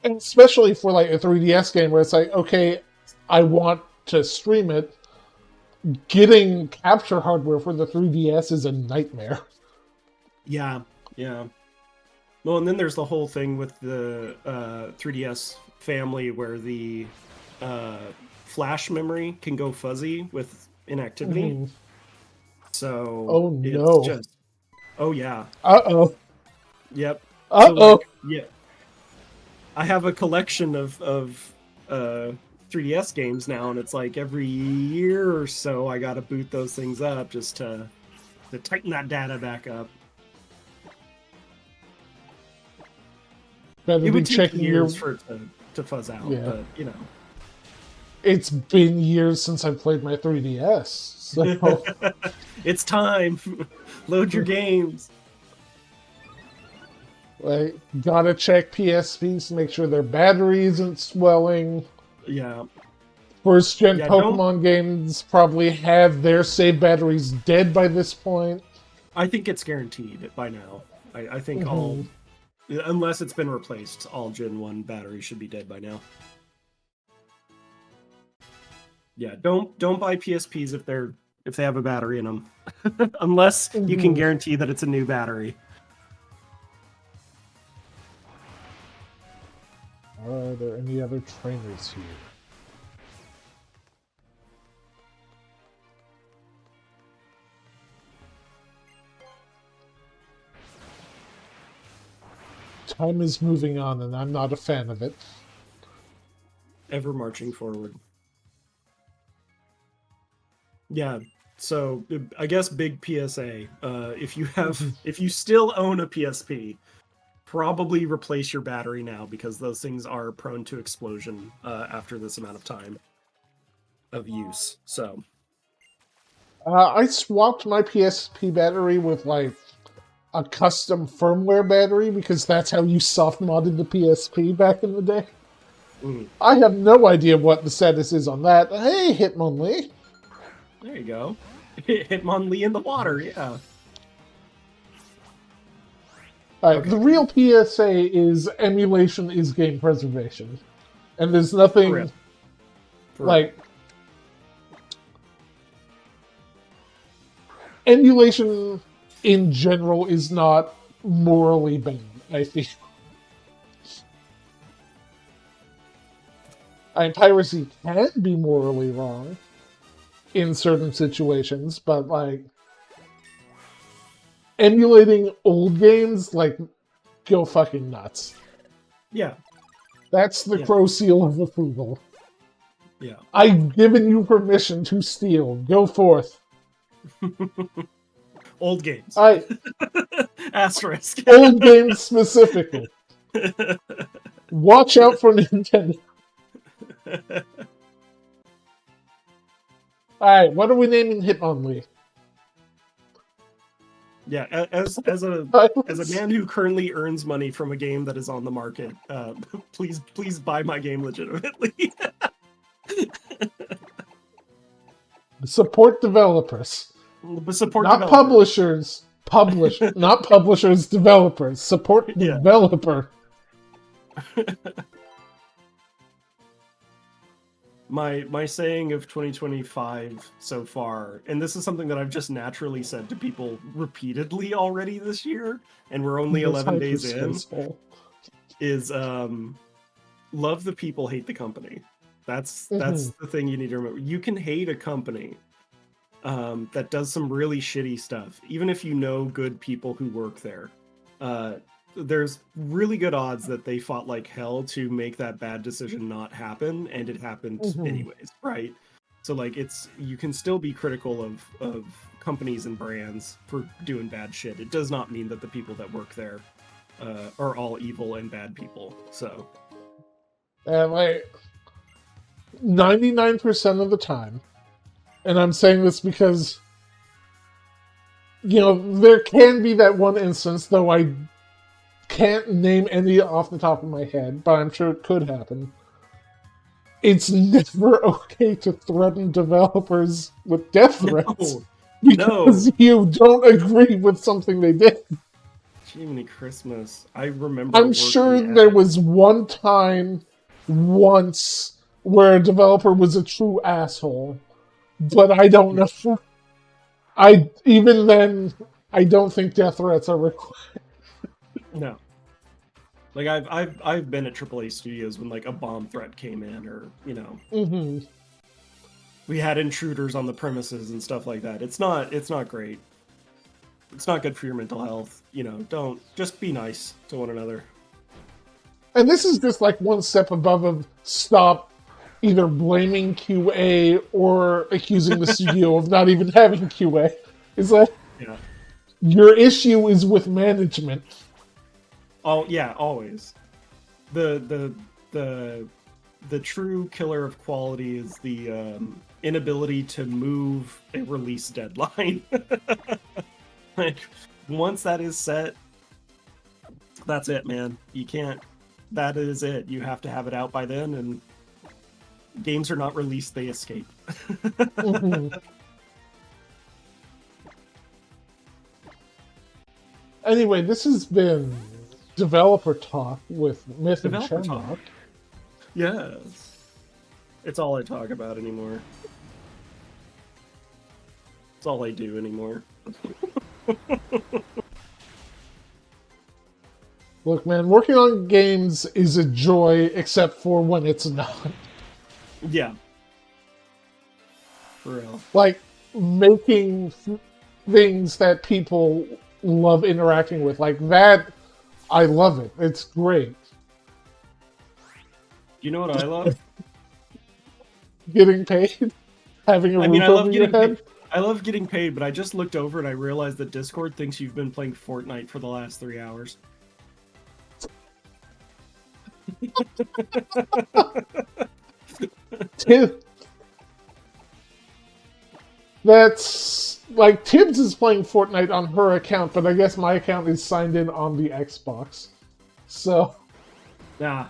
And especially for like a 3DS game where it's like, okay, I want to stream it. Getting capture hardware for the 3DS is a nightmare. Yeah. Well, and then there's the whole thing with the 3DS family where the flash memory can go fuzzy with inactivity. Mm-hmm. So oh yeah. Uh-oh. Yep. Uh-oh. So, like, yeah. I have a collection of 3DS games now, and it's like every year or so I gotta boot those things up just to tighten that data back up. It would take years for it to fuzz out, but you know. It's been years since I played my 3DS, so It's time. Load your games. like gotta check PSPs to make sure their battery isn't swelling. Yeah. First gen Yeah, Pokemon games probably have their save batteries dead by this point. I think it's guaranteed by now. I think all, unless it's been replaced, all Gen 1 batteries should be dead by now. Yeah, don't buy PSPs if they have a battery in them, unless you can guarantee that it's a new battery. Are there any other trainers here? Time is moving on, and I'm not a fan of it. Ever marching forward. Yeah, so I guess big PSA. If you still own a PSP, probably replace your battery now, because those things are prone to explosion after this amount of time of use. So I swapped my PSP battery with like a custom firmware battery because that's how you soft modded the PSP back in the day. I have no idea what the status is on that. Hey, Hitmonlee. there you go. Hitmonlee in the water, yeah. Alright, the real PSA is emulation is game preservation. And there's nothing like emulation in general is not morally bad, I think. I mean, piracy can be morally wrong in certain situations, but like emulating old games, like, go fucking nuts. Yeah. That's the Crow seal of approval. Yeah. I've given you permission to steal. Go forth. Old games. Asterisk. Old games specifically. Watch out for Nintendo. Alright, what are we naming Hitmonlee? Yeah, as a man who currently earns money from a game that is on the market, please buy my game legitimately. Support developers. Support not developers. publishers. Not publishers, developers. Support developer. My saying of 2025 so far, and this is something that I've just naturally said to people repeatedly already this year, and we're only 11 days in, is love the people, hate the company. That's the thing you need to remember. You can hate a company that does some really shitty stuff, even if you know good people who work there. There's really good odds that they fought like hell to make that bad decision not happen, and it happened anyways, right? So like you can still be critical of companies and brands for doing bad shit. It does not mean that the people that work there are all evil and bad people. So like 99% of the time, and I'm saying this because, you know, there can be that one instance, though I can't name any off the top of my head, but I'm sure it could happen. It's never okay to threaten developers with death threats because you don't agree with something they did. Jiminy Christmas. I remember. I'm sure there was one time, once, where a developer was a true asshole, but I don't know. Even then, I don't think death threats are required. No. Like I've been at AAA studios when like a bomb threat came in, or you know, we had intruders on the premises and stuff like that. It's not great. It's not good for your mental health. You know, just be nice to one another. And this is just like one step above of stop either blaming QA or accusing the studio of not even having QA. It's like your issue is with management. Oh yeah, always. The the true killer of quality is the inability to move a release deadline. Like, once that is set, that's it, man. You can't. That is it. You have to have it out by then, and games are not released; they escape. Anyway, this has been Developer Talk with Myth and Shamrock. Yes. It's all I talk about anymore. It's all I do anymore. Look, man, working on games is a joy, except for when it's not. Yeah. For real. Like, making things that people love interacting with. Like, that, I love it. It's great. You know what I love? Getting paid? Having a roof over your head? I love getting paid, but I just looked over and I realized that Discord thinks you've been playing Fortnite for the last 3 hours. That's like Tibbs is playing Fortnite on her account, but I guess my account is signed in on the Xbox. So, nah.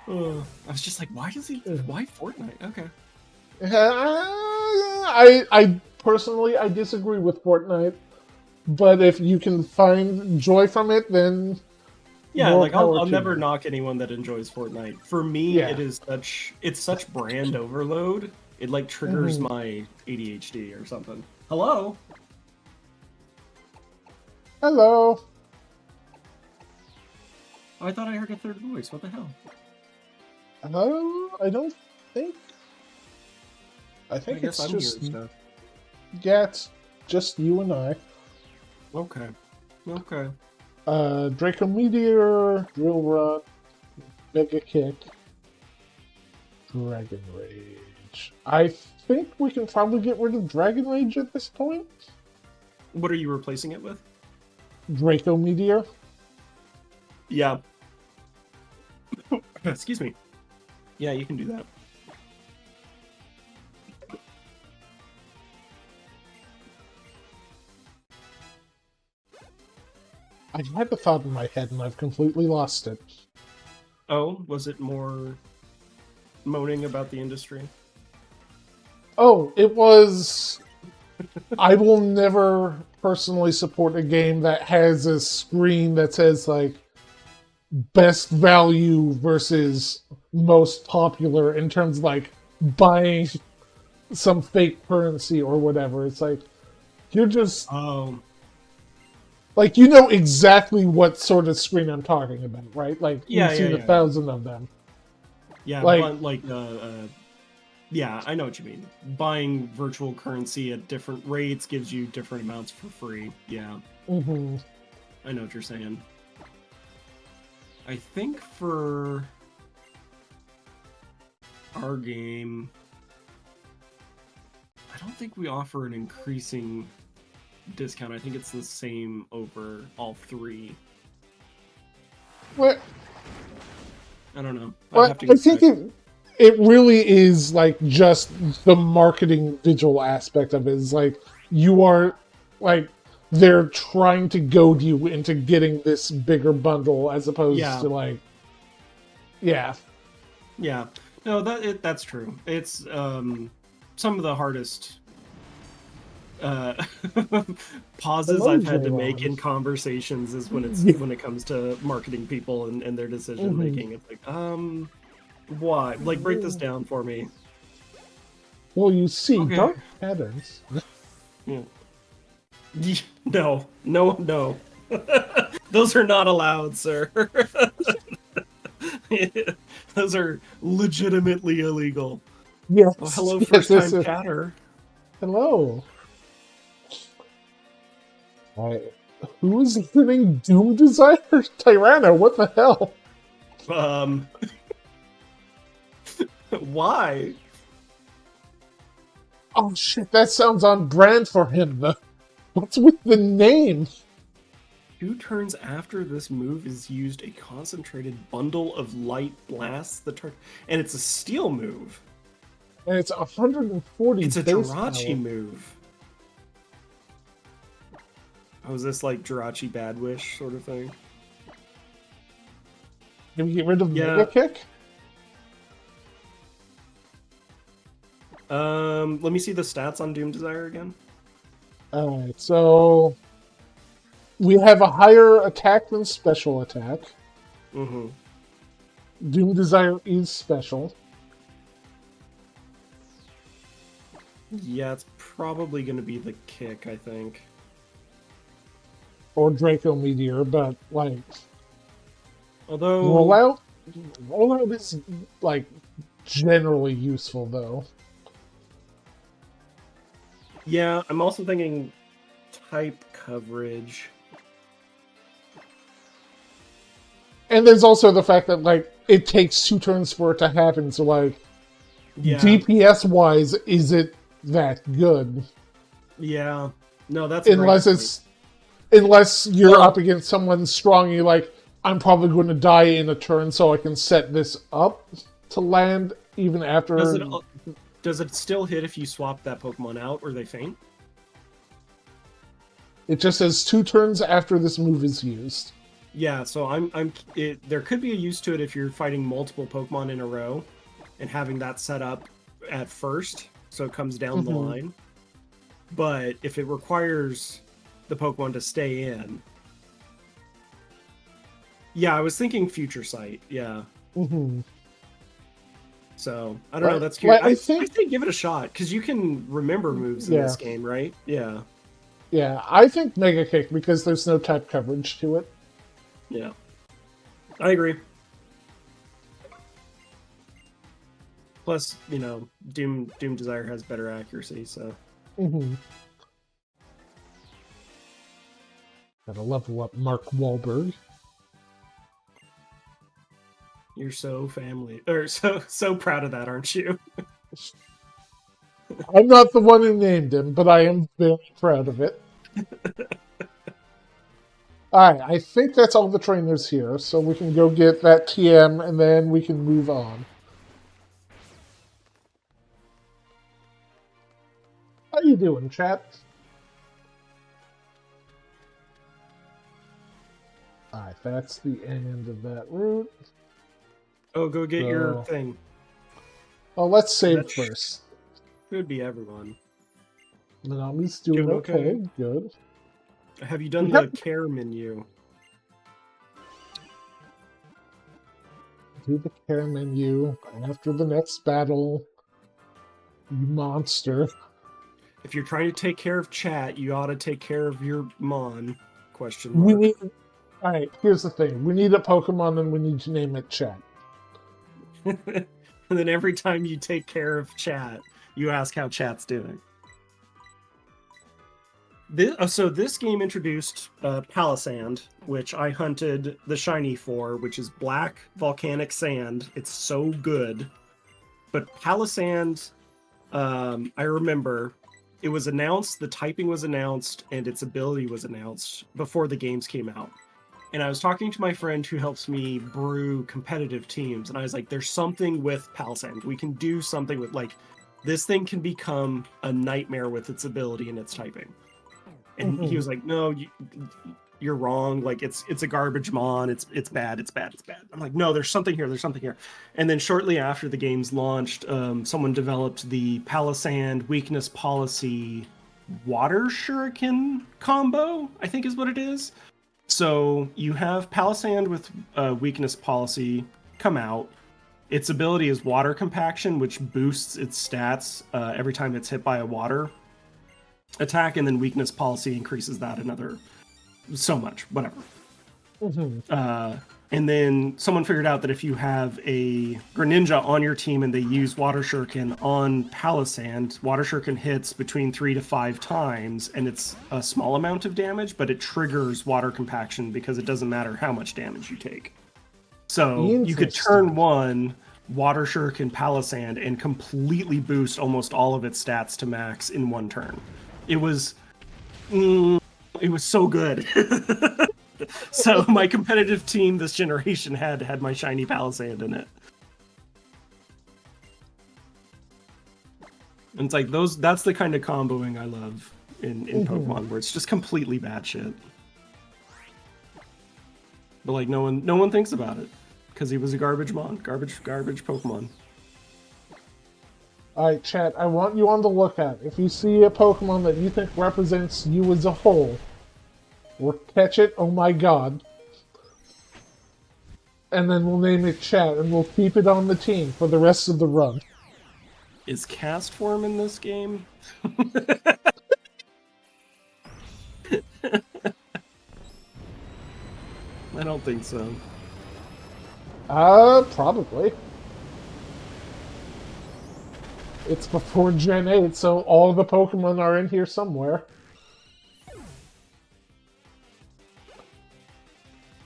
I was just like, why Fortnite? Okay. I personally I disagree with Fortnite, but if you can find joy from it, then yeah, like I'll never knock anyone that enjoys Fortnite. For me, Yeah. it's such brand overload. It like triggers my ADHD or something. Hello. Hello. Oh, I thought I heard a third voice. What the hell? I don't think. I think guess it's I'm just hearing stuff. yeah, it's just you and I. Okay. Okay. Draco Meteor, Drill Run, Mega Kick, Dragon Rage. I think we can probably get rid of Dragon Rage at this point. What are you replacing it with? Draco Meteor. Yeah. Excuse me. Yeah, you can do that. I had the thought in my head and I've completely lost it. Oh, was it more moaning about the industry? Oh, it was... I will never personally support a game that has a screen that says, like, best value versus most popular in terms of, like, buying some fake currency or whatever. It's like, you're just... Like, you know exactly what sort of screen I'm talking about, right? Like, you've seen 1,000 of them. Yeah, yeah, I know what you mean. Buying virtual currency at different rates gives you different amounts for free. Yeah. Mm-hmm. I know what you're saying. I think for our game, I don't think we offer an increasing discount. I think it's the same over all three. What? I don't know. Well, I think it really is like just the marketing visual aspect of it. Is like you are like they're trying to goad you into getting this bigger bundle as opposed to like yeah. No, that's true. It's some of the hardest pauses I've had to make in conversations is when it comes to marketing people and their decision making. It's like, why? Like, break this down for me. Well, you see, dark patterns. Yeah. No. Those are not allowed, sir. Those are legitimately illegal. Yes. Oh, hello, first-time chatter. Hello. Who is listening? Doom Designer? Tyranno, what the hell? Why? Oh shit, that sounds on brand for him, though. What's with the name? 2 turns after this move is used, a concentrated bundle of light blasts the target. And it's a steel move. And it's 140 It's a base Jirachi power. move. Oh, is this like Jirachi Bad Wish sort of thing? Can we get rid of Mega Kick? Let me see the stats on Doom Desire again. Alright, so we have a higher attack than special attack. Mm-hmm. Doom Desire is special. Yeah, it's probably going to be the kick, I think. Or Draco Meteor, but like... Although... Rollout is, like, generally useful, though. Yeah, I'm also thinking type coverage. And there's also the fact that, like, it takes 2 turns for it to happen, so, like, yeah. DPS-wise, is it that good? Yeah. No, that's Unless you're up against someone strong and you're like, I'm probably going to die in a turn, so I can set this up to land even after... Does it still hit if you swap that Pokemon out, or they faint? It just says 2 turns after this move is used. Yeah, so there could be a use to it if you're fighting multiple Pokemon in a row and having that set up at first, so it comes down the line. But if it requires the Pokemon to stay in... Yeah, I was thinking Future Sight, yeah. So, I don't know, that's curious. I think give it a shot, because you can remember moves in this game, right? Yeah. Yeah, I think Mega Kick, because there's no type coverage to it. Yeah. I agree. Plus, you know, Doom Desire has better accuracy, so... Gotta level up Mark Wahlberg. You're so so proud of that, aren't you? I'm not the one who named him, but I am very proud of it. Alright, I think that's all the trainers here, so we can go get that TM and then we can move on. How you doing, chat? Alright, that's the end of that route. Oh, go get your thing. Well, let's save first. Could be everyone. Nanami's doing okay. Good. Have you done the care menu? Do the care menu after the next battle. You monster. If you're trying to take care of chat, you ought to take care of your Mon. Question mark. Alright, here's the thing. We need a Pokemon and we need to name it Chat. And then every time you take care of chat, you ask how chat's doing. So this game introduced Palisand, which I hunted the shiny for, which is black volcanic sand. It's so good. But Palisand, I remember, it was announced, the typing was announced, and its ability was announced before the games came out. And I was talking to my friend who helps me brew competitive teams, and I was like, there's something with Palisand. We can do something with, like, this thing can become a nightmare with its ability and its typing. And he was like, no, you're wrong. Like, it's a garbage mon. It's bad. It's bad. It's bad. I'm like, no, there's something here. There's something here. And then shortly after the games launched, someone developed the Palisand weakness policy water shuriken combo, I think is what it is. So you have Palisand with weakness policy come out. Its ability is water compaction, which boosts its stats every time it's hit by a water attack, and then weakness policy increases that another so much, whatever. And then someone figured out that if you have a Greninja on your team and they use Water Shuriken on Palisand, Water Shuriken hits between 3 to 5 times, and it's a small amount of damage, but it triggers Water Compaction because it doesn't matter how much damage you take. So you could turn 1 Water Shuriken Palisand and completely boost almost all of its stats to max in one turn. It was so good. So my competitive team this generation had my shiny Palisand in it. And it's like that's the kind of comboing I love in Pokemon, where it's just completely batshit. But like no one thinks about it because he was a garbage Pokemon. All right, chat. I want you on the lookout. If you see a Pokemon that you think represents you as a whole, or catch it, oh my god, and then we'll name it chat, and we'll keep it on the team for the rest of the run. Is Cast Form in this game? I don't think so. Probably. It's before Gen 8, so all the Pokemon are in here somewhere.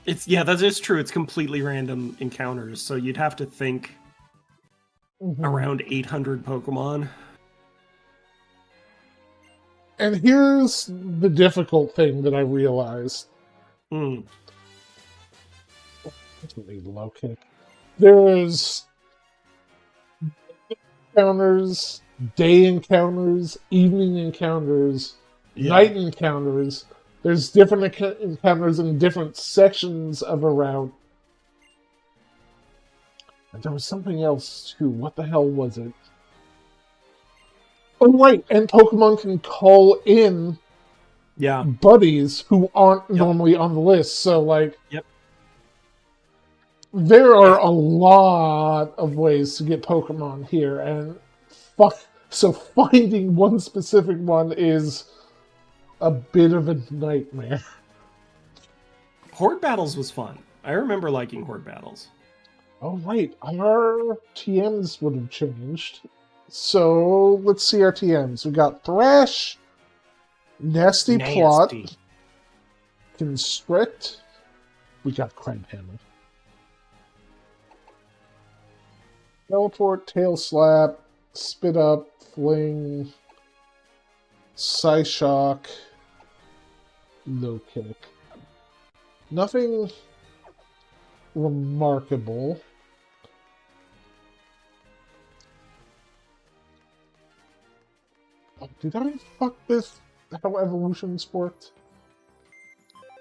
That is true. It's completely random encounters, so you'd have to think around 800 Pokemon. And here's the difficult thing that I realized. Low kick. There's encounters, day encounters, evening encounters, night encounters. There's different encounters in different sections of a route. And there was something else too. What the hell was it? Oh, right. And Pokemon can call in buddies who aren't normally on the list. So, like, there are a lot of ways to get Pokemon here. And so finding one specific one is a bit of a nightmare. Horde Battles was fun. I remember liking Horde Battles. Oh, right. Our TMs would have changed. So, let's see our TMs. We got Thrash, Nasty Plot, Constrict. We got Crabhammer. Teleport, Tail Slap, Spit Up, Fling, Psyshock, Low Kick. Nothing remarkable. Did I fuck this? How evolutions worked?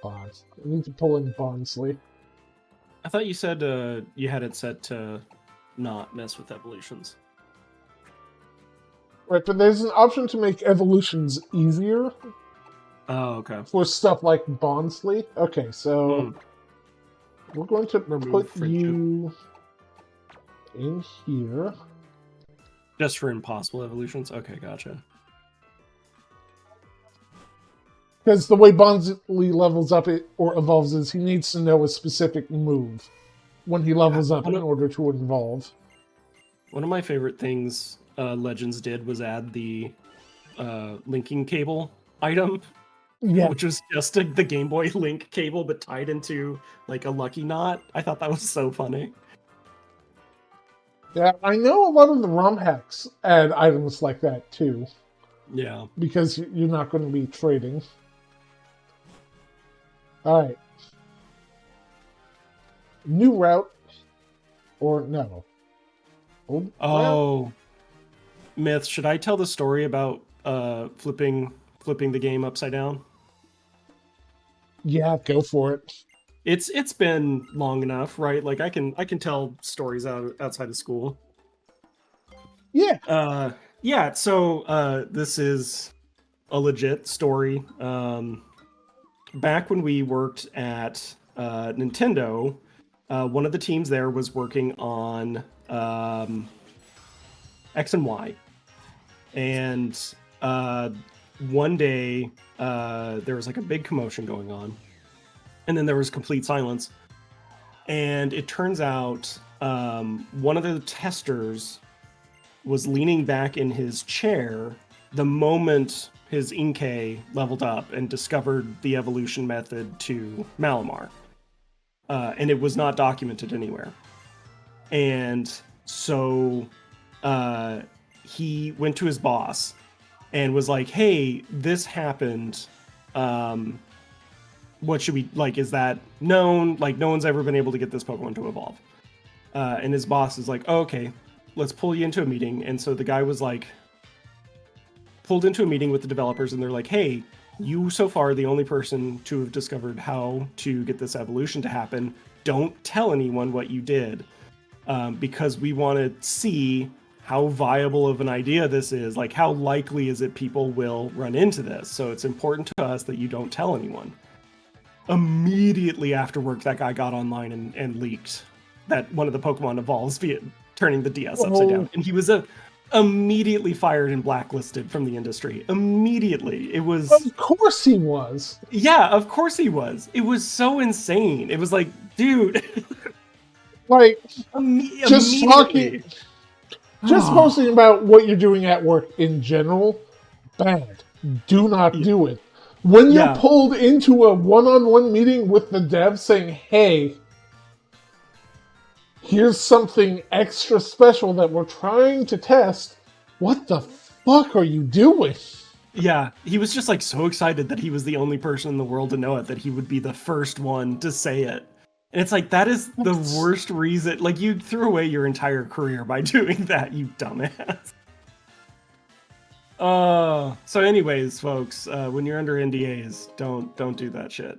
Bonds. I need to pull in Bondsley. I thought you said you had it set to not mess with evolutions. Right, but there's an option to make evolutions easier. Oh, okay. For stuff like Bondsley. Okay, so we're going to put you in here. Just for impossible evolutions? Okay, gotcha. Because the way Bondsley levels up or evolves is he needs to know a specific move when he levels up in order to evolve. One of my favorite things Legends did was add the linking cable item, which was just the Game Boy Link cable but tied into like a lucky knot. I thought that was so funny. Yeah, I know a lot of the ROM hacks add items like that too. Yeah. Because you're not going to be trading. Alright. New route. Or no. Old route? Myth, should I tell the story about flipping the game upside down? Yeah, go for it. It's been long enough, right? Like I can tell stories outside of school. Yeah. Yeah, so this is a legit story. Back when we worked at Nintendo, one of the teams there was working on X and Y. And one day there was like a big commotion going on. And then there was complete silence. And it turns out one of the testers was leaning back in his chair the moment his Inkay leveled up and discovered the evolution method to Malamar. And it was not documented anywhere. And so he went to his boss and was like, hey, this happened. what should we, like, is that known? Like, no one's ever been able to get this Pokemon to evolve. And his boss is like, oh, okay, let's pull you into a meeting. And so the guy was like, pulled into a meeting with the developers, and they're like, hey, you so far are the only person to have discovered how to get this evolution to happen. Don't tell anyone what you did, because we want to see how viable of an idea this is. Like, how likely is it people will run into this? So it's important to us that you don't tell anyone. Immediately after work, that guy got online and leaked that one of the Pokemon evolves via turning the DS upside down. And he was immediately fired and blacklisted from the industry. Immediately. It was... Of course he was. Yeah, of course he was. It was so insane. It was like, dude... Like, just talking... Just posting about what you're doing at work in general, bad. Do not do it. When you're pulled into a one-on-one meeting with the dev saying, hey, here's something extra special that we're trying to test, what the fuck are you doing? Yeah, he was just like so excited that he was the only person in the world to know it, that he would be the first one to say it. And it's like, that is the worst reason. Like, you threw away your entire career by doing that, you dumbass. So anyways, folks, when you're under NDAs, don't do that shit.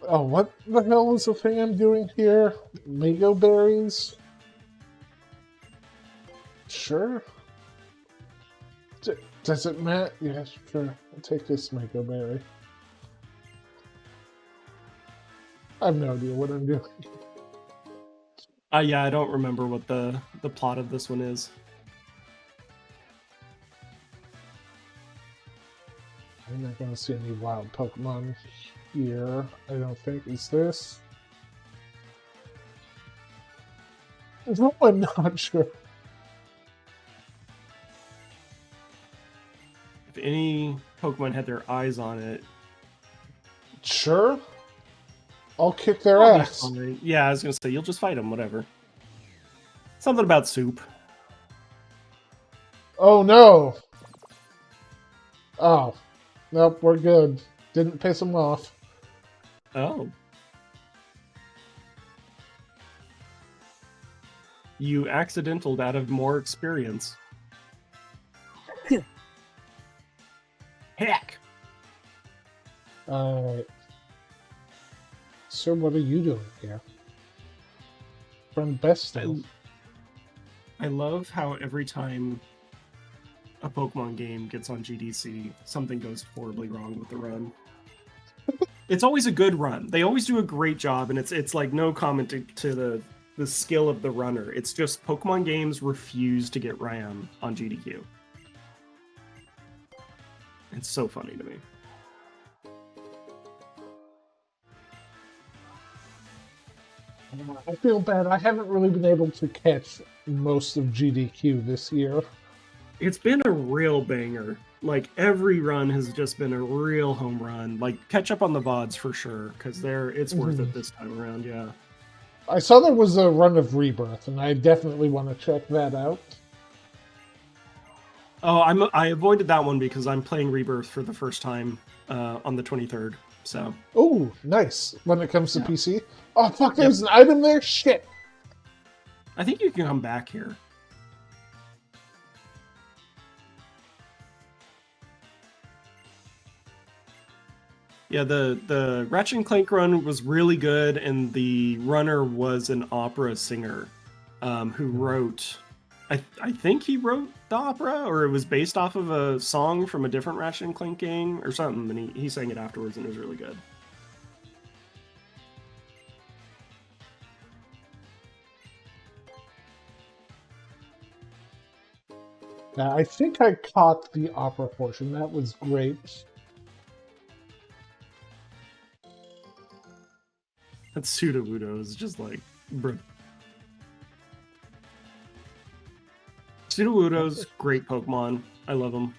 Oh, what the hell is the thing I'm doing here? Mango berries? Sure. Does it matter? Yeah, sure. I'll take this mango berry. I have no idea what I'm doing. Yeah, I don't remember what the plot of this one is. I'm not going to see any wild Pokemon here, I don't think. Is this? No, I'm not sure. If any Pokemon had their eyes on it... Sure. I'll kick their ass. Yeah, I was going to say, you'll just fight them, whatever. Something about soup. Oh, no. Oh. Nope, we're good. Didn't piss him off. Oh. You accidentaled out of more experience. Heck! Alright. So what are you doing here? From Bestie. I love how every time a Pokemon game gets on GDC, something goes horribly wrong with the run. It's always a good run. They always do a great job, and it's like no comment to the skill of the runner. It's just Pokemon games refuse to get ran on GDQ. It's so funny to me. I feel bad. I haven't really been able to catch most of GDQ this year. It's been a real banger. Like, every run has just been a real home run. Like, catch up on the VODs for sure, because it's worth it this time around, yeah. I saw there was a run of Rebirth, and I definitely want to check that out. Oh, I avoided that one because I'm playing Rebirth for the first time on the 23rd, so... Oh, nice. When it comes to PC. Oh, fuck, there's an item there? Shit! I think you can come back here. Yeah, the Ratchet and Clank run was really good, and the runner was an opera singer who wrote... I think he wrote the opera, or it was based off of a song from a different Ratchet and Clank game, or something, and he sang it afterwards, and it was really good. Now, I think I caught the opera portion. That was great. That Sudowoodo is just like... Sudowoodo's great Pokemon. I love him.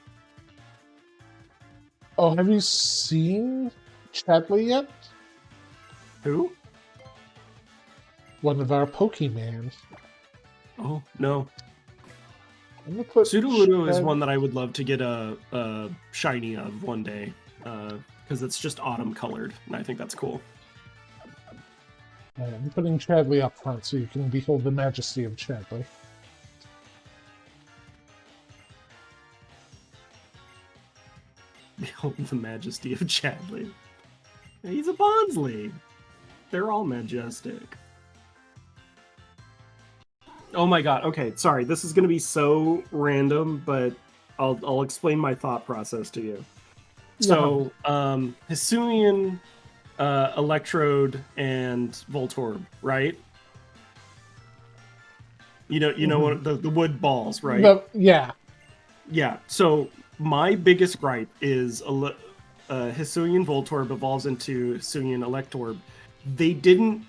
Oh, have you seen Chadley yet? Who? One of our Pokemon. Oh, no. I'm gonna put Sudowoodo is one that I would love to get a shiny of one day, because it's just autumn colored, and I think that's cool. I'm putting Chadley up front so you can behold the majesty of Chadley. Behold the majesty of Chadley. He's a Bonsly. They're all majestic. Oh my god, okay, sorry, this is gonna be so random, but I'll explain my thought process to you. So, Hisuian, Electrode, and Voltorb, right? You know what the wood balls, right? Yeah. Yeah, so my biggest gripe is Hisuian Voltorb evolves into Hisuian Electorb. They didn't...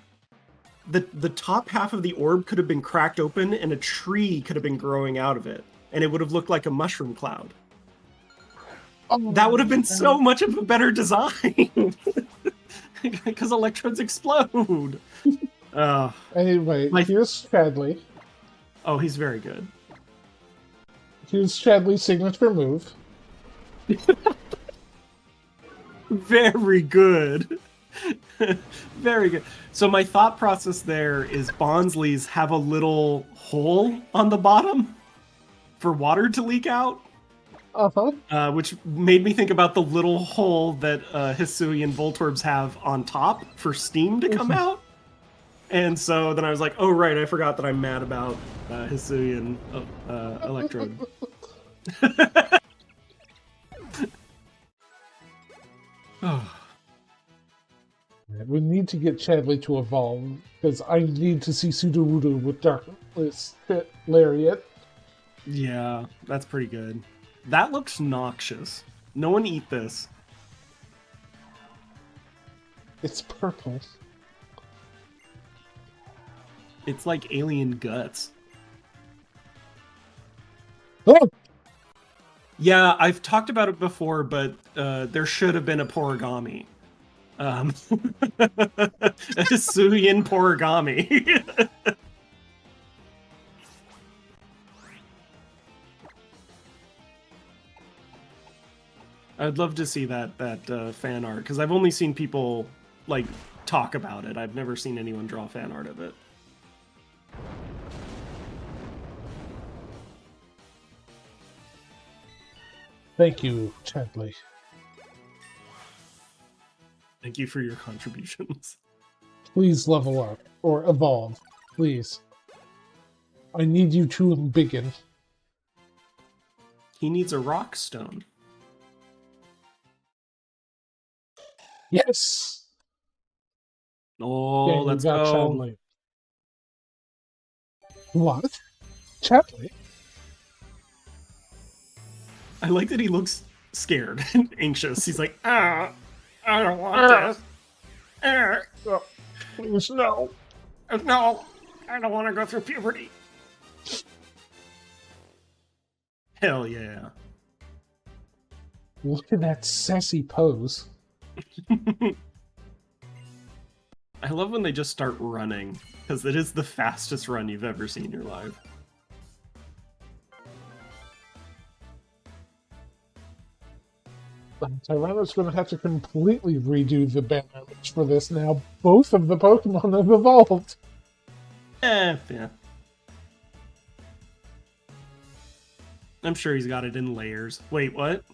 The top half of the orb could have been cracked open and a tree could have been growing out of it. And it would have looked like a mushroom cloud. Oh, that would have been so much of a better design. Because electrodes explode. Anyway, here's Chadley. Oh, he's very good. Here's Chadley's signature move. Very good. Very good. So my thought process there is Bonsleys have a little hole on the bottom for water to leak out. Which made me think about the little hole that Hisuian Voltorbs have on top for steam to come out. And so then I was like, oh right, I forgot that I'm mad about Hisuian Electrode. We need to get Chadley to evolve, because I need to see Sudowoodo with Darkness Lariat. Yeah, that's pretty good. That looks noxious. No one eat this. It's purple. It's like alien guts. Oh! Yeah, I've talked about it before, but there should have been a Porigami. A Hisuian Porigami. I'd love to see that fan art, because I've only seen people like talk about it. I've never seen anyone draw fan art of it. Thank you, Chadley. Thank you for your contributions. Please level up, or evolve, please. I need you to embiggen. He needs a rock stone. Yes! Oh, let's go. Chadley. What? Chadley? I like that he looks scared and anxious. He's like, I don't want this. Please, no. No, I don't want to go through puberty. Hell yeah. Look at that sassy pose. I love when they just start running, because it is the fastest run you've ever seen in your life. Tyranno's going to have to completely redo the banner image for this now. Both of the Pokemon have evolved. Yeah. I'm sure he's got it in layers. Wait, what?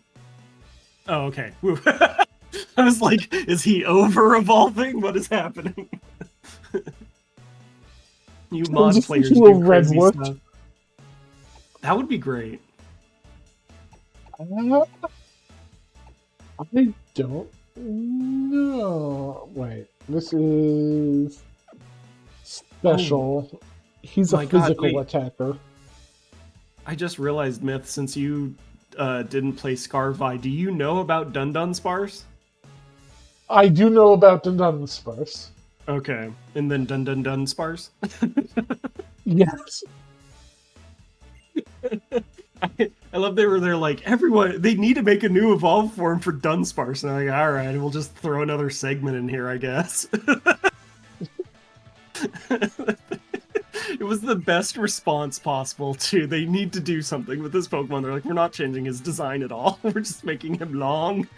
Oh, okay. I was like, is he over-evolving? What is happening? You mod players do crazy stuff. That would be great. I don't know. Wait, this is special. Oh, he's a physical attacker. I just realized, Myth, since you didn't play Scarvi, do you know about Dunsparce? I do know about Dunsparce. Okay, and then Dunsparce? Yes. I love they were there like, everyone, they need to make a new evolve form for Dunsparce. And I'm like, alright, we'll just throw another segment in here, I guess. It It was the best response possible, too. They need to do something with this Pokemon. They're like, we're not changing his design at all. We're just making him long.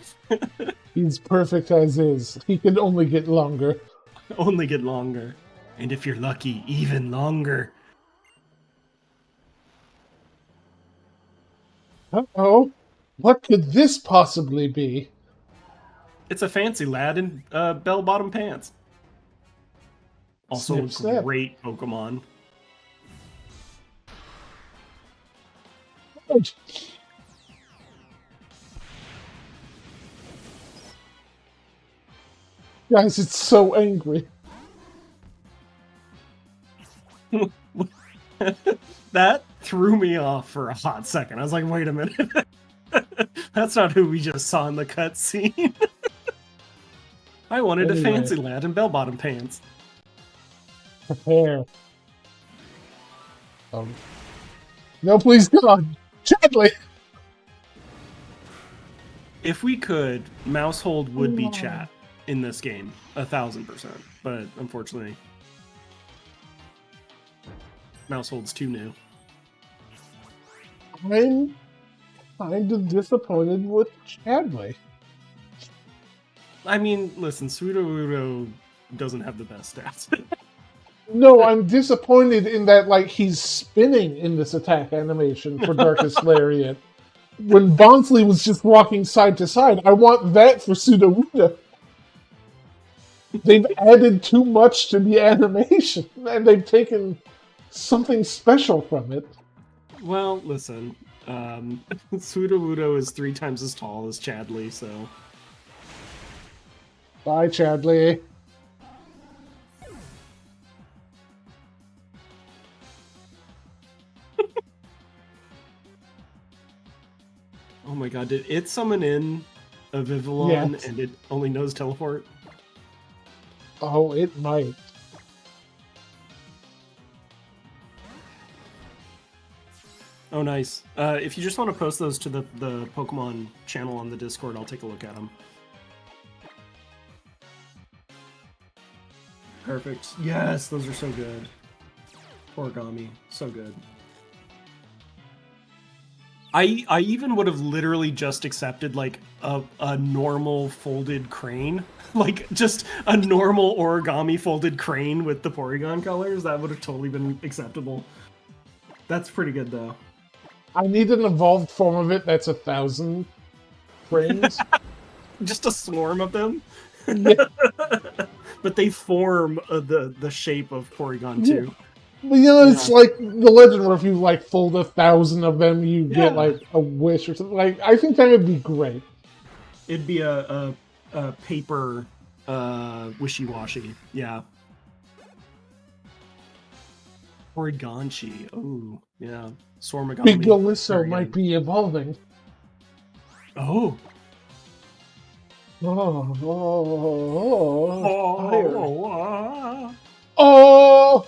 He's perfect as is. He can only get longer. Only get longer. And if you're lucky, even longer. Uh-oh. What could this possibly be? It's a fancy lad in bell-bottom pants. Also Snip, snap. a great Pokemon. Guys, it's so angry. That threw me off for a hot second. I was like, wait a minute. That's not who we just saw in the cutscene. I wanted a fancy lad in bell-bottom pants. Prepare. No, please, God. Chadley! If we could, Mousehold would be chat in this game. 1000%. But unfortunately, Mousehold's too new. I'm kind of disappointed with Chadley. I mean, listen, Sudowoodo doesn't have the best stats. No, I'm disappointed in that, like, he's spinning in this attack animation for Darkest Lariat. When Bonsley was just walking side to side, I want that for Sudowoodo. They've added too much to the animation, and they've taken something special from it. Well, listen, Sudowoodo is 3 times as tall as Chadley, so... Bye, Chadley. Oh my god, did it summon in a Vivillon Yes. and it only knows Teleport? Oh, it might. Oh, nice. If you just want to post those to the Pokemon channel on the Discord, I'll take a look at them. Perfect. Yes, those are so good. Origami, so good. I even would have literally just accepted like a normal folded crane, like just a normal origami folded crane with the Porygon colors. That would have totally been acceptable. That's pretty good though. I need an evolved form of it that's 1,000 frames. Just a swarm of them. Yeah. But they form the shape of Porygon too. But you know, it's like the legend where if you like fold 1,000 of them, you get like a wish or something. Like, I think that would be great. It'd be a paper wishy-washy. Yeah. Porygonchi. Oh, yeah. Swarmagami. Big Galisso might be evolving. Oh. Oh!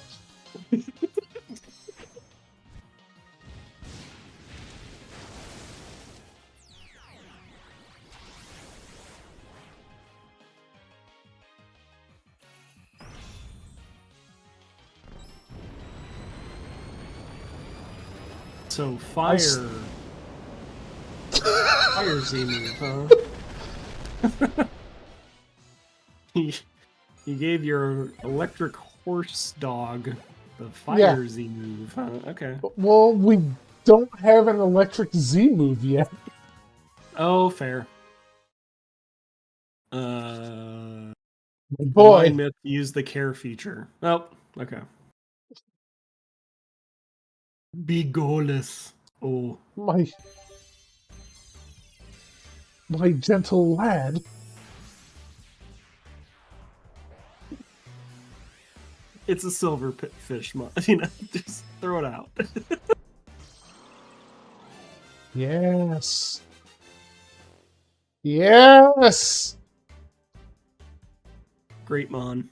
So fire. Fire Z move, huh? You gave your electric horse dog the fire Z move, huh? Okay. Well, we don't have an electric Z move yet. Oh, fair. Boy. Myth used the care feature. Oh, okay. Be goalless. Oh. My gentle lad. It's a silver fish, you know, just throw it out. Yes. Yes! Great Mon.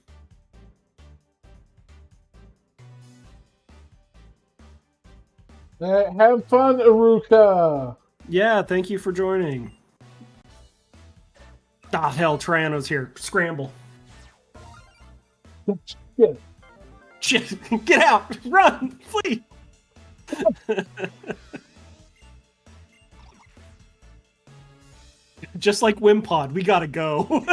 Have fun, Iruka! Yeah, thank you for joining. Ah, hell, Triano's here. Scramble. Yeah. Shit! Get out! Run! Flee! Just like Wimpod, we gotta go.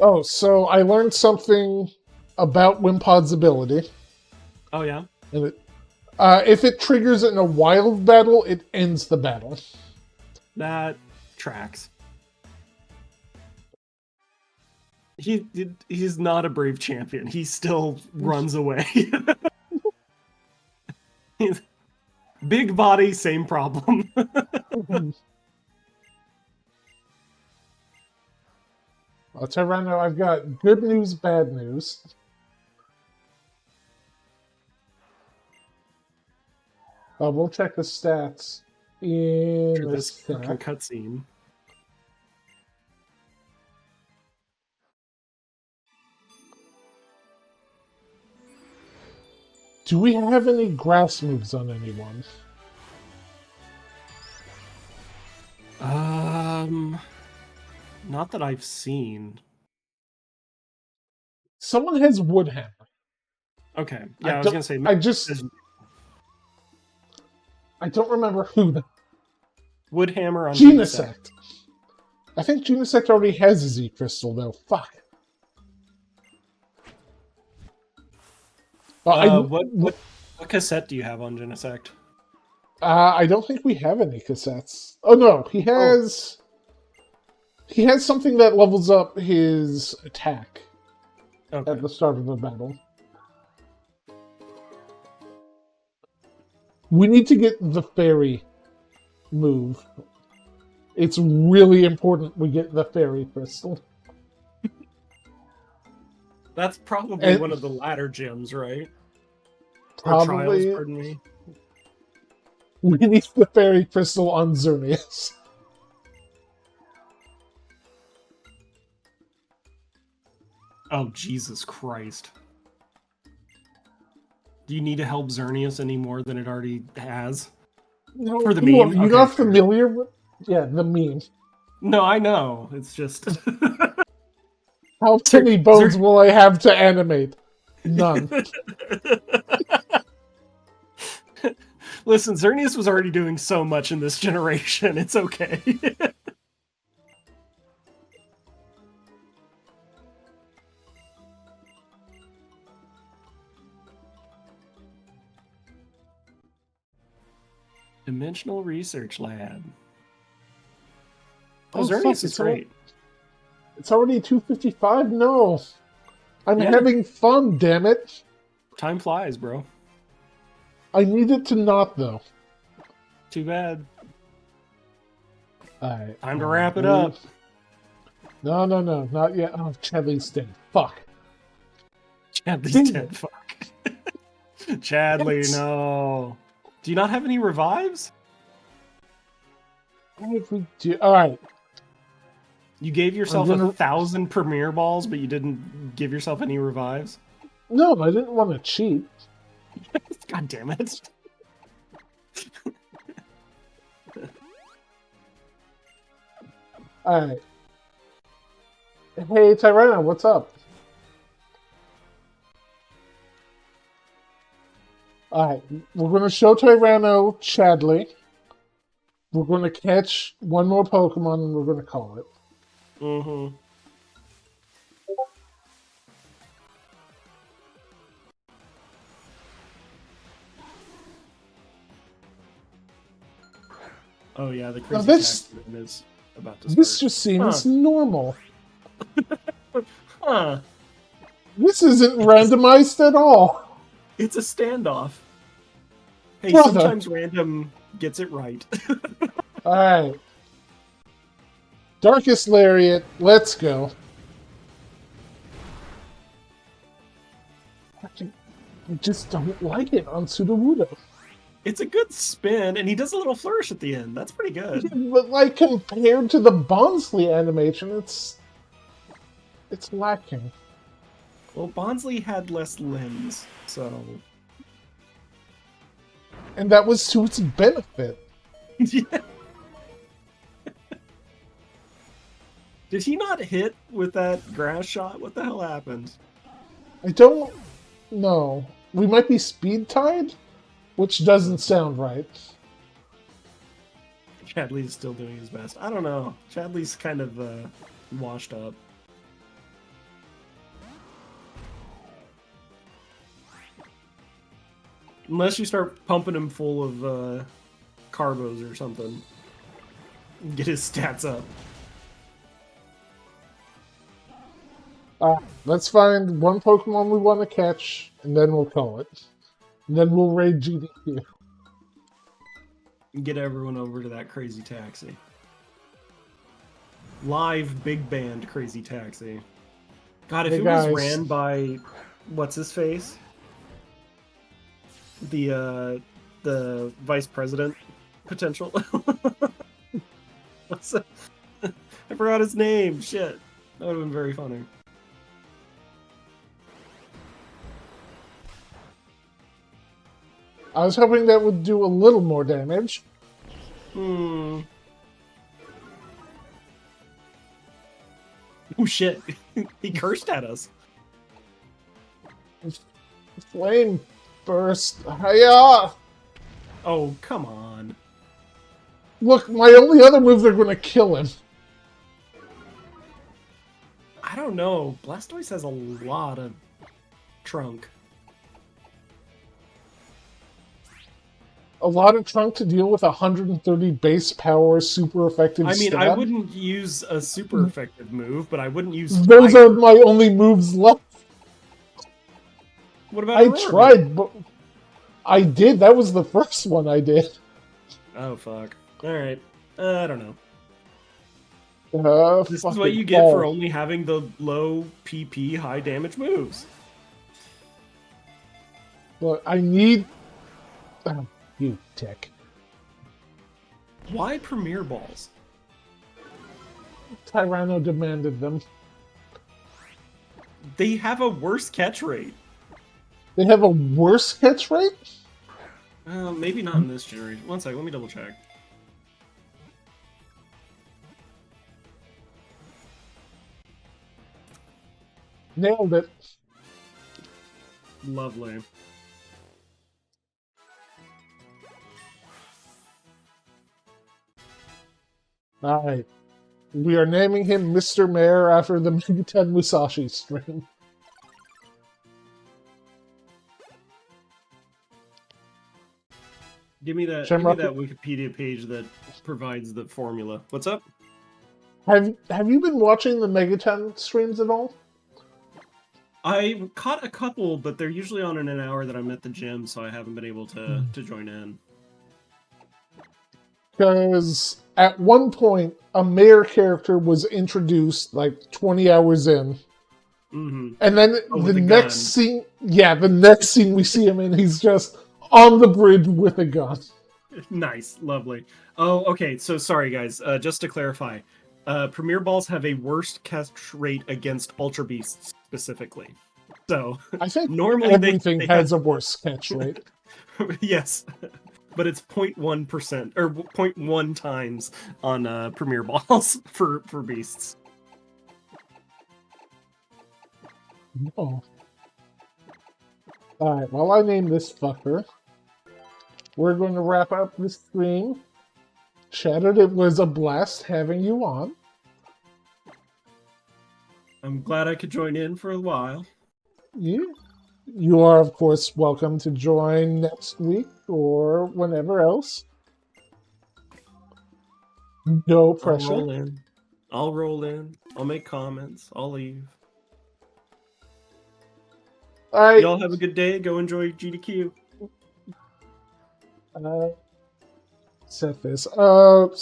Oh, so I learned something about Wimpod's ability. Oh, yeah? And if it triggers in a wild battle, it ends the battle. That tracks. He's not a brave champion. He still runs away. Big body, same problem. I'll tell you right now, I've got good news, bad news. We'll check the stats in this fucking cutscene. Do we have any grass moves on anyone? Not that I've seen. Someone has Woodhammer. Okay, yeah, I was gonna say. I don't remember who. Woodhammer on Genesect. I think Genesect already has a Z Crystal, though. Fuck. What cassette do you have on Genesect? I don't think we have any cassettes. Oh no, he has. He has something that levels up his attack at the start of the battle. We need to get the fairy move. It's really important we get the fairy crystal. That's probably one of the latter gems, right? Probably. Trials, pardon me. We need the fairy crystal on Xerneas. Oh, Jesus Christ. Do you need to help Xerneas any more than it already has? No, for the meme? You're not familiar with... Yeah, the meme. No, I know. It's just... How many bones will I have to animate? None. Listen, Xerneas was already doing so much in this generation. It's okay. Dimensional Research Lab. Oh, Xerneas is great. It's already 2:55? No. I'm having fun, damn it. Time flies, bro. I need it to not, though. Too bad. Alright. Time to wrap it up. No, not yet. Oh, Chadley's dead. Fuck. Chadley's dead, fuck. Chadley, no. Do you not have any revives? What if we do? Alright. You gave yourself 1,000 Premier Balls, but you didn't give yourself any revives? No, I didn't want to cheat. God damn it. Alright. Hey, Tyrena, what's up? Alright, we're going to show Tyrano Chadley. We're going to catch one more Pokemon and we're going to call it. Mm-hmm. Oh yeah, the crazy is about to start. This just seems normal. Huh. This isn't randomized at all. It's a standoff. Hey, Brother. Sometimes random gets it right. Alright. Darkest Lariat, let's go. I just don't like it on Sudowoodo. It's a good spin, and he does a little flourish at the end. That's pretty good. Yeah, but like compared to the Bonsly animation, it's lacking. Well, Bonsly had less limbs, so... And that was to its benefit. Yeah. Did he not hit with that grass shot? What the hell happened? I don't know. We might be speed tied, which doesn't sound right. Chadley's still doing his best. I don't know. Chadley's kind of washed up. Unless you start pumping him full of carbos or something. Get his stats up. Let's find one Pokemon we want to catch, and then we'll call it. And then we'll raid GDQ. Get everyone over to that crazy taxi. Live big band crazy taxi. God, if hey it guys. was ran by what's his face? The vice president potential. What's that? I forgot his name. Shit. That would have been very funny. I was hoping that would do a little more damage. Oh shit. He cursed at us. Flame burst. Hiya! Oh, come on. Look, my only other moves are going to kill him. I don't know. Blastoise has a lot of trunk. A lot of trunk to deal with 130 base power, super effective I mean, stab. I wouldn't use a super effective move, but I wouldn't use Those fire. are my only moves left. What about I Aurora? tried, but I did. That was the first one I did. Oh, fuck. Alright. I don't know. This is what you get for only having the low PP, high damage moves. Look, I need... Oh, you dick. Why Premier Balls? Tyranno demanded them. They have a worse catch rate. They have a worse catch rate? Maybe not in this generation. One sec, let me double check. Nailed it. Lovely. Alright. We are naming him Mr. Mayor after the Megaten Musashi stream. Give me that Wikipedia page that provides the formula. What's up? Have you been watching the Megaten streams at all? I caught a couple, but they're usually on in an hour that I'm at the gym, so I haven't been able to join in. Because at one point, a mayor character was introduced like 20 hours in. Mm-hmm. And then the next scene, the next scene we see him in, he's just on the bridge with a gun. Nice, lovely. Oh, okay, so sorry guys, just to clarify. Premier Balls have a worse catch rate against Ultra Beasts specifically. So I think normally everything has a worse catch rate. Yes, but it's 0.1% or 0.1 times on Premier Balls for Beasts. Oh. Alright, while I name this fucker, we're going to wrap up this stream. Shattered, it was a blast having you on. I'm glad I could join in for a while. Yeah. You are, of course, welcome to join next week or whenever else. No pressure. I'll roll in. I'll make comments. I'll leave. All right. Y'all have a good day. Go enjoy GDQ. Set this up.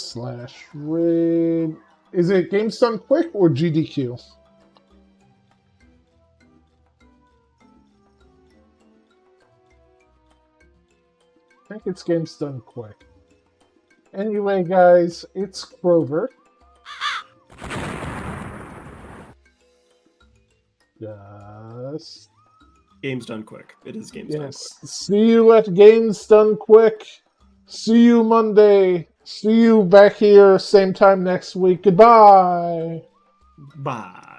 /raid. Is it Games Done Quick or GDQ? I think it's Games Done Quick. Anyway, guys, it's Grover. Just... Games Done Quick. It is Games Done Quick. See you at Games Done Quick. See you Monday. See you back here same time next week. Goodbye. Bye.